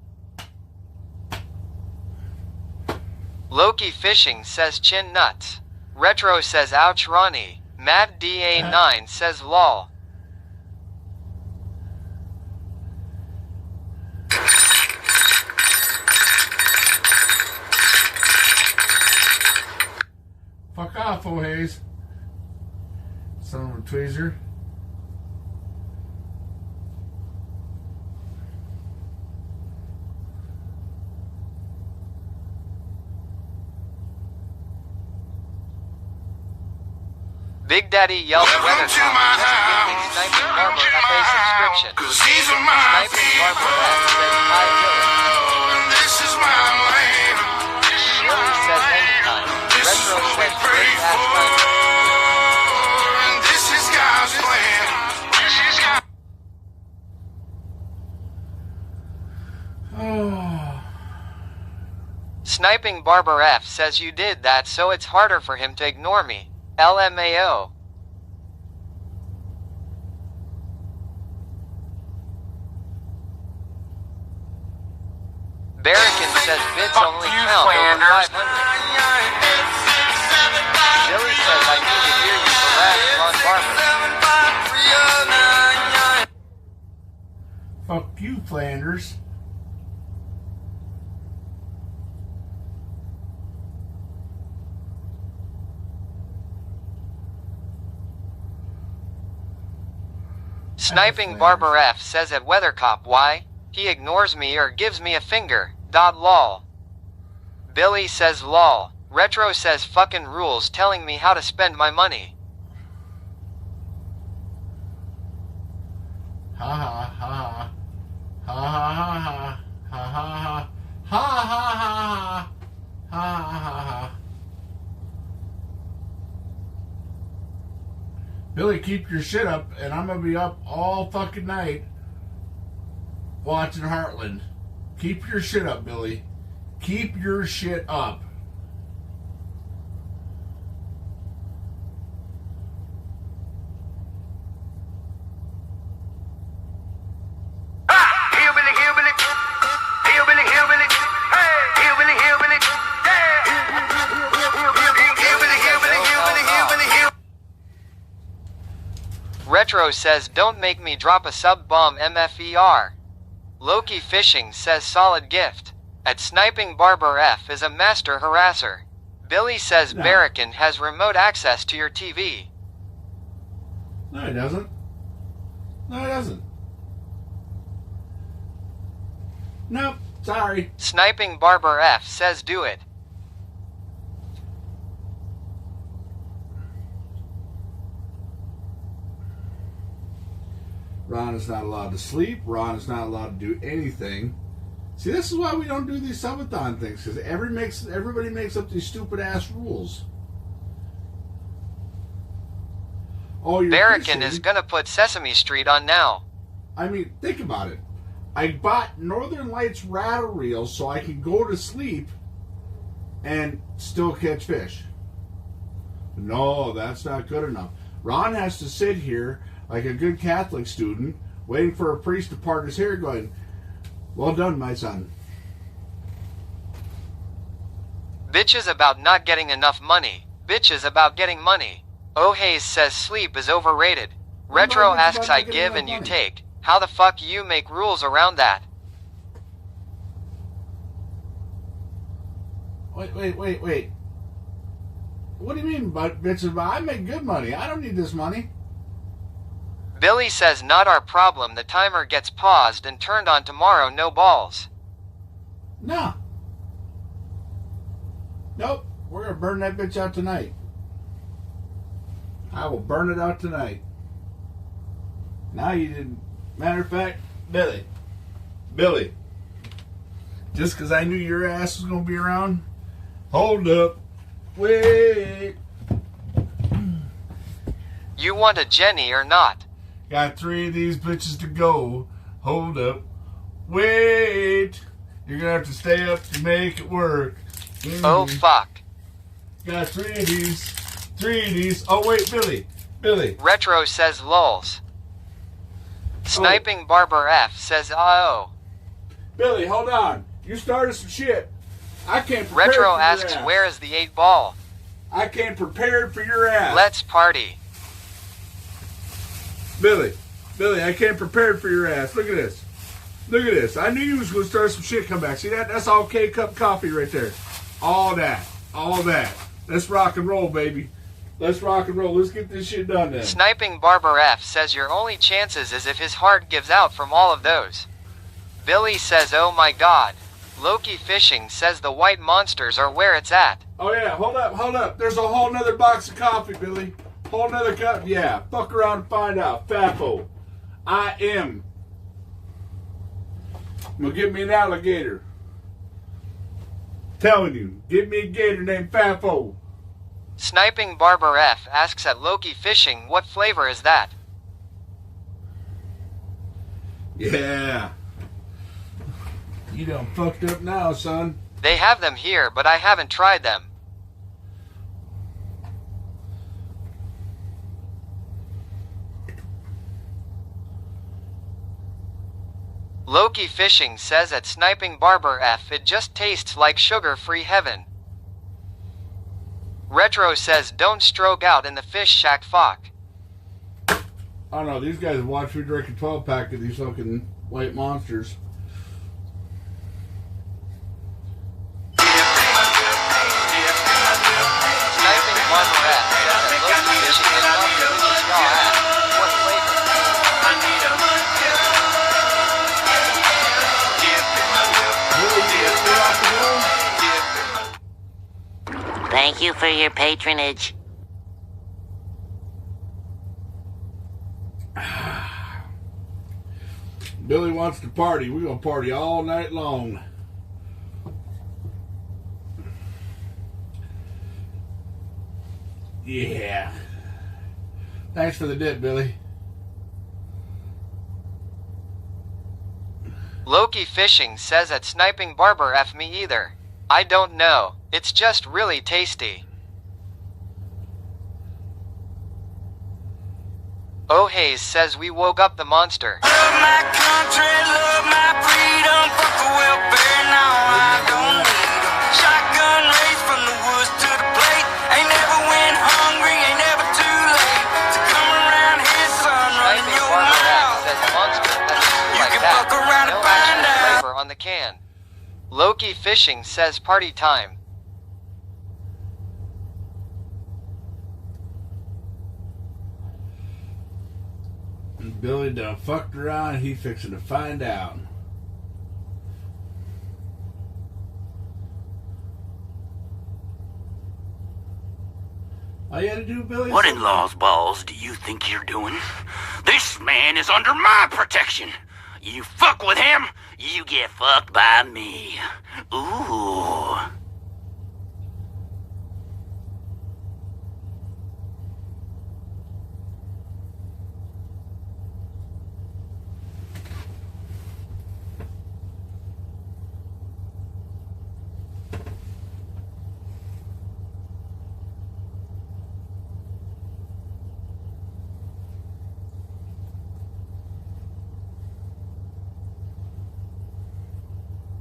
Loki Fishing says chin nuts. Retro says ouch Ronnie. Matt DA9 says lol. Fuck off, O'Hays. Son of a tweezer. Big Daddy yells Welcome weather to my just give me house. Sniping Barber FA subscription. Cause these are my Sniping Barber F says people. hi Billy. And this is my land. Billy says anytime. This is Retro what we says pray great ass for. country. And this is God's plan. This is God. Oh. Sniping Barber F says you did that so it's harder for him to ignore me. LMAO. Barrican says bits only count over 500. Billy says I need to hear you harass Ron Barber. Fuck you, Flanders. Sniping Barber F says at Weathercop why? He ignores me or gives me a finger. Lol. Billy says lol. Retro says fucking rules telling me how to spend my money. Ha ha ha. Ha ha ha ha. Ha ha ha. Ha ha ha. Ha ha ha. Billy, keep your shit up, and I'm gonna be up all fucking night watching Heartland. Keep your shit up, Billy. Keep your shit up. Hillbilly, hillbilly, hillbilly, hillbilly, hey, hillbilly, hillbilly, yeah, hillbilly, hillbilly, hillbilly, hillbilly, hillbilly. Retro says don't make me drop a sub bomb MFER. Loki Fishing says solid gift. At Sniping Barber F is a master harasser. Billy says No. Barracan has remote access to your TV. No, he doesn't. No, he doesn't. Nope. Sorry. Sniping Barber F says do it. Ron is not allowed to sleep. Ron is not allowed to do anything. See, this is why we don't do these subathon things, because everybody makes up these stupid ass rules. Oh, you're Barracan fishing. is gonna put Sesame Street on now. I mean, think about it. I bought Northern Lights rattle reels so I can go to sleep and still catch fish. No, that's not good enough. Ron has to sit here like a good Catholic student, waiting for a priest to part his hair, going, "Well done, my son." Bitches about not getting enough money. Bitches about getting money. O'Hays says sleep is overrated. Retro not bitch asks about I not getting give enough and you money. take. How the fuck you make rules around that? Wait. What do you mean, bitches? I make good money. I don't need this money. Billy says not our problem. The timer gets paused and turned on tomorrow, no balls. No. Nope. We're going to burn that bitch out tonight. I will burn it out tonight. Now you didn't. Matter of fact, Billy. Just because I knew your ass was going to be around, hold up. Wait. You want a Jenny or not? Got 3 of these bitches to go. Hold up. Wait. You're going to have to stay up to make it work. Oh fuck. Got 3 of these. 3 of these. Oh, wait, Billy. Retro says lols. Sniping Barber F says oh. Billy, hold on. You started some shit. I can't prepare Retro for your asks ass. where is the 8 ball? I can't prepare for your ass. Let's party. Billy, I can't prepare for your ass. Look at this. I knew you was going to start some shit come back. See that? That's all K-Cup coffee right there. All that. Let's rock and roll, baby. Let's rock and roll. Let's get this shit done then. Sniping Barber F says your only chances is if his heart gives out from all of those. Billy says oh my god. Loki Fishing says the white monsters are where it's at. Oh yeah, hold up. There's a whole nother box of coffee, Billy. Whole nother cup. Yeah, fuck around and find out. Fafo. I am. I'm gonna get me an alligator. Telling you, get me a gator named Fafo. Sniping Barber F asks at Loki Fishing what flavor is that? Yeah. You done fucked up now, son. They have them here, but I haven't tried them. Loki Fishing says at Sniping Barber F it just tastes like sugar-free heaven. Retro says don't stroke out in the fish shack fuck. I don't know, these guys watch me drink a 12-pack of these fucking white monsters. Sniping Barber F says at Loki Fishing is not the biggest y'all have. What flavor? Thank you for your patronage. Billy wants to party. We're going to party all night long. Yeah. Thanks for the dip, Billy. Loki Fishing says at Sniping Barber F me either. I don't know. It's just really tasty. Oh Hayes says we woke up the monster. Love my country, love my freedom, fuck the welfare, now I don't need 'em. Shotgun race from the woods to the plate, ain't never went hungry, ain't never too late to come around here, son, running Sniping your Barber F mouth. says monster has a You like can that. fuck around and No find actual out. flavor on the can. Loki Fishing says party time. Billy done fucked around. He fixing to find out. All you had to do, Billy? What in law's balls do you think you're doing? This man is under my protection. You fuck with him, you get fucked by me. Ooh.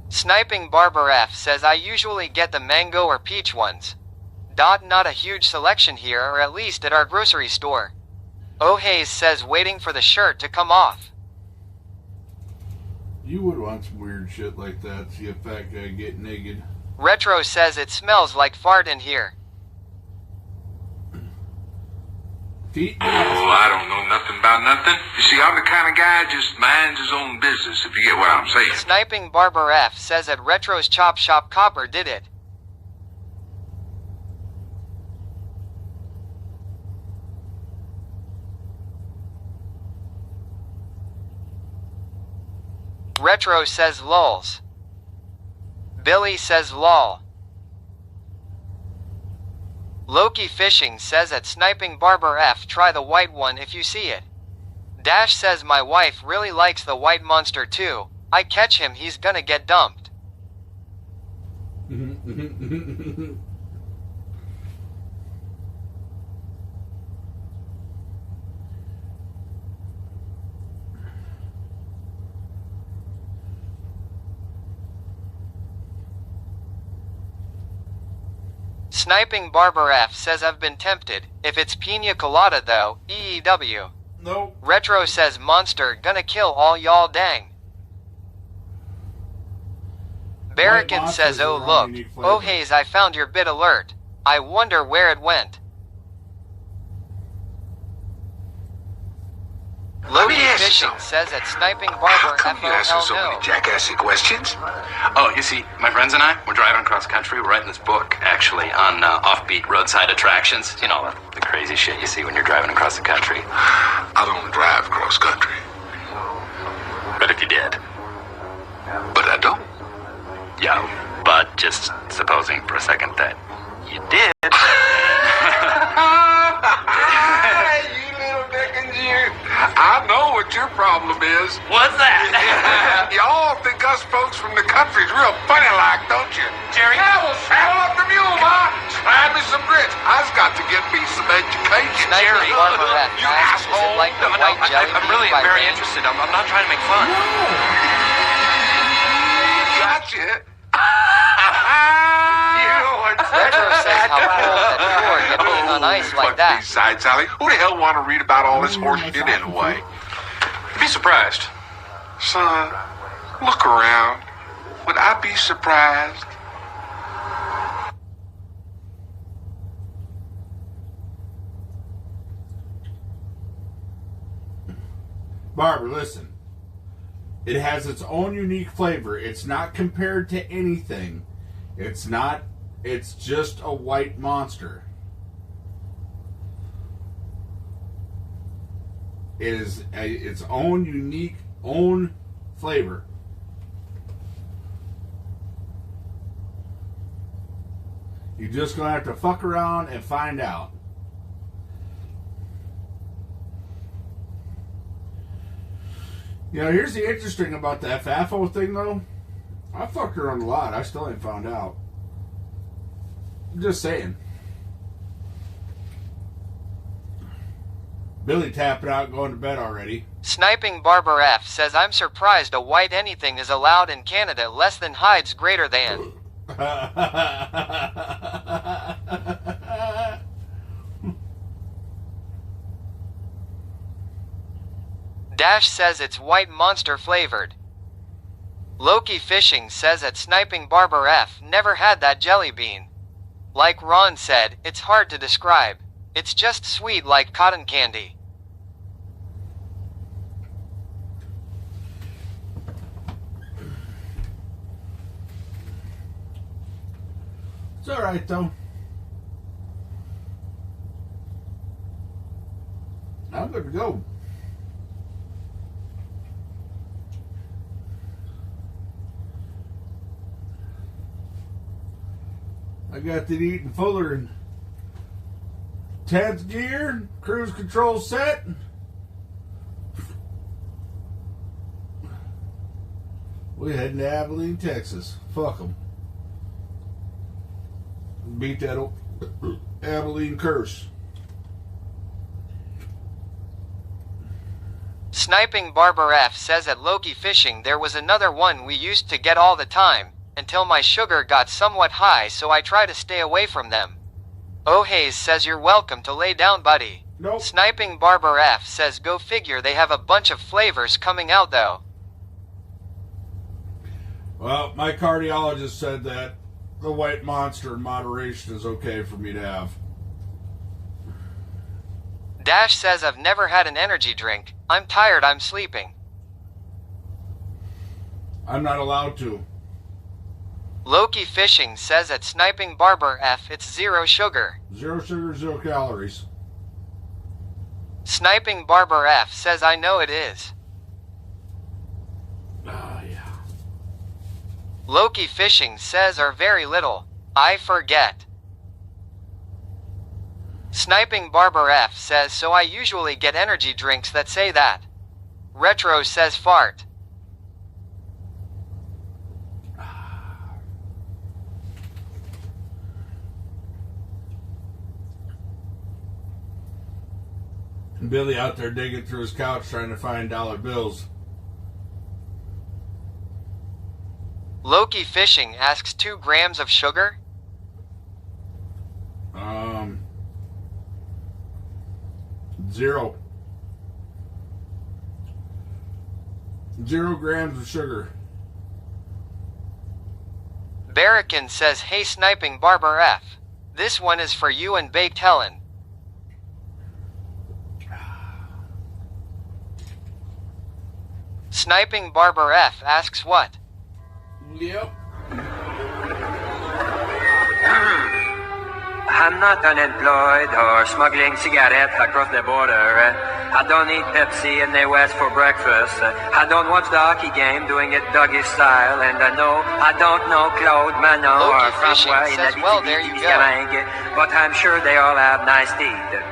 Sniping Barber F says I usually get the mango or peach ones. Not a huge selection here, or at least at our grocery store. Oh Hayes says waiting for the shirt to come off. You would want some weird shit like that. See a fat guy get naked. Retro says it smells like fart in here. Feet. Oh, I don't know nothing about nothing. You see, I'm the kind of guy that just minds his own business, if you get what I'm saying. Sniping Barber F says at Retro's Chop Shop Copper did it. Retro says lulz. Billy says lol. Loki Fishing says at Sniping Barber F try the white one if you see it. Dash says my wife really likes the white monster too. I catch him, he's gonna get dumped. Sniping Barber F says I've been tempted. If it's pina colada though, EEW. Nope. Retro says monster gonna kill all y'all dang. Barrican monsters says oh are wrong, look. unique flavor. Oh Hayes I found your bit alert. I wonder where it went. Let me Loki ask you Fishing something. says at Sniping How Barber come you asking so FOL many no. jackassy questions? Oh, you see, my friends and I, we're driving across country. We're writing this book, actually, on offbeat roadside attractions. You know, the crazy shit you see when you're driving across the country. I don't drive cross country, But if you did. but I don't. Yeah, but just supposing for a second that you did. You little dickens, you. I know what your problem is. What's that? Y'all think us folks from the country's real funny like, don't you? Jerry? Yeah, well, saddle up the mule, Ma. Slide me some grits. I've got to get me some education. Sniping Barber F You asks is it asshole. like the white jelly I'm bean really by very Rain? interested. I'm not trying to make fun. Gotcha. Retro says how cool that you're getting on ice like Fuck that. these sides, Sally. Who the hell want to read about all this horse shit anyway? You'd be surprised. Son, look around. Would I be surprised? Barbara, listen. It has its own unique flavor. It's not compared to anything. It's not It's just a white monster. It is its own unique own flavor. You're just gonna have to fuck around and find out. You know, here's the interesting about the FAFO thing, though. I fucked around a lot. I still ain't found out. I'm just saying. Billy tapping out, going to bed already. Sniping Barber F says, I'm surprised a white anything is allowed in Canada less than hides greater than. Dash says it's white monster flavored. Loki Fishing says at Sniping Barber F never had that jelly bean. Like Ron said, it's hard to describe. It's just sweet like cotton candy. It's alright though. I'm good to go. I got the Eaton Fuller and Ted's gear, cruise control set. We're heading to Abilene, Texas. Fuck them. Beat that old Abilene curse. Sniping Barber F says at Loki Fishing there was another one we used to get all the time, until my sugar got somewhat high, so I try to stay away from them. Oh Hayes says you're welcome to lay down, buddy. Nope. Sniping Barber F says go figure, they have a bunch of flavors coming out though. Well, my cardiologist said that the white monster in moderation is okay for me to have. Dash says I've never had an energy drink. I'm tired, I'm sleeping. I'm not allowed to. Loki Fishing says at Sniping Barber F it's 0 sugar. 0 sugar, 0 calories. Sniping Barber F says I know it is. Ah, yeah. Loki Fishing says are very little. I forget. Sniping Barber F says so I usually get energy drinks that say that. Retro says fart. Billy out there digging through his couch trying to find dollar bills. Loki Fishing asks 2 grams of sugar? 0. 0 grams of sugar. Barrican says hey Sniping Barber F. This one is for you and Baked Helen. Sniping Barber F asks what? Yep. I'm not unemployed or smuggling cigarettes across the border. I don't eat Pepsi in the West for breakfast. I don't watch the hockey game doing it doggy style. And I don't know Claude Manon or François in the but I'm sure they all have nice teeth.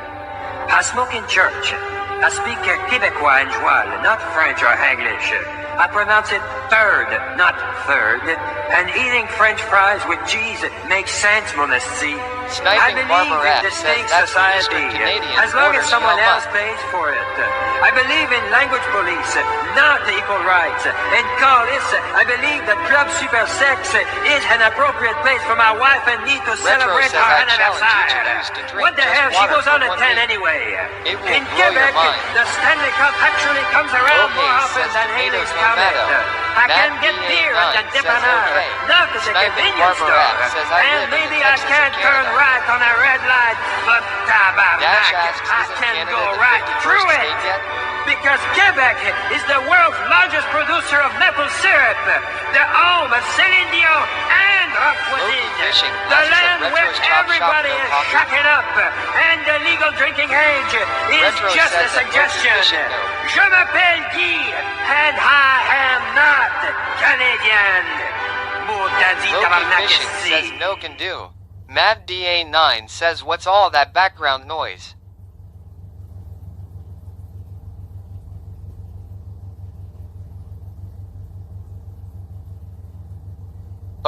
I smoke in church. I speak Quebecois and Joual, not French or English. I pronounce it third, not third. And eating French fries with cheese makes sense, mon esti. I believe in distinct society, as long as someone else pays for it. I believe in language police, not equal rights. And Callis, I believe that Club Super Sex is an appropriate place for my wife and me to celebrate our anniversary. What the hell, she goes on at 10 anyway. In Quebec, the Stanley Cup actually comes around more often than Haley's Comet. I can get beer at the dépanneur, not at the convenience store. And maybe I can't turn right on a red light, but tabarnak, I can go right through it. Because Quebec is the world's largest producer of maple syrup, the home of Celine Dion and Rock Voisine, the land where everybody is shacking up, and the legal drinking age is just a suggestion. Je m'appelle Guy, and I am not Canadian. Maudit Loki tabarnak Fishing esti. says no can do. Mad DA9 says what's all that background noise?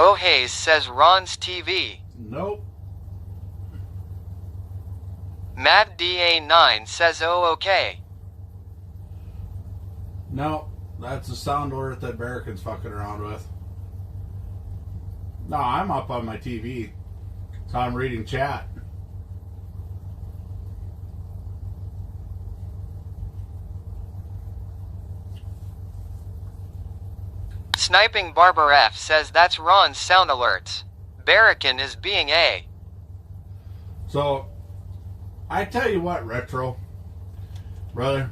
Oh Hayes says Ron's TV. Nope. Mad DA9 says oh okay. No, that's a sound alert that Barrican's fucking around with. No, I'm up on my TV. So I'm reading chat. Sniping Barber F says that's Ron's sound alerts. Barrican is being a. So, I tell you what, Retro. Brother.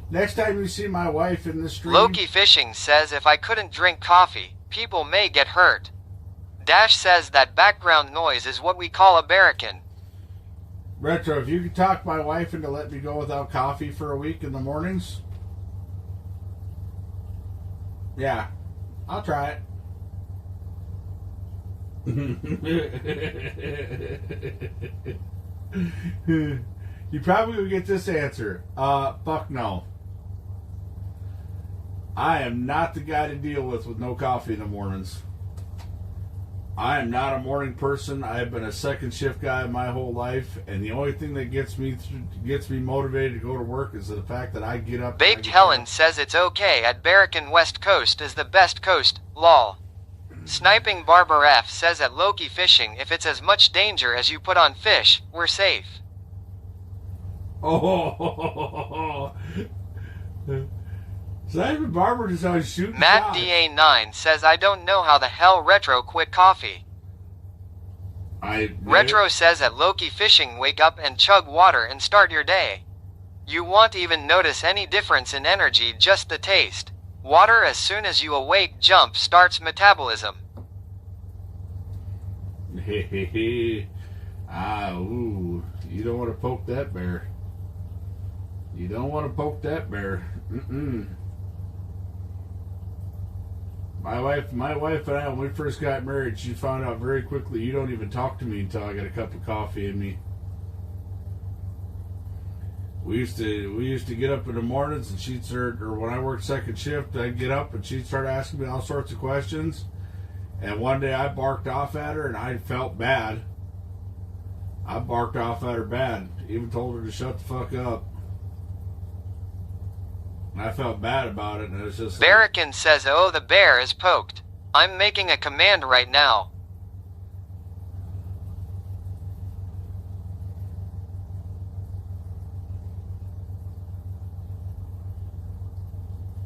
Next time you see my wife in the street. Loki Fishing says if I couldn't drink coffee, people may get hurt. Dash says that background noise is what we call a barracan. Retro, if you could talk my wife into letting me go without coffee for a week in the mornings. Yeah, I'll try it. You probably will get this answer. Fuck no. I am not the guy to deal with no coffee in the mornings. I am not a morning person. I have been a second shift guy my whole life, and the only thing that gets me motivated to go to work is the fact that I get up. Baked Helen says it's okay at Barracan West Coast is the best coast, lol. Sniping Barber F says at Loki Fishing if it's as much danger as you put on fish, we're safe. Oh, Simon Barber just always shooting Matt shots. DA9 says I don't know how the hell Retro quit coffee. Retro says at Loki Fishing wake up and chug water and start your day. You won't even notice any difference in energy, just the taste. Water as soon as you awake jump starts metabolism. Ooh, you don't want to poke that bear. You don't want to poke that bear. My wife and I, when we first got married, she found out very quickly you don't even talk to me until I got a cup of coffee in me. We used to get up in the mornings and she'd start, or when I worked second shift, I'd get up and she'd start asking me all sorts of questions. And one day I barked off at her and I felt bad. I barked off at her bad. Even told her to shut the fuck up. And I felt bad about it, and it was just like, Barracan says oh the bear is poked. I'm making a command right now.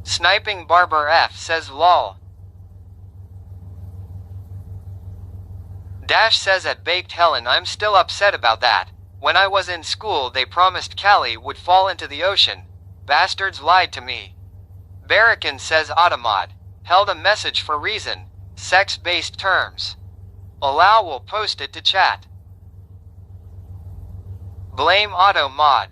Sniping Barber F says lol. Dash says at Baked Helen I'm still upset about that. When I was in school they promised Callie would fall into the ocean. Bastards lied to me. Barracan says Automod. Held a message for reason. Sex-based terms. Allow will post it to chat. Blame Automod.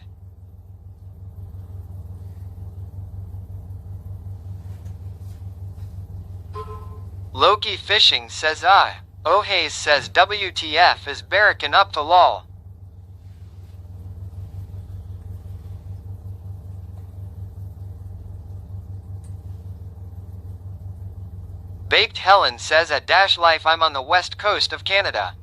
Loki Fishing says I. O'Hays says WTF is Barracan up to lol. Baked Helen says at Dash Life I'm on the west coast of Canada.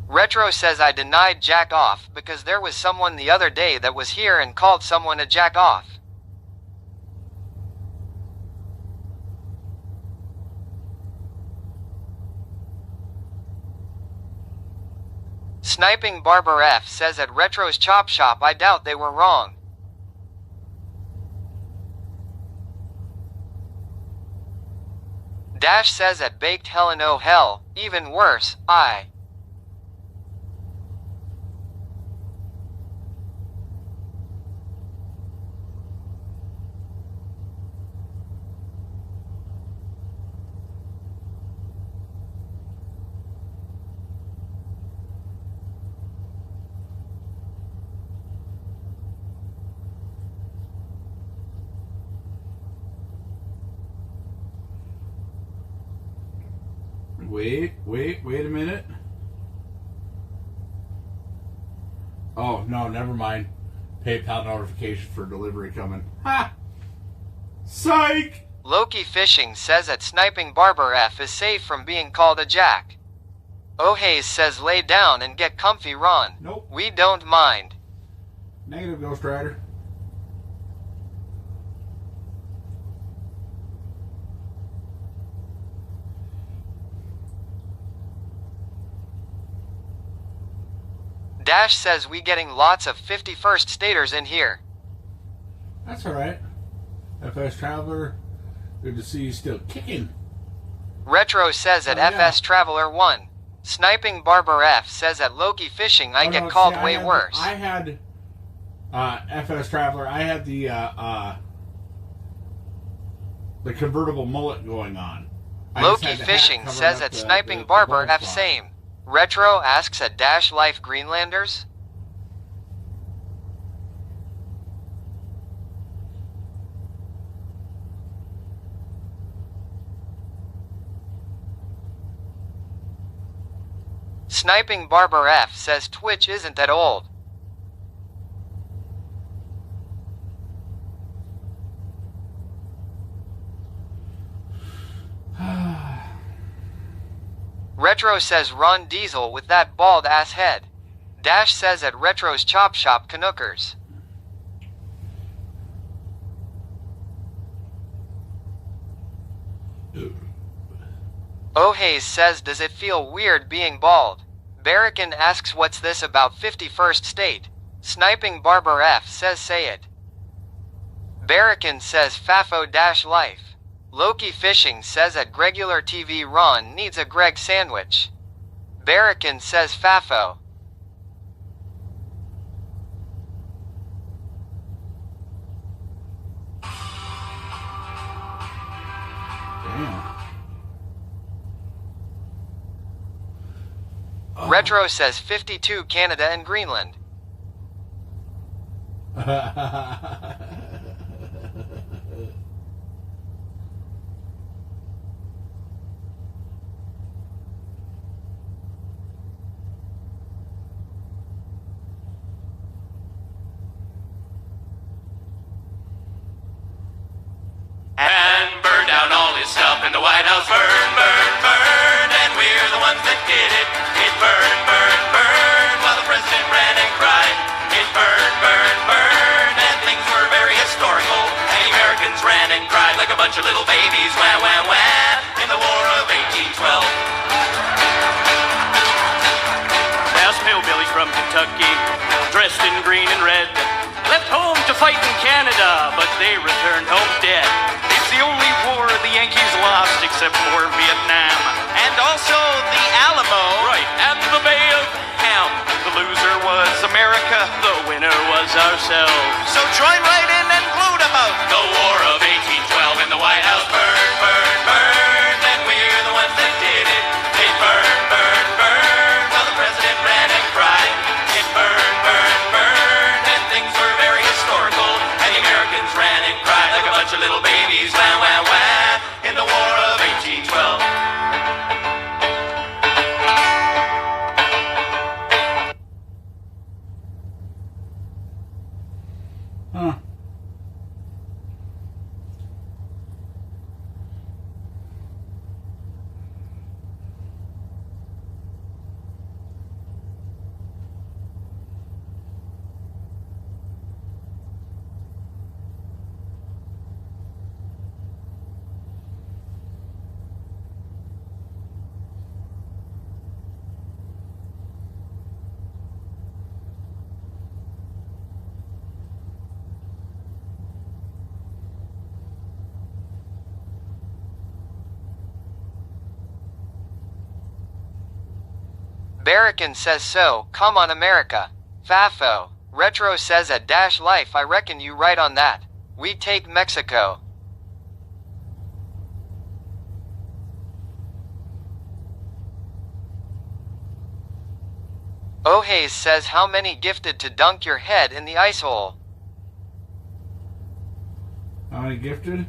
Retro says I denied jack off because there was someone the other day that was here and called someone a jack off. Sniping Barber F says at Retro's Chop Shop I doubt they were wrong. Dash says at Baked Helen, oh hell, even worse, I. Wait a minute. Oh, no, never mind. PayPal notification for delivery coming. Ha! Psych! Loki Fishing says that Sniping Barber F is safe from being called a jack. O'Hays says lay down and get comfy, Ron. Nope. We don't mind. Negative, Ghost Rider. Dash says we getting lots of 51st staters in here. That's alright. FS Traveler, good to see you still kicking. Retro says at FS Traveler 1. Sniping Barber F says at Loki Fishing I get called way worse. I had FS Traveler, I had the convertible mullet going on. Loki Fishing says at Sniping Barber F same. Retro asks at Dash Life Greenlanders. Sniping Barber F says Twitch isn't that old. Retro says Ron Diesel with that bald ass head. Dash says at Retro's Chop Shop Canuckers. O'Hays says does it feel weird being bald? Barrican asks what's this about 51st state? Sniping Barber F says say it. Barrican says Fafo Dash Life. Loki Fishing says at Gregular TV Ron needs a Greg sandwich. Barrican says Fafo. Retro says 52 Canada and Greenland. And burn down all his stuff in the White House. Burn, burn, burn, and we're the ones that did it. It burned, burned, burned, while the president ran and cried. It burned, burned, burned, and things were very historical. And the Americans ran and cried like a bunch of little babies. Wah, wah, wah, in the War of 1812. House hillbillies from Kentucky, dressed in green and red, left home to fight in Canada, but they returned home dead. It's the only war the Yankees lost except for Vietnam. And also the Alamo. Right, and the Bay of Ham. The loser was America, the winner was ourselves. So join right in and gloat about the War of 1812 in the White House. Burn, burn, burn, and we're the ones that did it. It burned, burned, burned, while the president ran and cried. It burned, burned, burned, and things were very historical. And the Americans ran and cried like a bunch of little babies. Wah, wah, wah, in the War of 1812. Huh. Barracan says so, come on America. Fafo. Retro says at Dash Life I reckon you right on that. We take Mexico. O'Hays says how many gifted to dunk your head in the ice hole? How many gifted?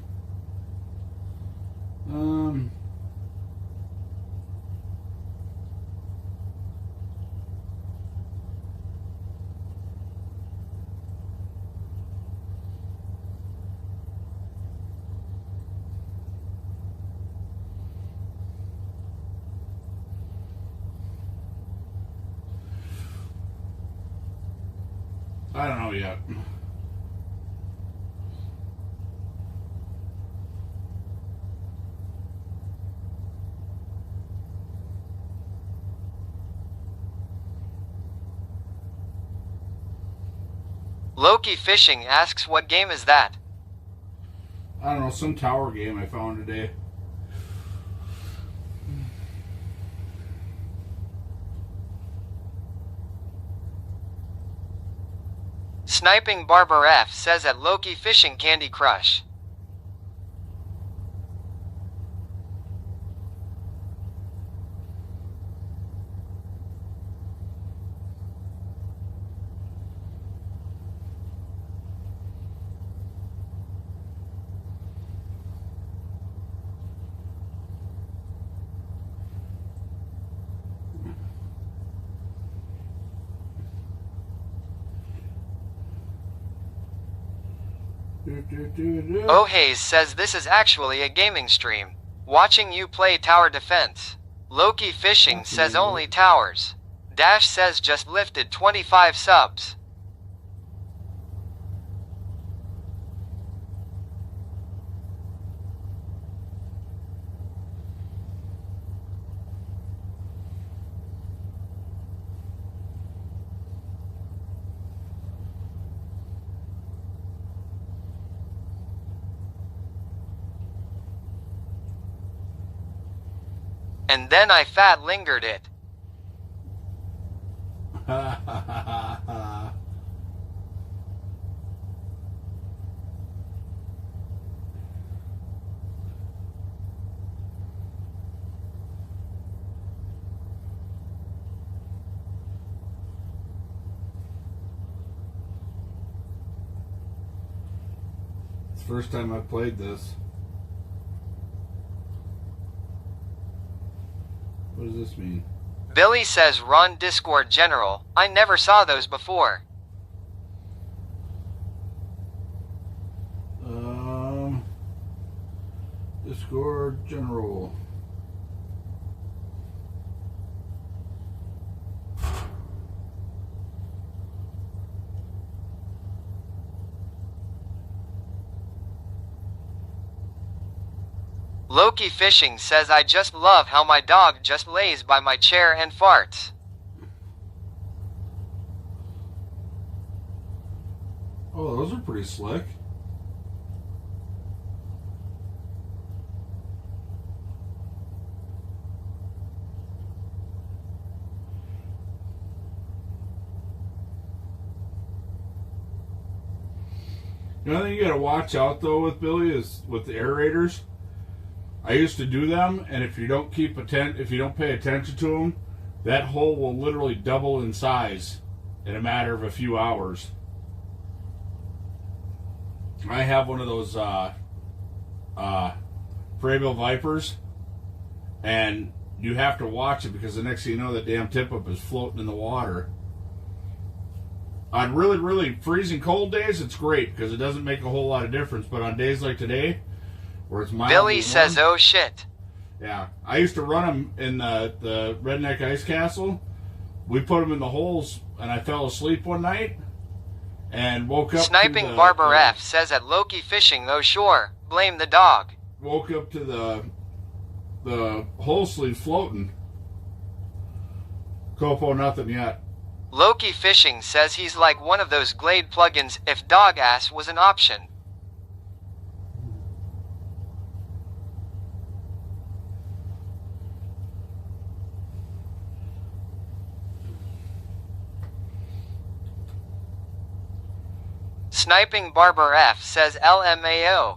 I don't know yet. Loki Fishing asks what game is that? I don't know, some tower game I found today. Sniping Barber F says at Loki Fishing Candy Crush. O'Hays says this is actually a gaming stream. Watching you play tower defense. Loki Fishing says only towers. Dash says just lifted 25 subs. And then I fat lingered it. It's the first time I've played this. What does this mean? Billy says run Discord General. I never saw those before. Discord General. Loki Fishing says I just love how my dog just lays by my chair and farts. Oh, those are pretty slick. The only thing you gotta watch out though with Billy is with the aerators. I used to do them, and if you don't pay attention to them, that hole will literally double in size in a matter of a few hours. I have one of those Frabill Vipers, and you have to watch it because the next thing you know, that damn tip-up is floating in the water. On really, really freezing cold days, it's great because it doesn't make a whole lot of difference, but on days like today, where it's mildly Billy warm, says oh shit. Yeah, I used to run them in the Redneck Ice Castle. We put them in the holes, and I fell asleep one night and woke up. Sniping Barber F says at Loki Fishing, oh sure, blame the dog. Woke up to the hole sleeve floating. Copo, nothing yet. Loki Fishing says he's like one of those Glade plugins if dog ass was an option. Sniping Barber F says LMAO.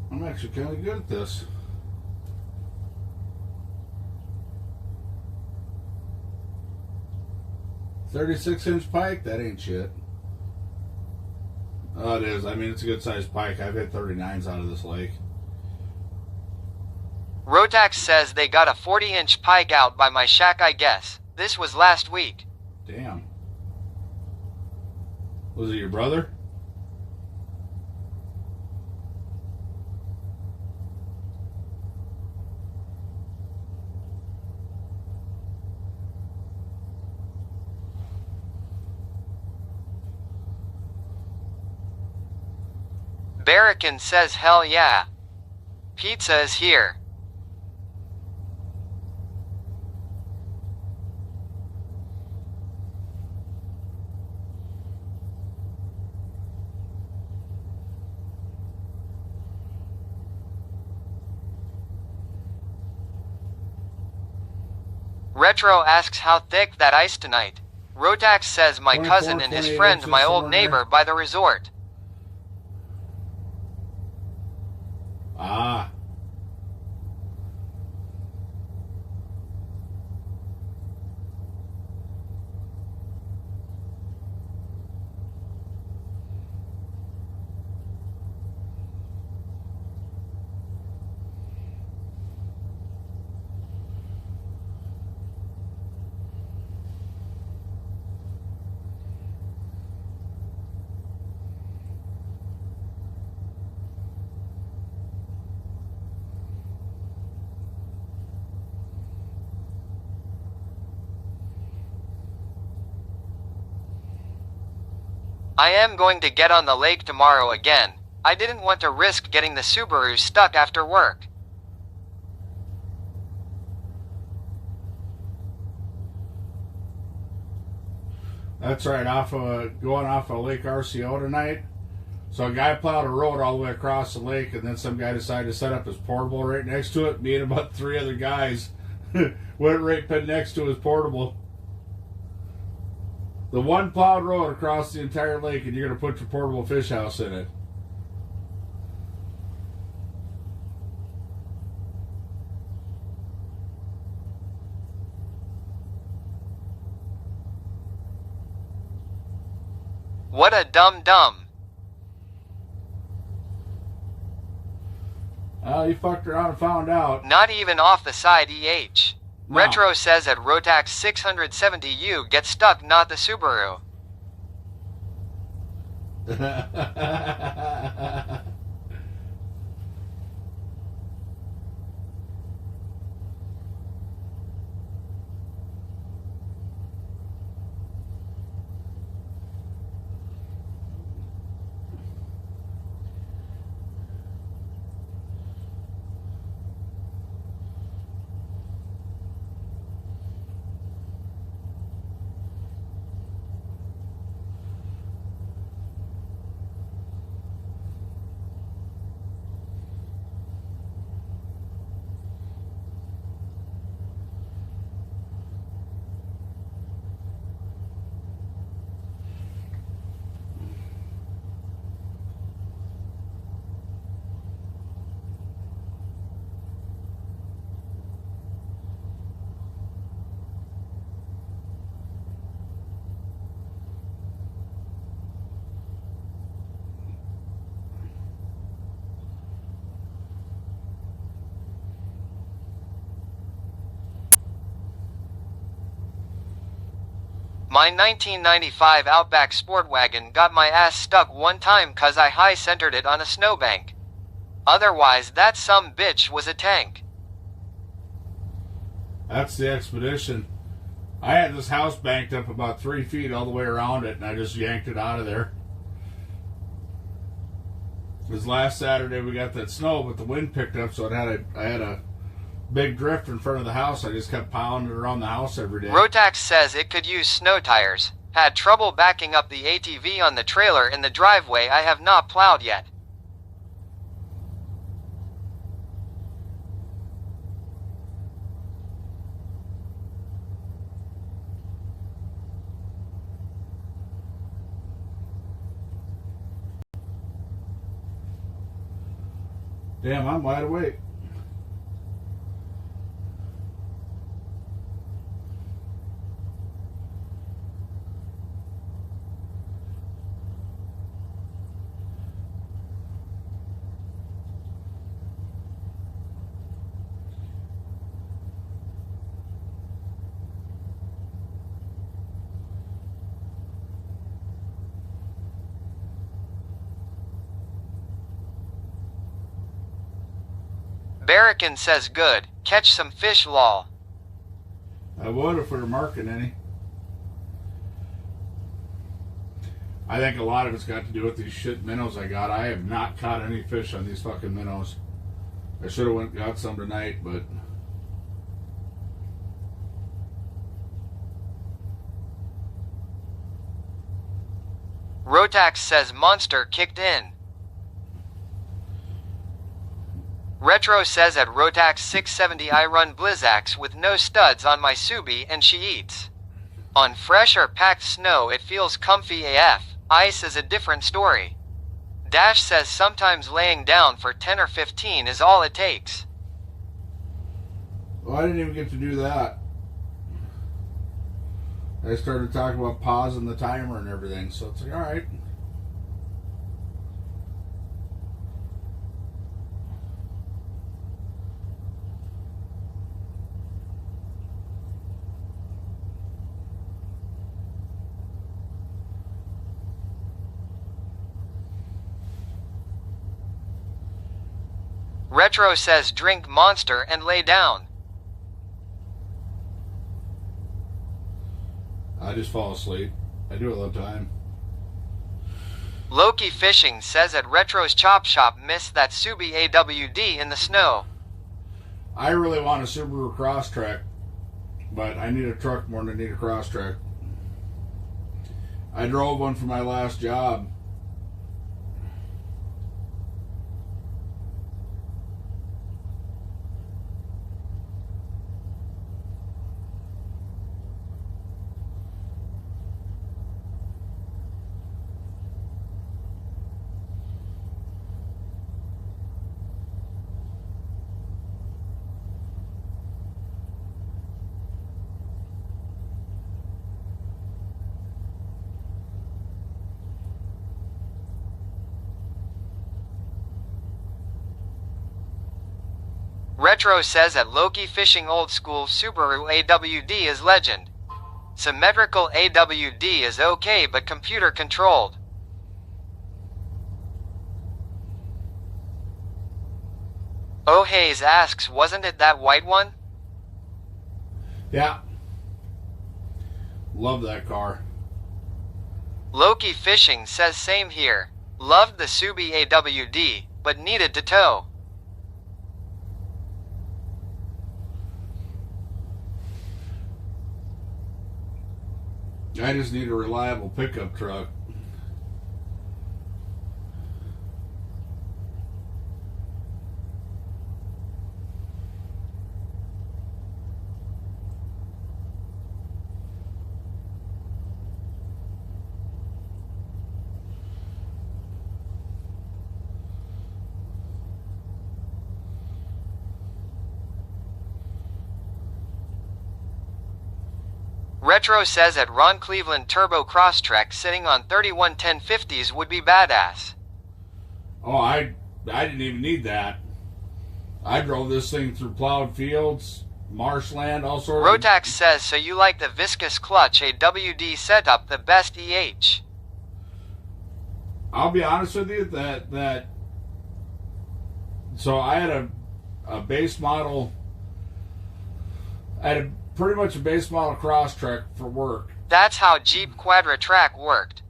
I'm actually kind of good at this. .36-inch pike, that ain't shit. Oh, it is. I mean, it's a good sized pike. I've hit 39s out of this lake. Rotax says they got a 40-inch pike out by my shack, I guess. This was last week. Damn. Was it your brother? Barracan says hell yeah. Pizza is here. Retro asks how thick that ice tonight. Rotax says my 24, cousin and his 28 friend, inches my old somewhere neighbor there. by the resort. Ah. I am going to get on the lake tomorrow again. I didn't want to risk getting the Subaru stuck after work. That's right, going off of Lake RCO tonight. So a guy plowed a road all the way across the lake, and then some guy decided to set up his portable right next to it. Me and about 3 other guys went right pin next to his portable. The one plowed road across the entire lake, and you're going to put your portable fish house in it. What a dumb. You fucked around and found out. Not even off the side EH. No. Retro says at Rotax 670U get stuck, not the Subaru. My 1995 Outback Sport Wagon got my ass stuck one time 'cause I high-centered it on a snowbank. Otherwise, that some bitch was a tank. That's the Expedition. I had this house banked up about 3 feet all the way around it, and I just yanked it out of there. Because last Saturday we got that snow, but the wind picked up, so I had a big drift in front of the house. I just kept pounding it around the house every day. Rotax says it could use snow tires. Had trouble backing up the ATV on the trailer in the driveway I have not plowed yet. Damn, I'm wide awake. Barrican says good. Catch some fish, lol. I would if we were marking any. I think a lot of it's got to do with these shit minnows I got. I have not caught any fish on these fucking minnows. I should have went and got some tonight, but Rotax says monster kicked in. Retro says at Rotax 670 I run Blizzax with no studs on my Subi and she eats. On fresh or packed snow it feels comfy AF. Ice is a different story. Dash says sometimes laying down for 10 or 15 is all it takes. well, I didn't even get to do that. I started talking about pausing the timer and everything, so it's like, alright. Retro says drink Monster and lay down. I just fall asleep. I do it all the time. Loki Fishing says at Retro's Chop Shop missed that Subi AWD in the snow. I really want a Subaru Crosstrek, but I need a truck more than I need a Crosstrek. I drove one for my last job. Retro says at Loki Fishing old school Subaru AWD is legend. Symmetrical AWD is okay but computer controlled. Oh Hayes asks wasn't it that white one? Yeah. Love that car. Loki Fishing says same here. Loved the Subi AWD, but needed to tow. I just need a reliable pickup truck. Retro says at Ron Cleveland Turbo Crosstrek sitting on 31 1050s would be badass. Oh, I didn't even need that. I drove this thing through plowed fields, marshland, all sorts of... Rotax says, so you like the viscous clutch AWD setup the best EH? I'll be honest with you that so I had a base model. I had pretty much a base model Crosstrek for work. That's how Jeep Quadra Track worked.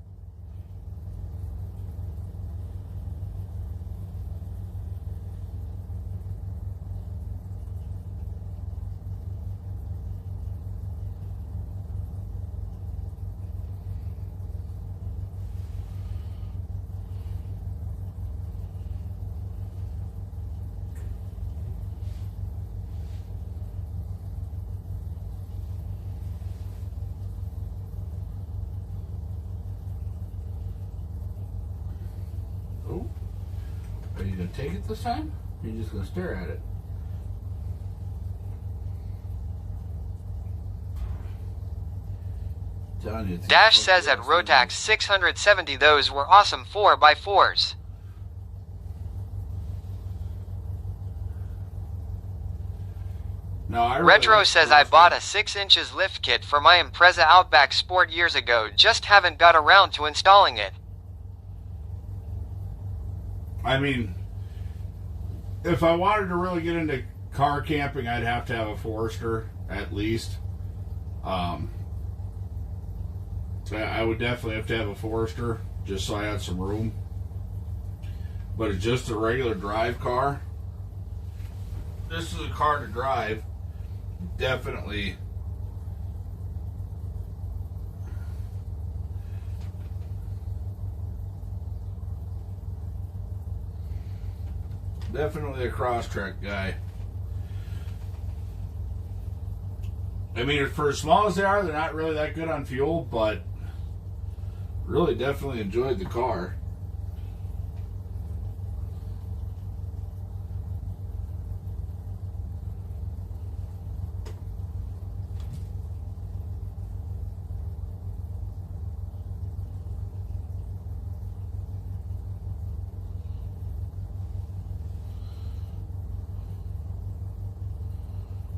Oh, are you gonna take it this time? Or are you just gonna stare at it? Dash says at Rotax 670 those were awesome 4x4s. No, I really Retro like says the I first bought one. a 6-inch lift kit for my Impreza Outback Sport years ago, just haven't got around to installing it. I mean, if I wanted to really get into car camping, I'd have to have a Forester at least. I would definitely have to have a Forester just so I had some room. But it's just a regular drive car. This is a car to drive. Definitely. Definitely a Crosstrek guy. I mean, for as small as they are, they're not really that good on fuel, but really definitely enjoyed the car.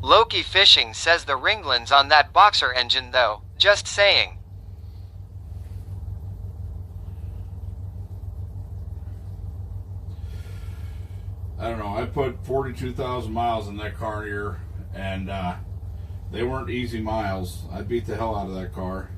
Loki Fishing says the Ringlands on that Boxer engine though, just saying. I don't know, I put 42,000 miles in that car here, and they weren't easy miles. I beat the hell out of that car.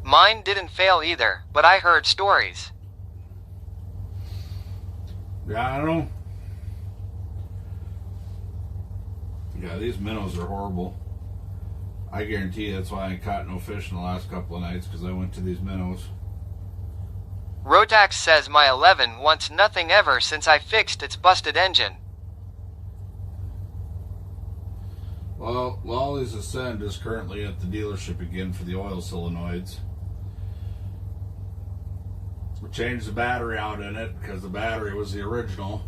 Mine didn't fail either, but I heard stories. Yeah, I don't know. Yeah, these minnows are horrible. I guarantee that's why I caught no fish in the last couple of nights, because I went to these minnows. Rotax says my 11 wants nothing ever since I fixed its busted engine. Well, Lolly's Ascend is currently at the dealership again for the oil solenoids. We changed the battery out in it because the battery was the original,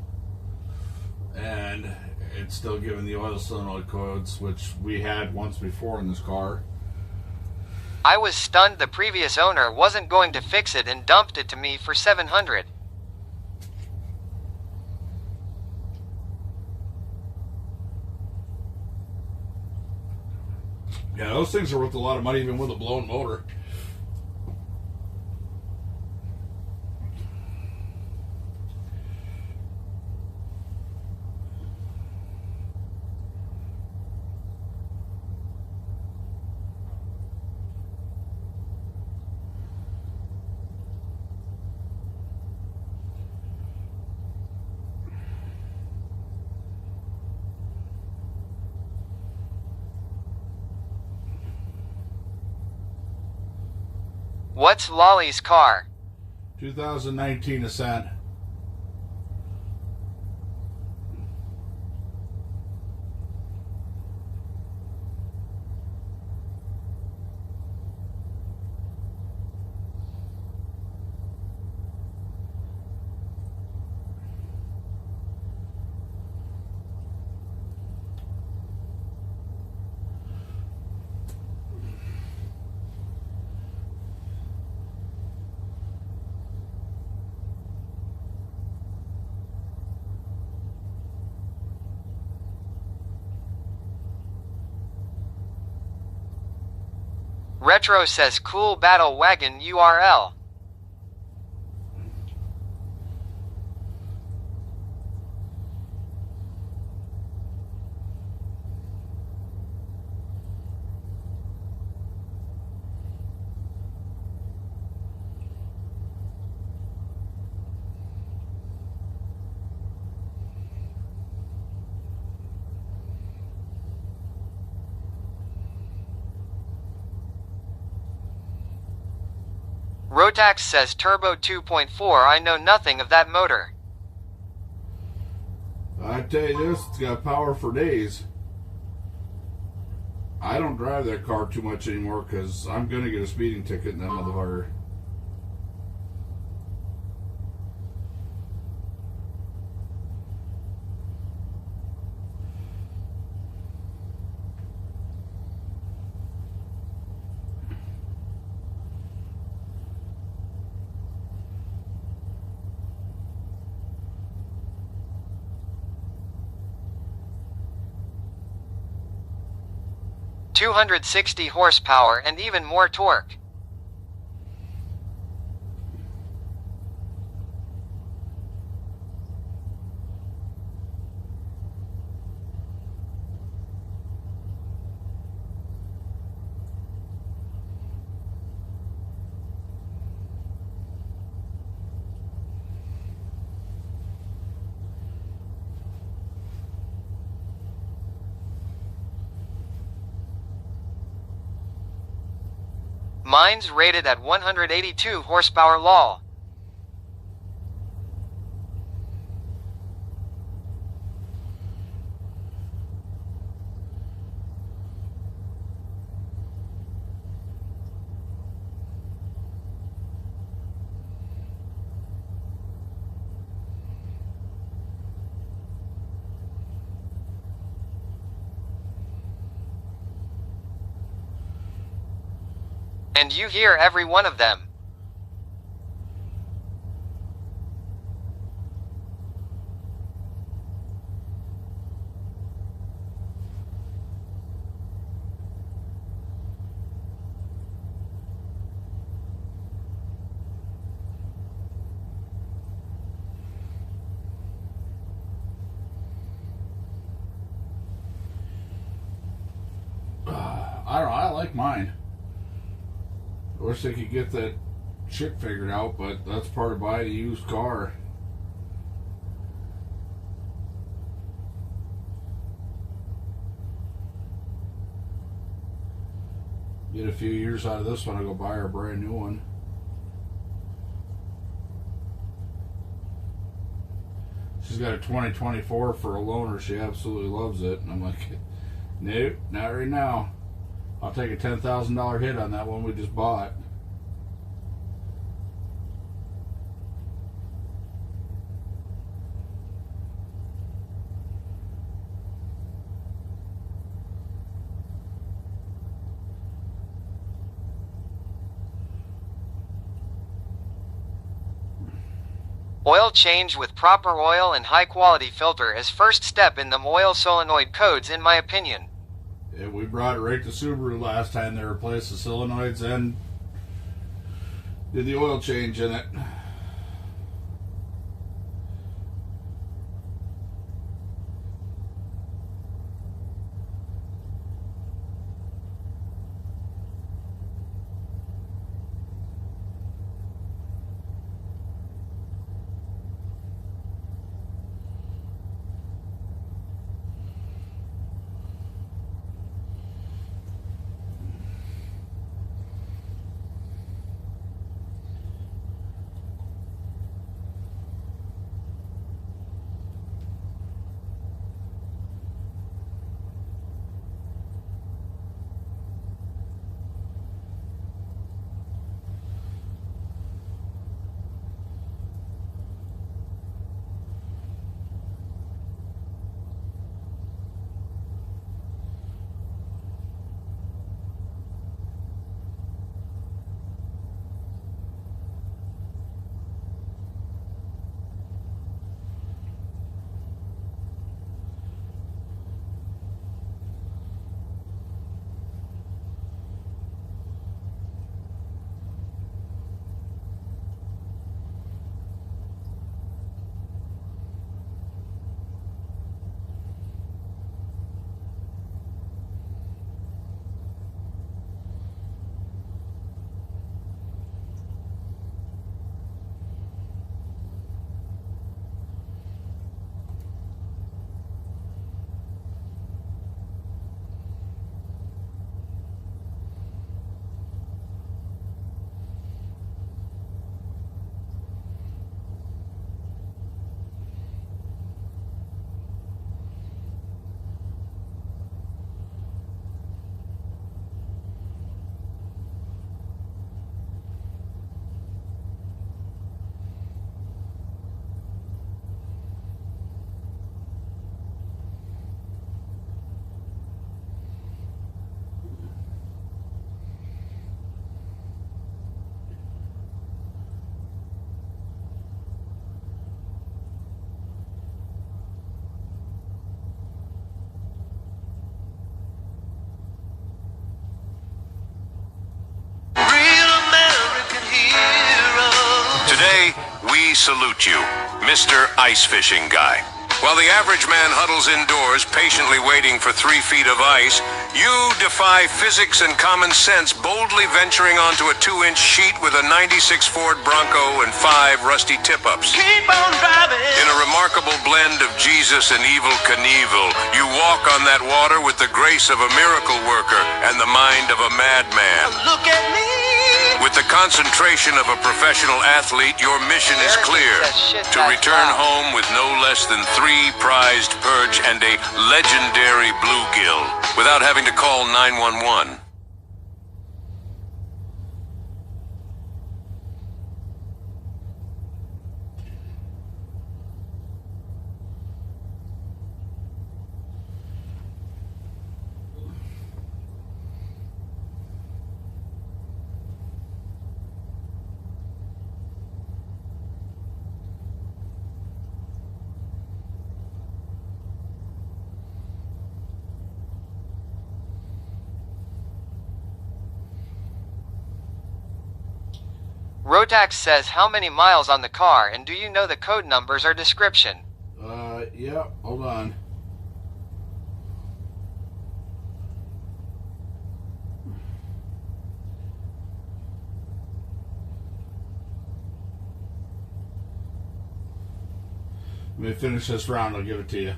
and it's still giving the oil solenoid codes, which we had once before in this car. I was stunned the previous owner wasn't going to fix it and dumped it to me for $700. Yeah, those things are worth a lot of money even with a blown motor. What's Lolly's car? 2019 Ascent. Retro says cool battle wagon URL. Rotax says Turbo 2.4. I know nothing of that motor. I tell you this, it's got power for days. I don't drive that car too much anymore because I'm going to get a speeding ticket in that motherfucker. .260 horsepower and even more torque. Mine's rated at 182 horsepower lol. And you hear every one of them. I don't know, I like mine. I wish they could get that shit figured out, but that's part of buying a used car. Get a few years out of this one, I'll go buy her a brand new one. She's got a 2024 for a loaner. She absolutely loves it. And I'm like, nope, not right now. I'll take a $10,000 hit on that one we just bought. Oil change with proper oil and high quality filter is first step in the oil solenoid codes in my opinion. Yeah, we brought it right to Subaru last time. They replaced the solenoids and did the oil change in it. salute you, Mr. Ice Fishing Guy. While the average man huddles indoors, patiently waiting for 3 feet of ice, you defy physics and common sense, boldly venturing onto a 2-inch sheet with a 96 Ford Bronco and 5 rusty tip-ups. Keep on driving. In a remarkable blend of Jesus and Evel Knievel, you walk on that water with the grace of a miracle worker and the mind of a madman. Look at me. With the concentration of a professional athlete, your mission is clear: to return home with no less than 3 prized perch and a legendary bluegill without having to call 911. Rotax says how many miles on the car, and do you know the code numbers or description? Yeah, hold on. Let me finish this round, I'll give it to you.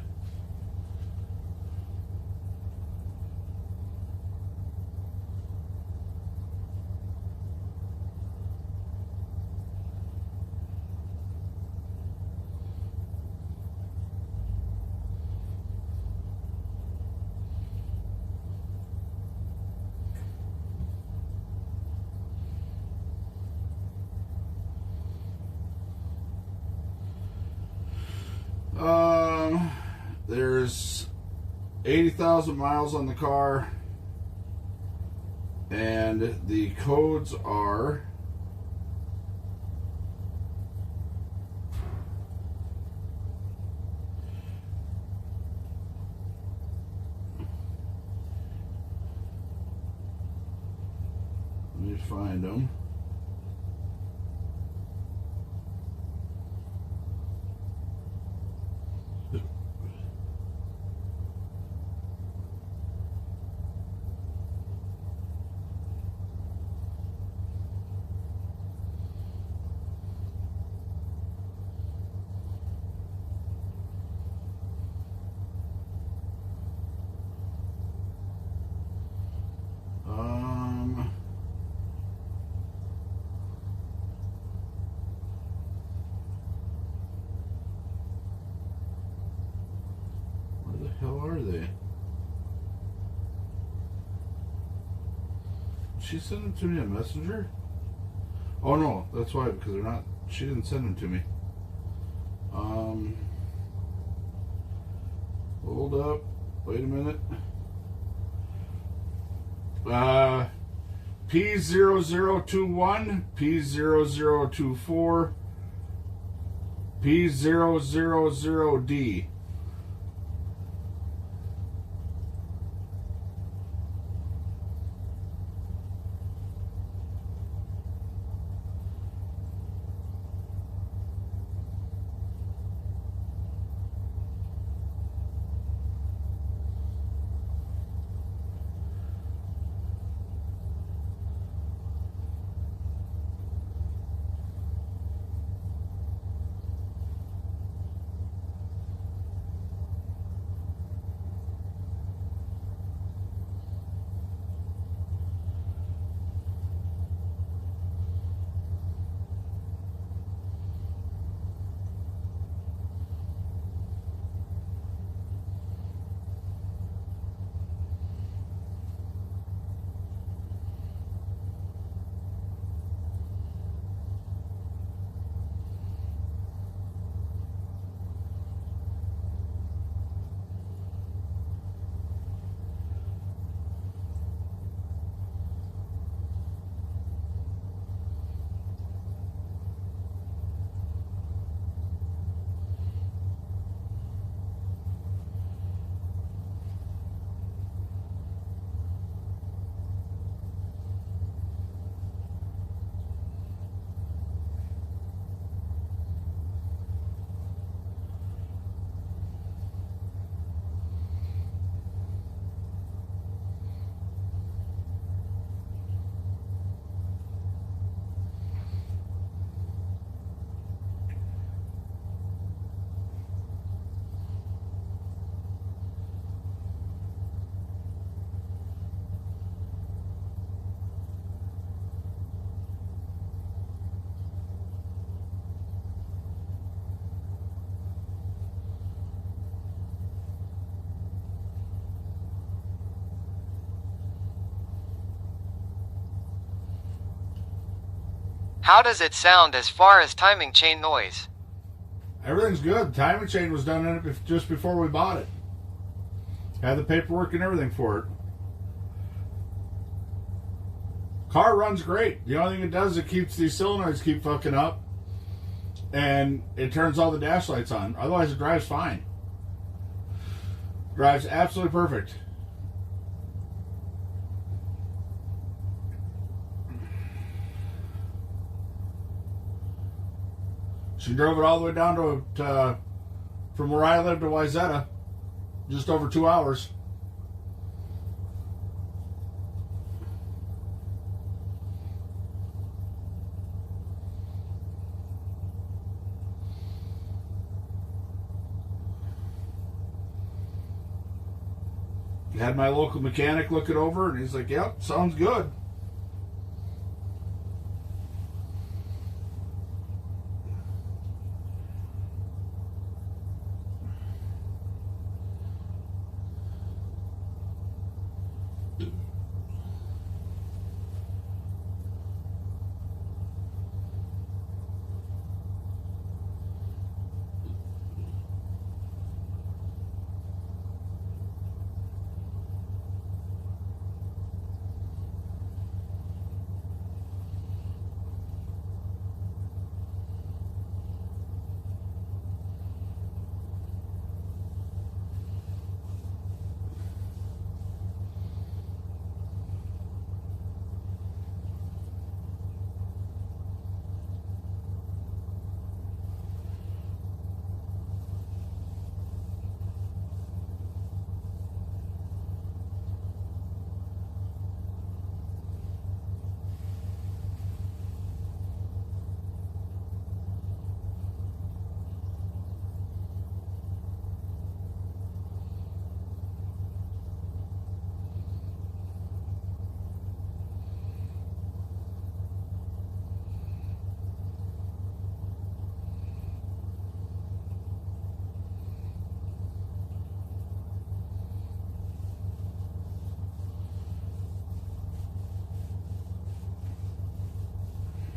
There's 80,000 miles on the car, and the codes are let me find them. Where the hell are they? She sent them to me on Messenger? Oh no, that's why, because they're not, she didn't send them to me. Hold up, wait a minute. P0021, P0024, P000D. How does it sound as far as timing chain noise? Everything's good. Timing chain was done in it just before we bought it. Had the paperwork and everything for it. Car runs great. The only thing it does is it keeps these solenoids keep fucking up, and it turns all the dash lights on. Otherwise, it drives fine. Drives absolutely perfect. She drove it all the way down to from where I live to Wayzata, just over 2 hours. Had my local mechanic look it over, and he's like, "Yep, sounds good."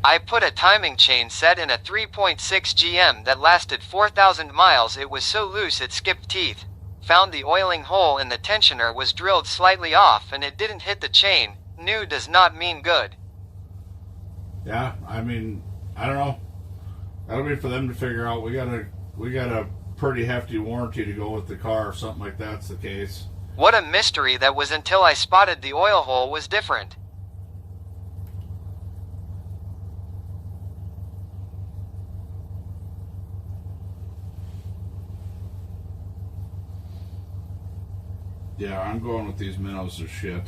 I put a timing chain set in a 3.6 GM that lasted 4,000 miles. It was so loose it skipped teeth. Found the oiling hole in the tensioner was drilled slightly off and it didn't hit the chain. New does not mean good. Yeah, I mean, I don't know. That'll be for them to figure out. We got a pretty hefty warranty to go with the car if something like that's the case. What a mystery that was until I spotted the oil hole was different. Yeah, I'm going with these minnows of shit.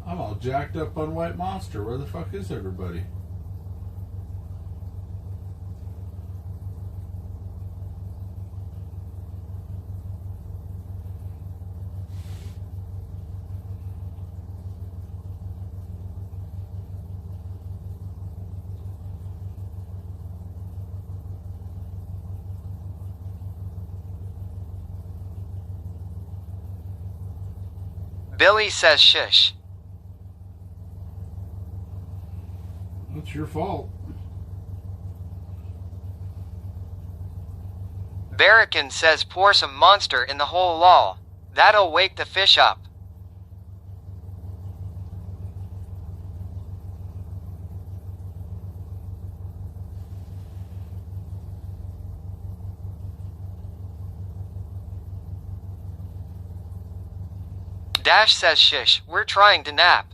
I'm all jacked up on White Monster. Where the fuck is everybody? Billy says shush. That's your fault. Barracan says pour some monster in the whole lol. That'll wake the fish up. Dash says shish, we're trying to nap.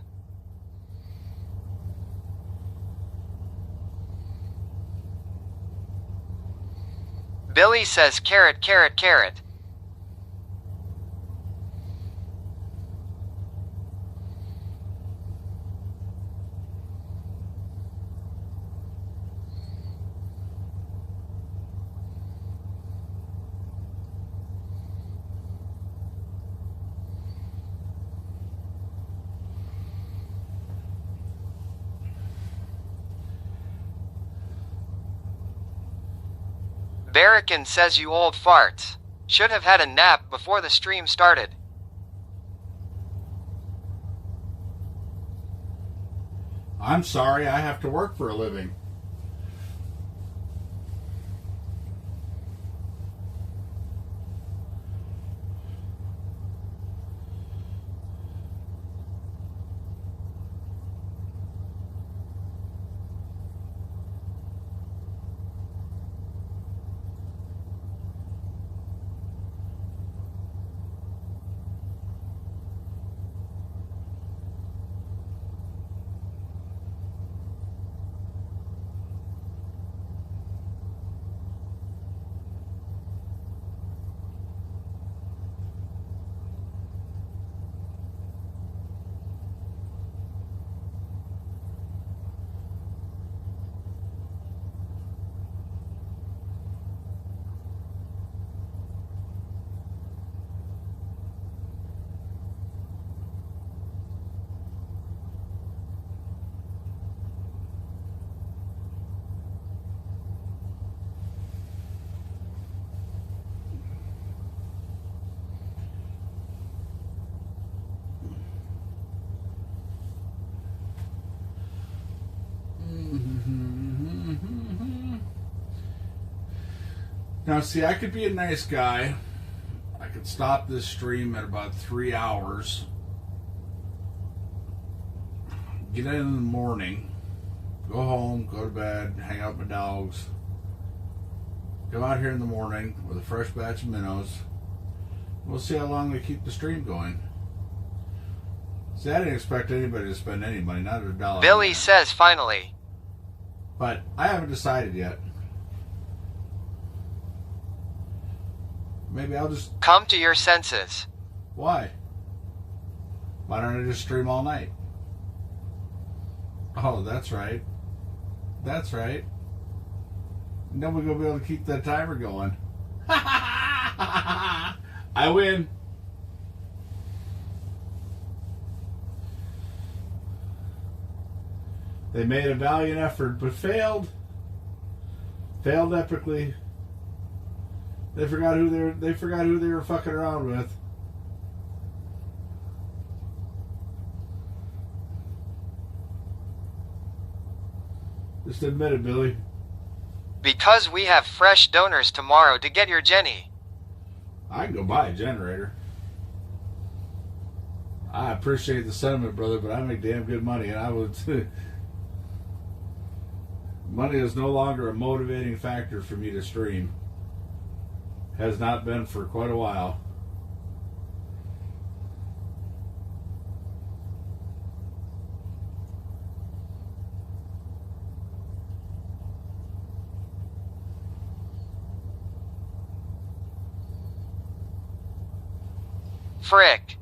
Billy says carrot, carrot, carrot. Barrican says you old farts. Should have had a nap before the stream started. I'm sorry, I have to work for a living. Now, see, I could be a nice guy. I could stop this stream at about 3 hours. Get in the morning. Go home, go to bed, hang out with my dogs. Come out here in the morning with a fresh batch of minnows. We'll see how long they keep the stream going. See, I didn't expect anybody to spend any money, not a dollar. Billy says finally. But I haven't decided yet. Maybe I'll just... Come to your senses. Why? Why don't I just stream all night? Oh, that's right. That's right. Then we're going to be able to keep that timer going. I win. They made a valiant effort, but failed. Failed epically. They forgot who they were fucking around with. Just admit it, Billy. Because we have fresh donors tomorrow to get your Jenny. I can go buy a generator. I appreciate the sentiment, brother, but I make damn good money, and I would... Money is no longer a motivating factor for me to stream. Has not been for quite a while. Frick.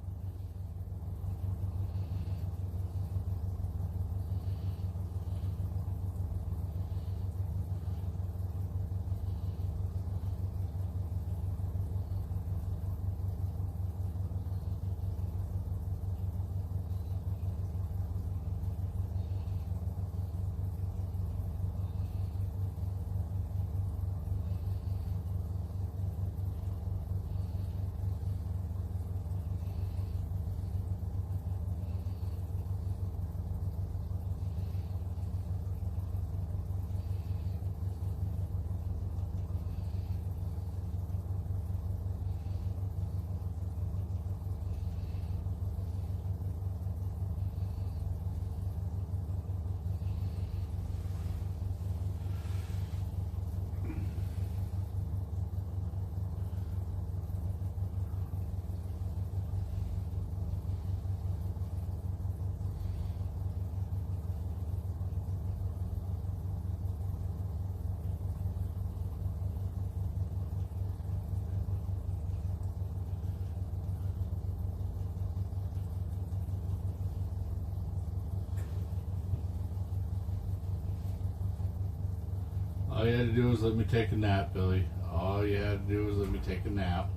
All you had to do was let me take a nap, Billy. All you had to do was let me take a nap.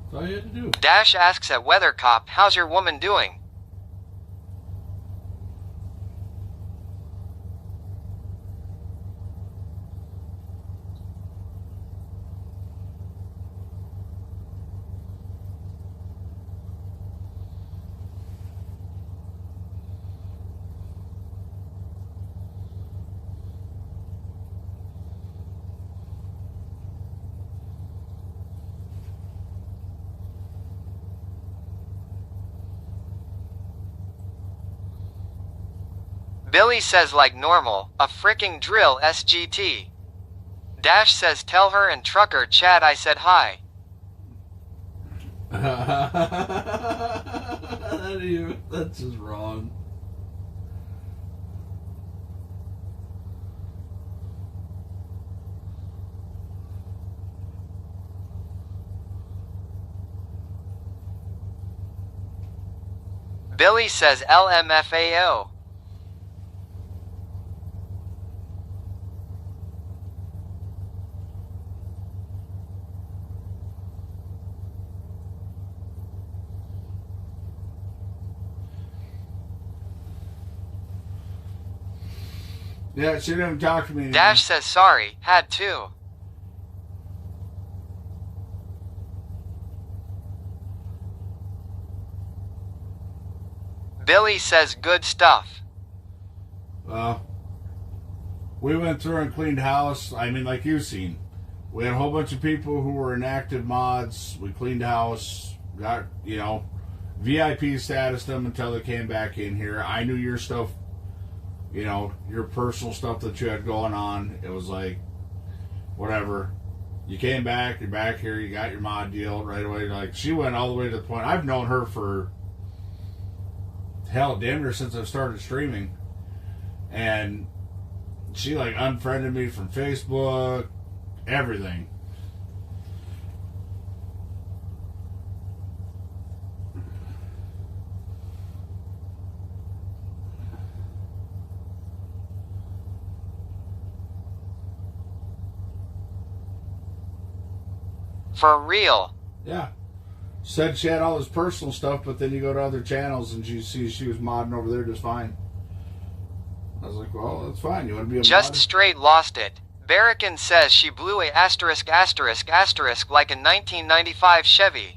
That's all you had to do. Dash asks at Weather Cop, how's your woman doing? Billy says like normal, a fricking drill SGT. Dash says tell her and trucker Chad I said hi. That's just wrong. Billy says LMFAO. Yeah, she didn't even talk to me anymore. Dash says sorry, had to. Billy says good stuff. Well, we went through and cleaned house. I mean, like you've seen. We had a whole bunch of people who were inactive mods. We cleaned house. Got, VIP status them until they came back in here. I knew your stuff, your personal stuff that you had going on. It was like, whatever. You came back, you're back here, you got your mod deal right away. Like, she went all the way to the point. I've known her for, hell, damn near since I started streaming. And she, like, unfriended me from Facebook, everything. For real. Yeah. Said she had all this personal stuff, but then you go to other channels and you see she was modding over there just fine. I was like, well, that's fine. You want to be a Just mod? straight lost it. Barracan says she blew a asterisk like a 1995 Chevy.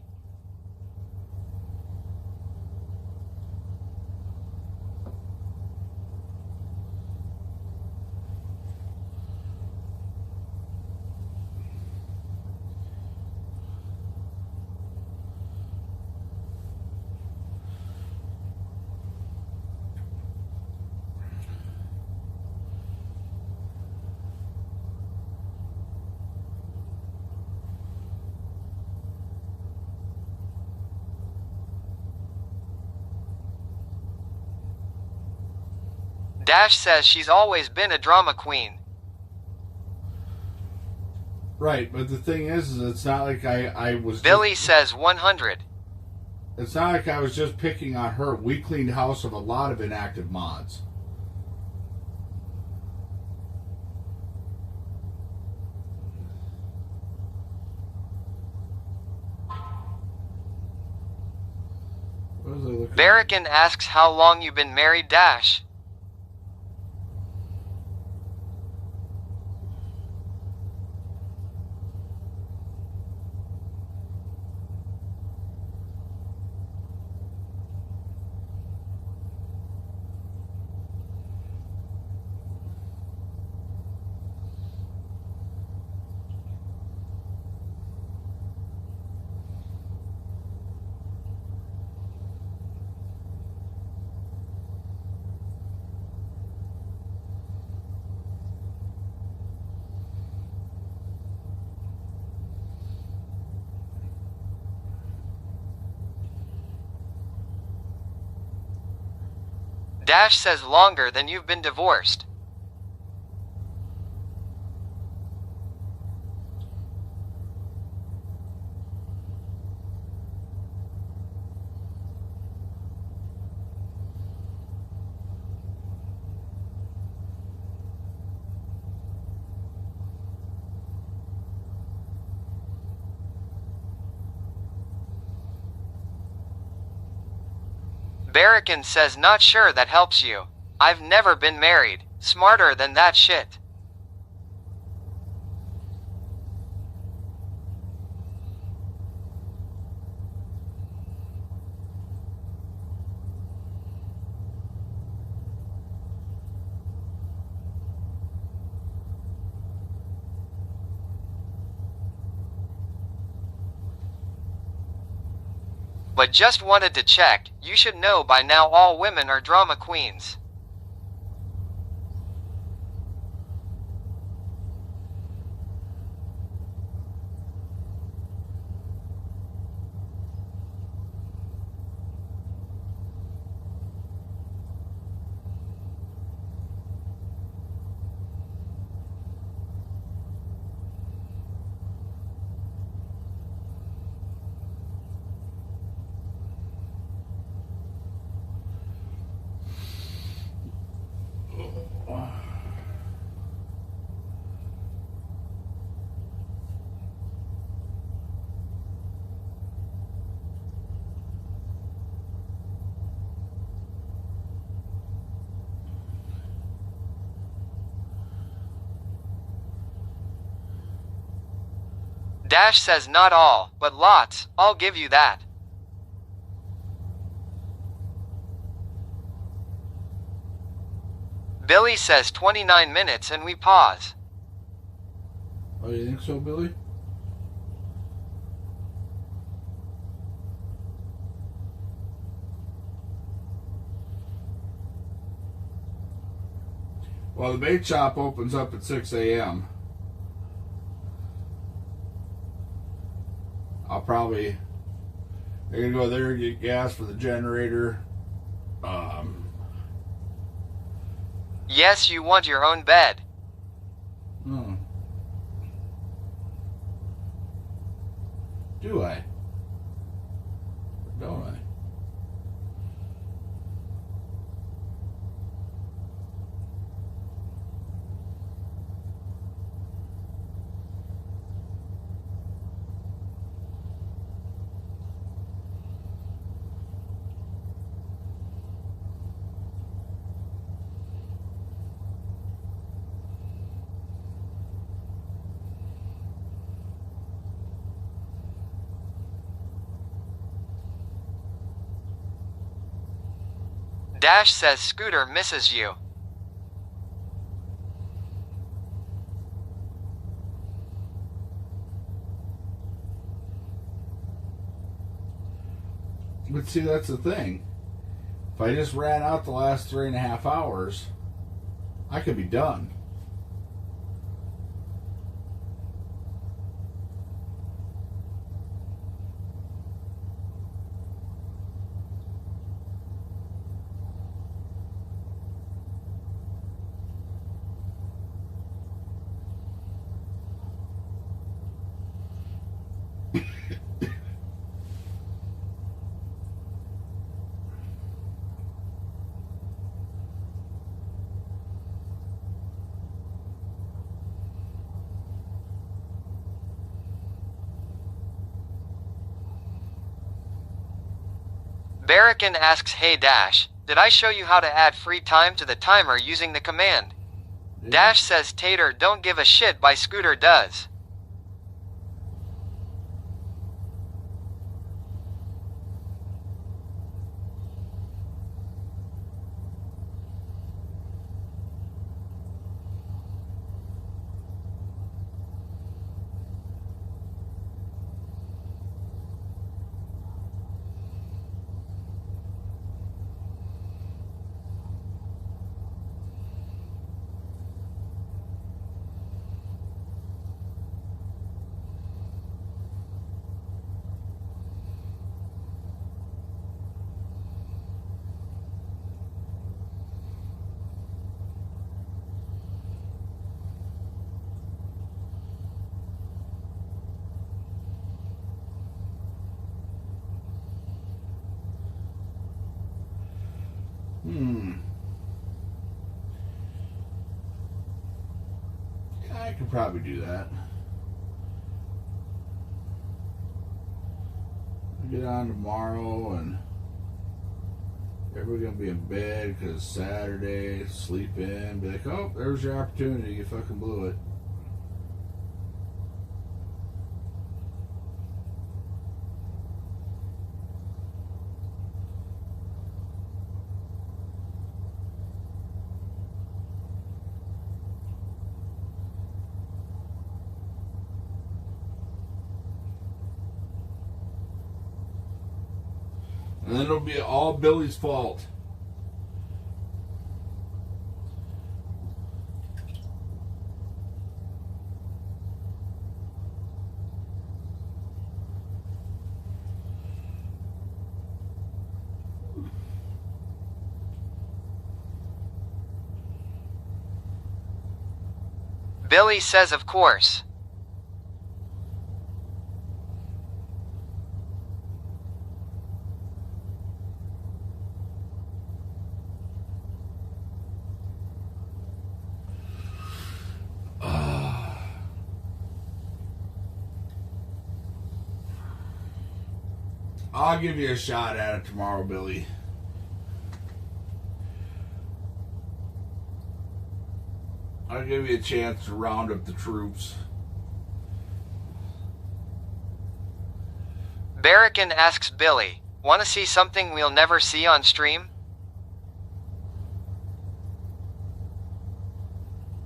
Dash says she's always been a drama queen. Right, but the thing is it's not like I was... Billy says 100. It's not like I was just picking on her. We cleaned house of a lot of inactive mods. Barracan asks how long you been married, Dash. Dash says longer than you've been divorced. Barracan says not sure that helps you. I've never been married. Smarter than that shit. But just wanted to check, you should know by now all women are drama queens. Dash says not all, but lots. I'll give you that. Billy says 29 minutes and we pause. Oh, you think so, Billy? Well, the bait shop opens up at 6 a.m. I'll probably... I'm going to go there and get gas for the generator. Yes, you want your own bed. Hmm. Do I? Or don't I? Dash says Scooter misses you. But see, that's the thing. If I just ran out the last 3.5 hours, I could be done. Barrican asks, hey Dash, did I show you how to add free time to the timer using the command? Yeah. Dash says Tater don't give a shit by Scooter does. I could probably do that. I'll get on tomorrow and everybody's gonna be in bed because it's Saturday, sleep in, be like, oh, there's your opportunity, you fucking blew it. And then it'll be all Billy's fault. Billy says of course. I'll give you a shot at it tomorrow, Billy. I'll give you a chance to round up the troops. Barracan asks Billy, "Wanna see something we'll never see on stream?"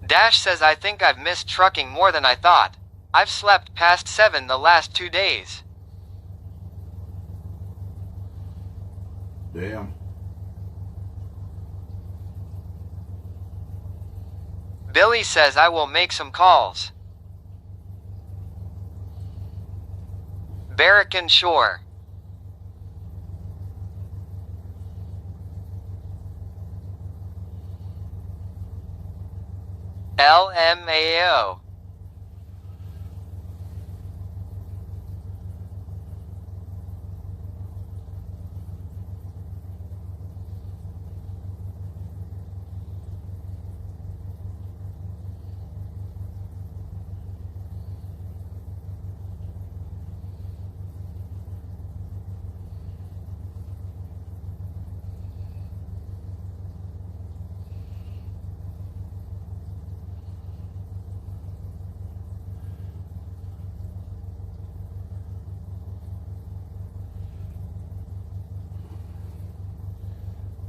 Dash says, "I think I've missed trucking more than I thought. I've slept past 7 the last 2 days." Damn. Billy says, "I will make some calls." Barracan Shore. LMAO.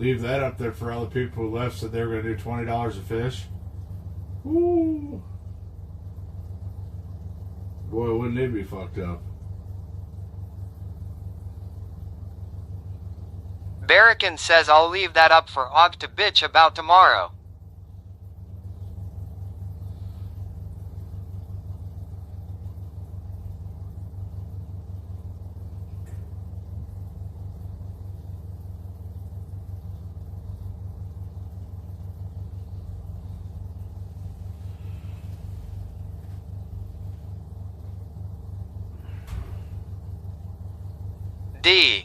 Leave that up there for all the people who left, said they were going to do $20 a fish. Ooh. Boy, wouldn't they be fucked up. Barracan says, "I'll leave that up for Og to bitch about tomorrow." D.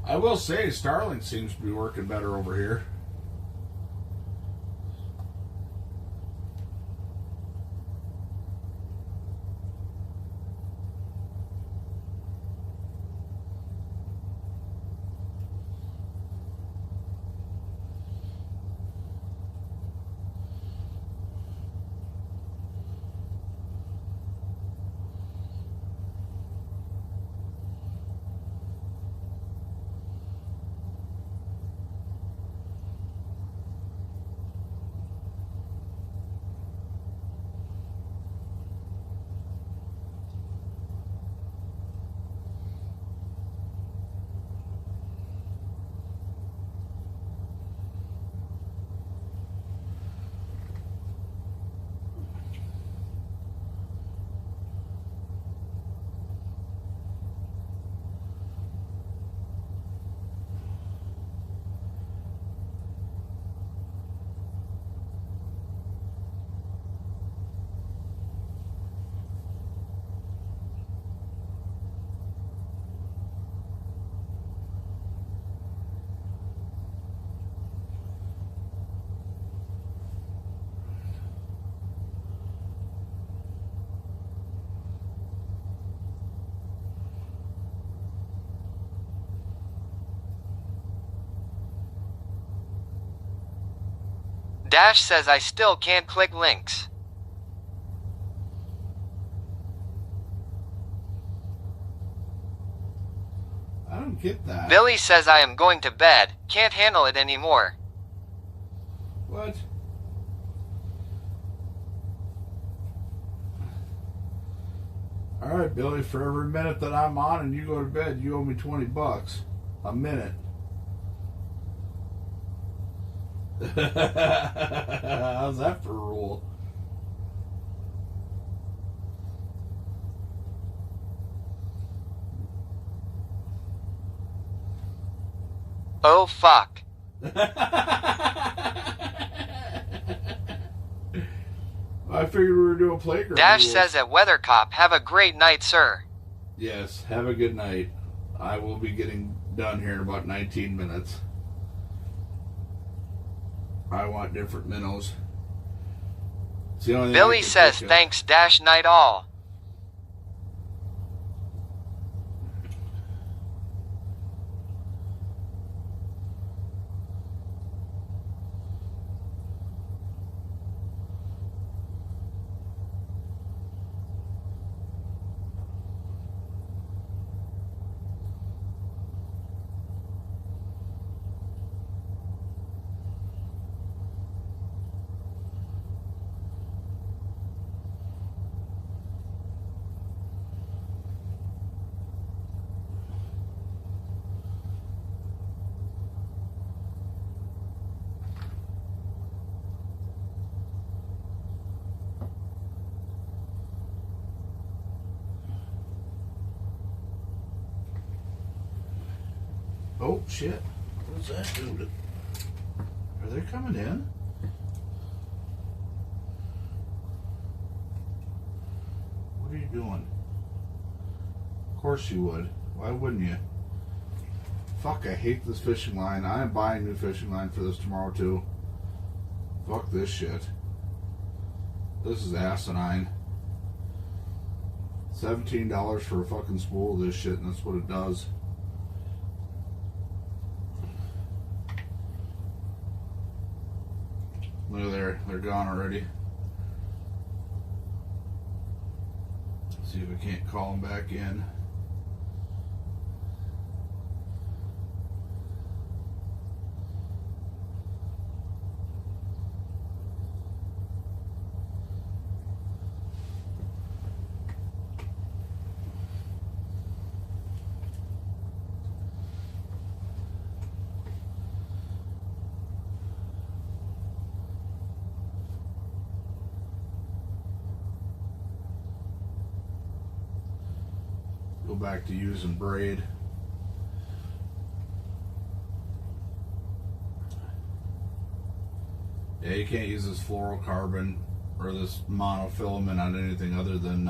I will say, Starlink seems to be working better over here. Dash says, "I still can't click links." I don't get that. Billy says, "I am going to bed, can't handle it anymore." What? All right, Billy, for every minute that I'm on and you go to bed, you owe me $20 a minute. How's that for a rule? Oh fuck. I figured we were doing playground Dash rules. says at Weathercop, have a great night, sir. Yes, have a good night. I will be getting done here in about 19 minutes. I want different minnows. It's the only thing I Billy can says think of. thanks Dash night all. Oh, shit. What's that doing? Are they coming in? What are you doing? Of course you would. Why wouldn't you? Fuck, I hate this fishing line. I am buying new fishing line for this tomorrow, too. Fuck this shit. This is asinine. $17 for a fucking spool of this shit, and that's what it does. Look there, they're gone already. See if I can't call them back in. Go back to using braid. Yeah, you can't use this fluorocarbon or this monofilament on anything other than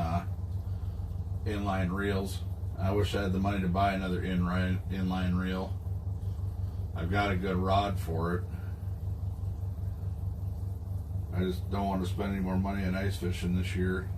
inline reels. I wish I had the money to buy another inline reel. I've got a good rod for it. I just don't want to spend any more money on ice fishing this year.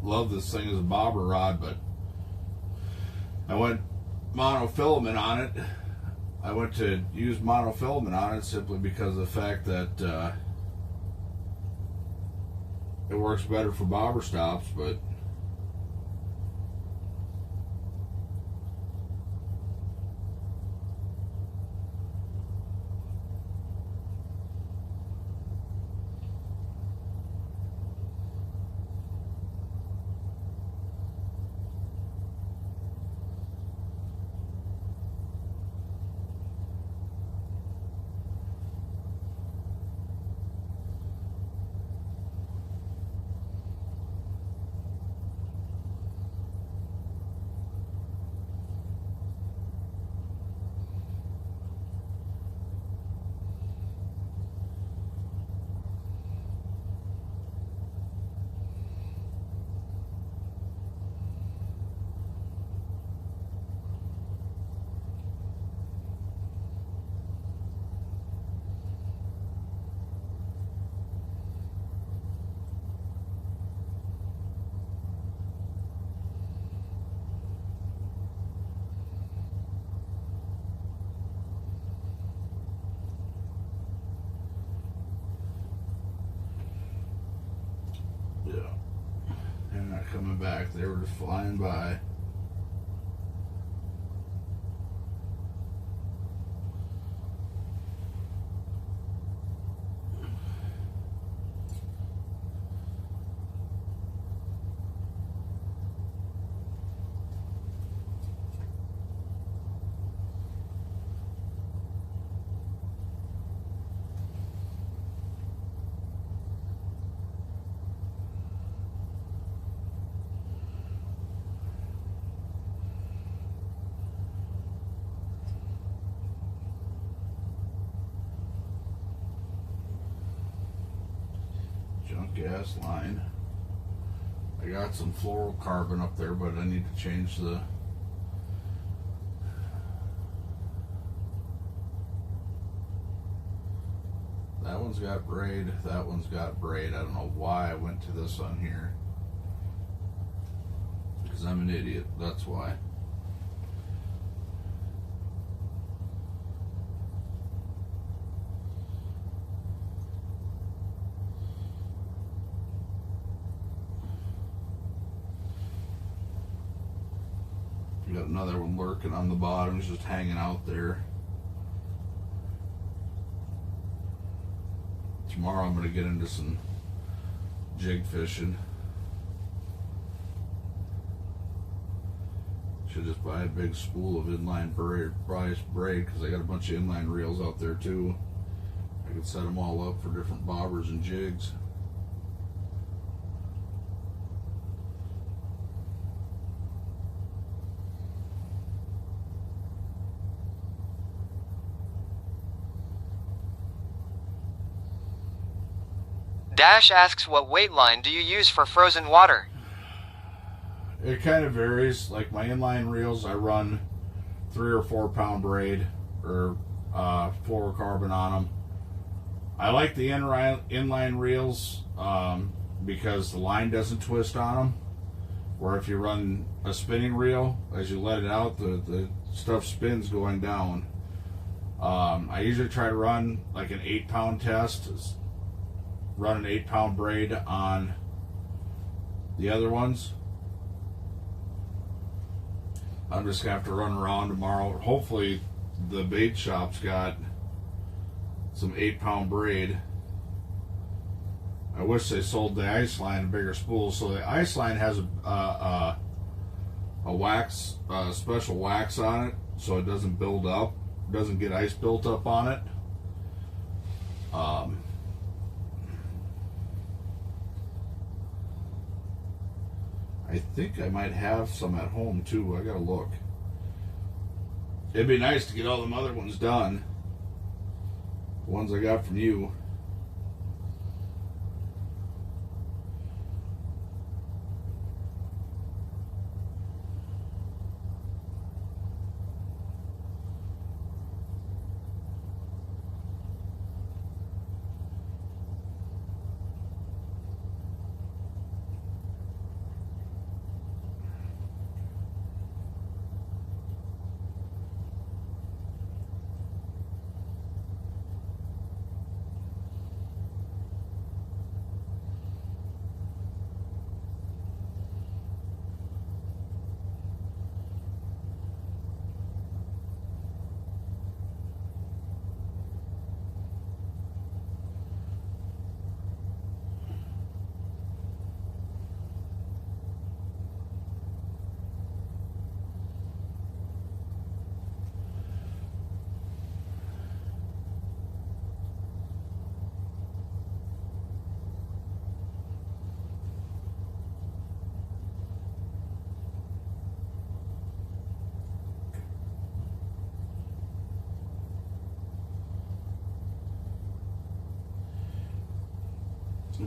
Love this thing as a bobber rod, but I went monofilament on it. I went to use monofilament on it simply because of the fact that it works better for bobber stops, but Yeah. They're not coming back. They were just flying by. Gas line. I got some fluorocarbon up there, but I need to change the that one's got braid, that one's got braid. I don't know why I went to this on here, because I'm an idiot, that's why. Got another one lurking on the bottom, it's just hanging out there. Tomorrow I'm going to get into some jig fishing. Should just buy a big spool of inline braid because I got a bunch of inline reels out there too. I could set them all up for different bobbers and jigs. Dash asks, what weight line do you use for frozen water? It kind of varies. Like my inline reels, I run 3 or 4 pound braid or fluorocarbon on them. I like the inline reels because the line doesn't twist on them. Where if you run a spinning reel, as you let it out, the stuff spins going down. I usually try to run like an 8 pound test. Run an 8 pound braid on the other ones. I'm just gonna have to run around tomorrow. Hopefully the bait shop's got some 8 pound braid. I wish they sold the ice line a bigger spool. So the ice line has a wax, special wax on it, so it doesn't build up, doesn't get ice built up on it. I think I might have some at home too. I gotta look. It'd be nice to get all them other ones done. The ones I got from you.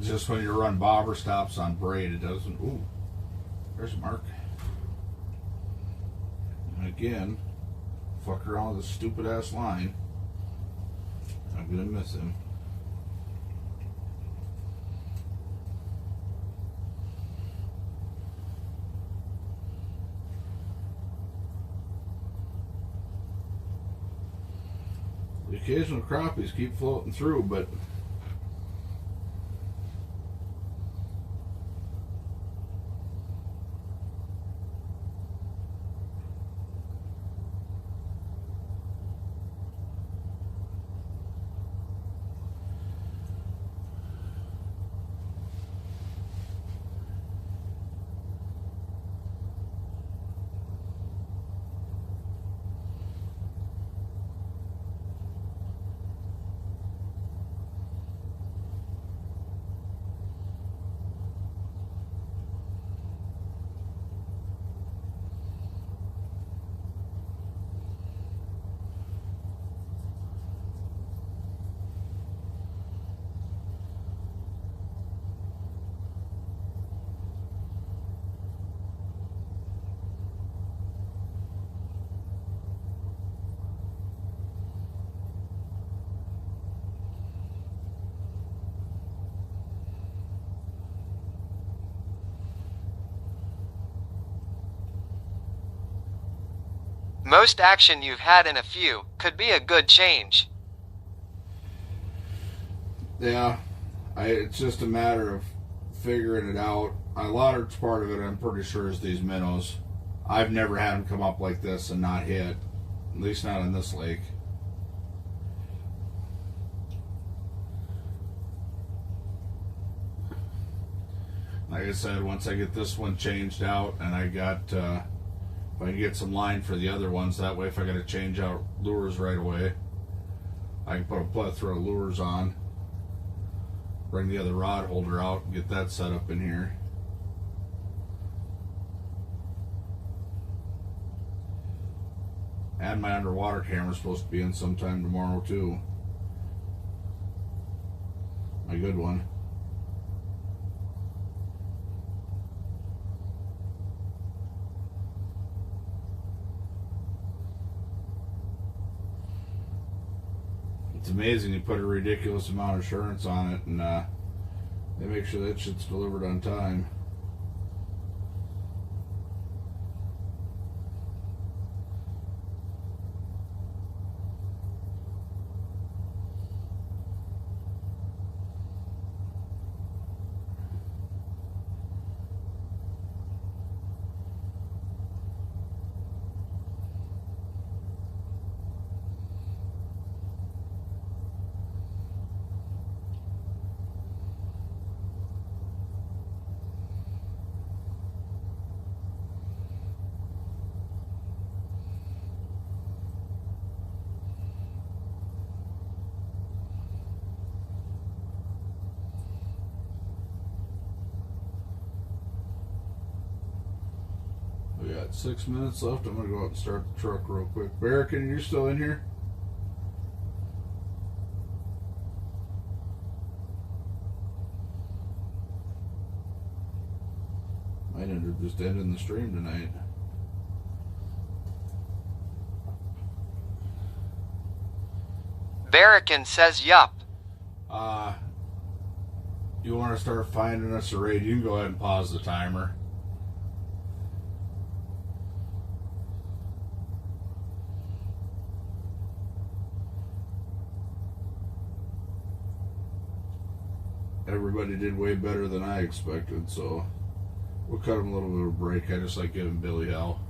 Just when you run bobber stops on braid, it doesn't. Ooh, there's Mark. And again, fuck around with this stupid ass line. I'm gonna miss him. The occasional crappies keep floating through, but Most action you've had in a few could be a good change. Yeah, it's just a matter of figuring it out. A large part of it, I'm pretty sure, is these minnows. I've never had them come up like this and not hit. At least not in this lake. Like I said, once I get this one changed out and I got, if I can get some line for the other ones, that way if I got to change out lures right away, I can put a plethora of lures on, bring the other rod holder out, and get that set up in here. And my underwater camera's supposed to be in sometime tomorrow too. My good one. It's amazing, you put a ridiculous amount of assurance on it and they make sure that shit's delivered on time. We got 6 minutes left. I'm going to go out and start the truck real quick. Barrican, you're still in here? Might end up just ending the stream tonight. Barrican says yup. You want to start finding us a raid, you can go ahead and pause the timer. Everybody did way better than I expected, so we'll cut them a little bit of a break. I just like giving Billy hell.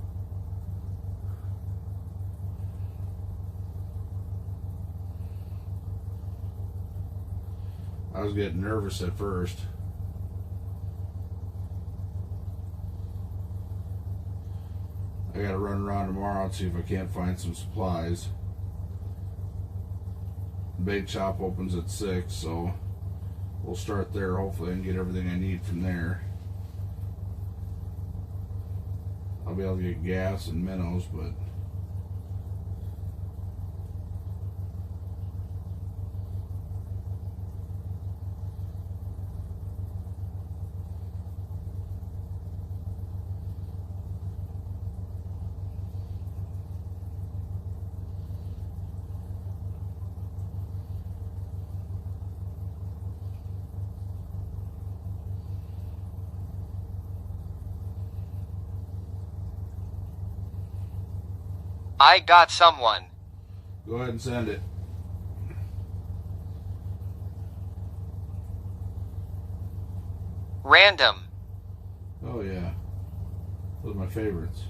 I was getting nervous at first. I gotta run around tomorrow and see if I can't find some supplies. The bait shop opens at 6, so we'll start there, hopefully, and get everything I need from there. I'll be able to get gas and minnows, but I got someone. go ahead and send it. Random. Oh yeah, those are my favorites.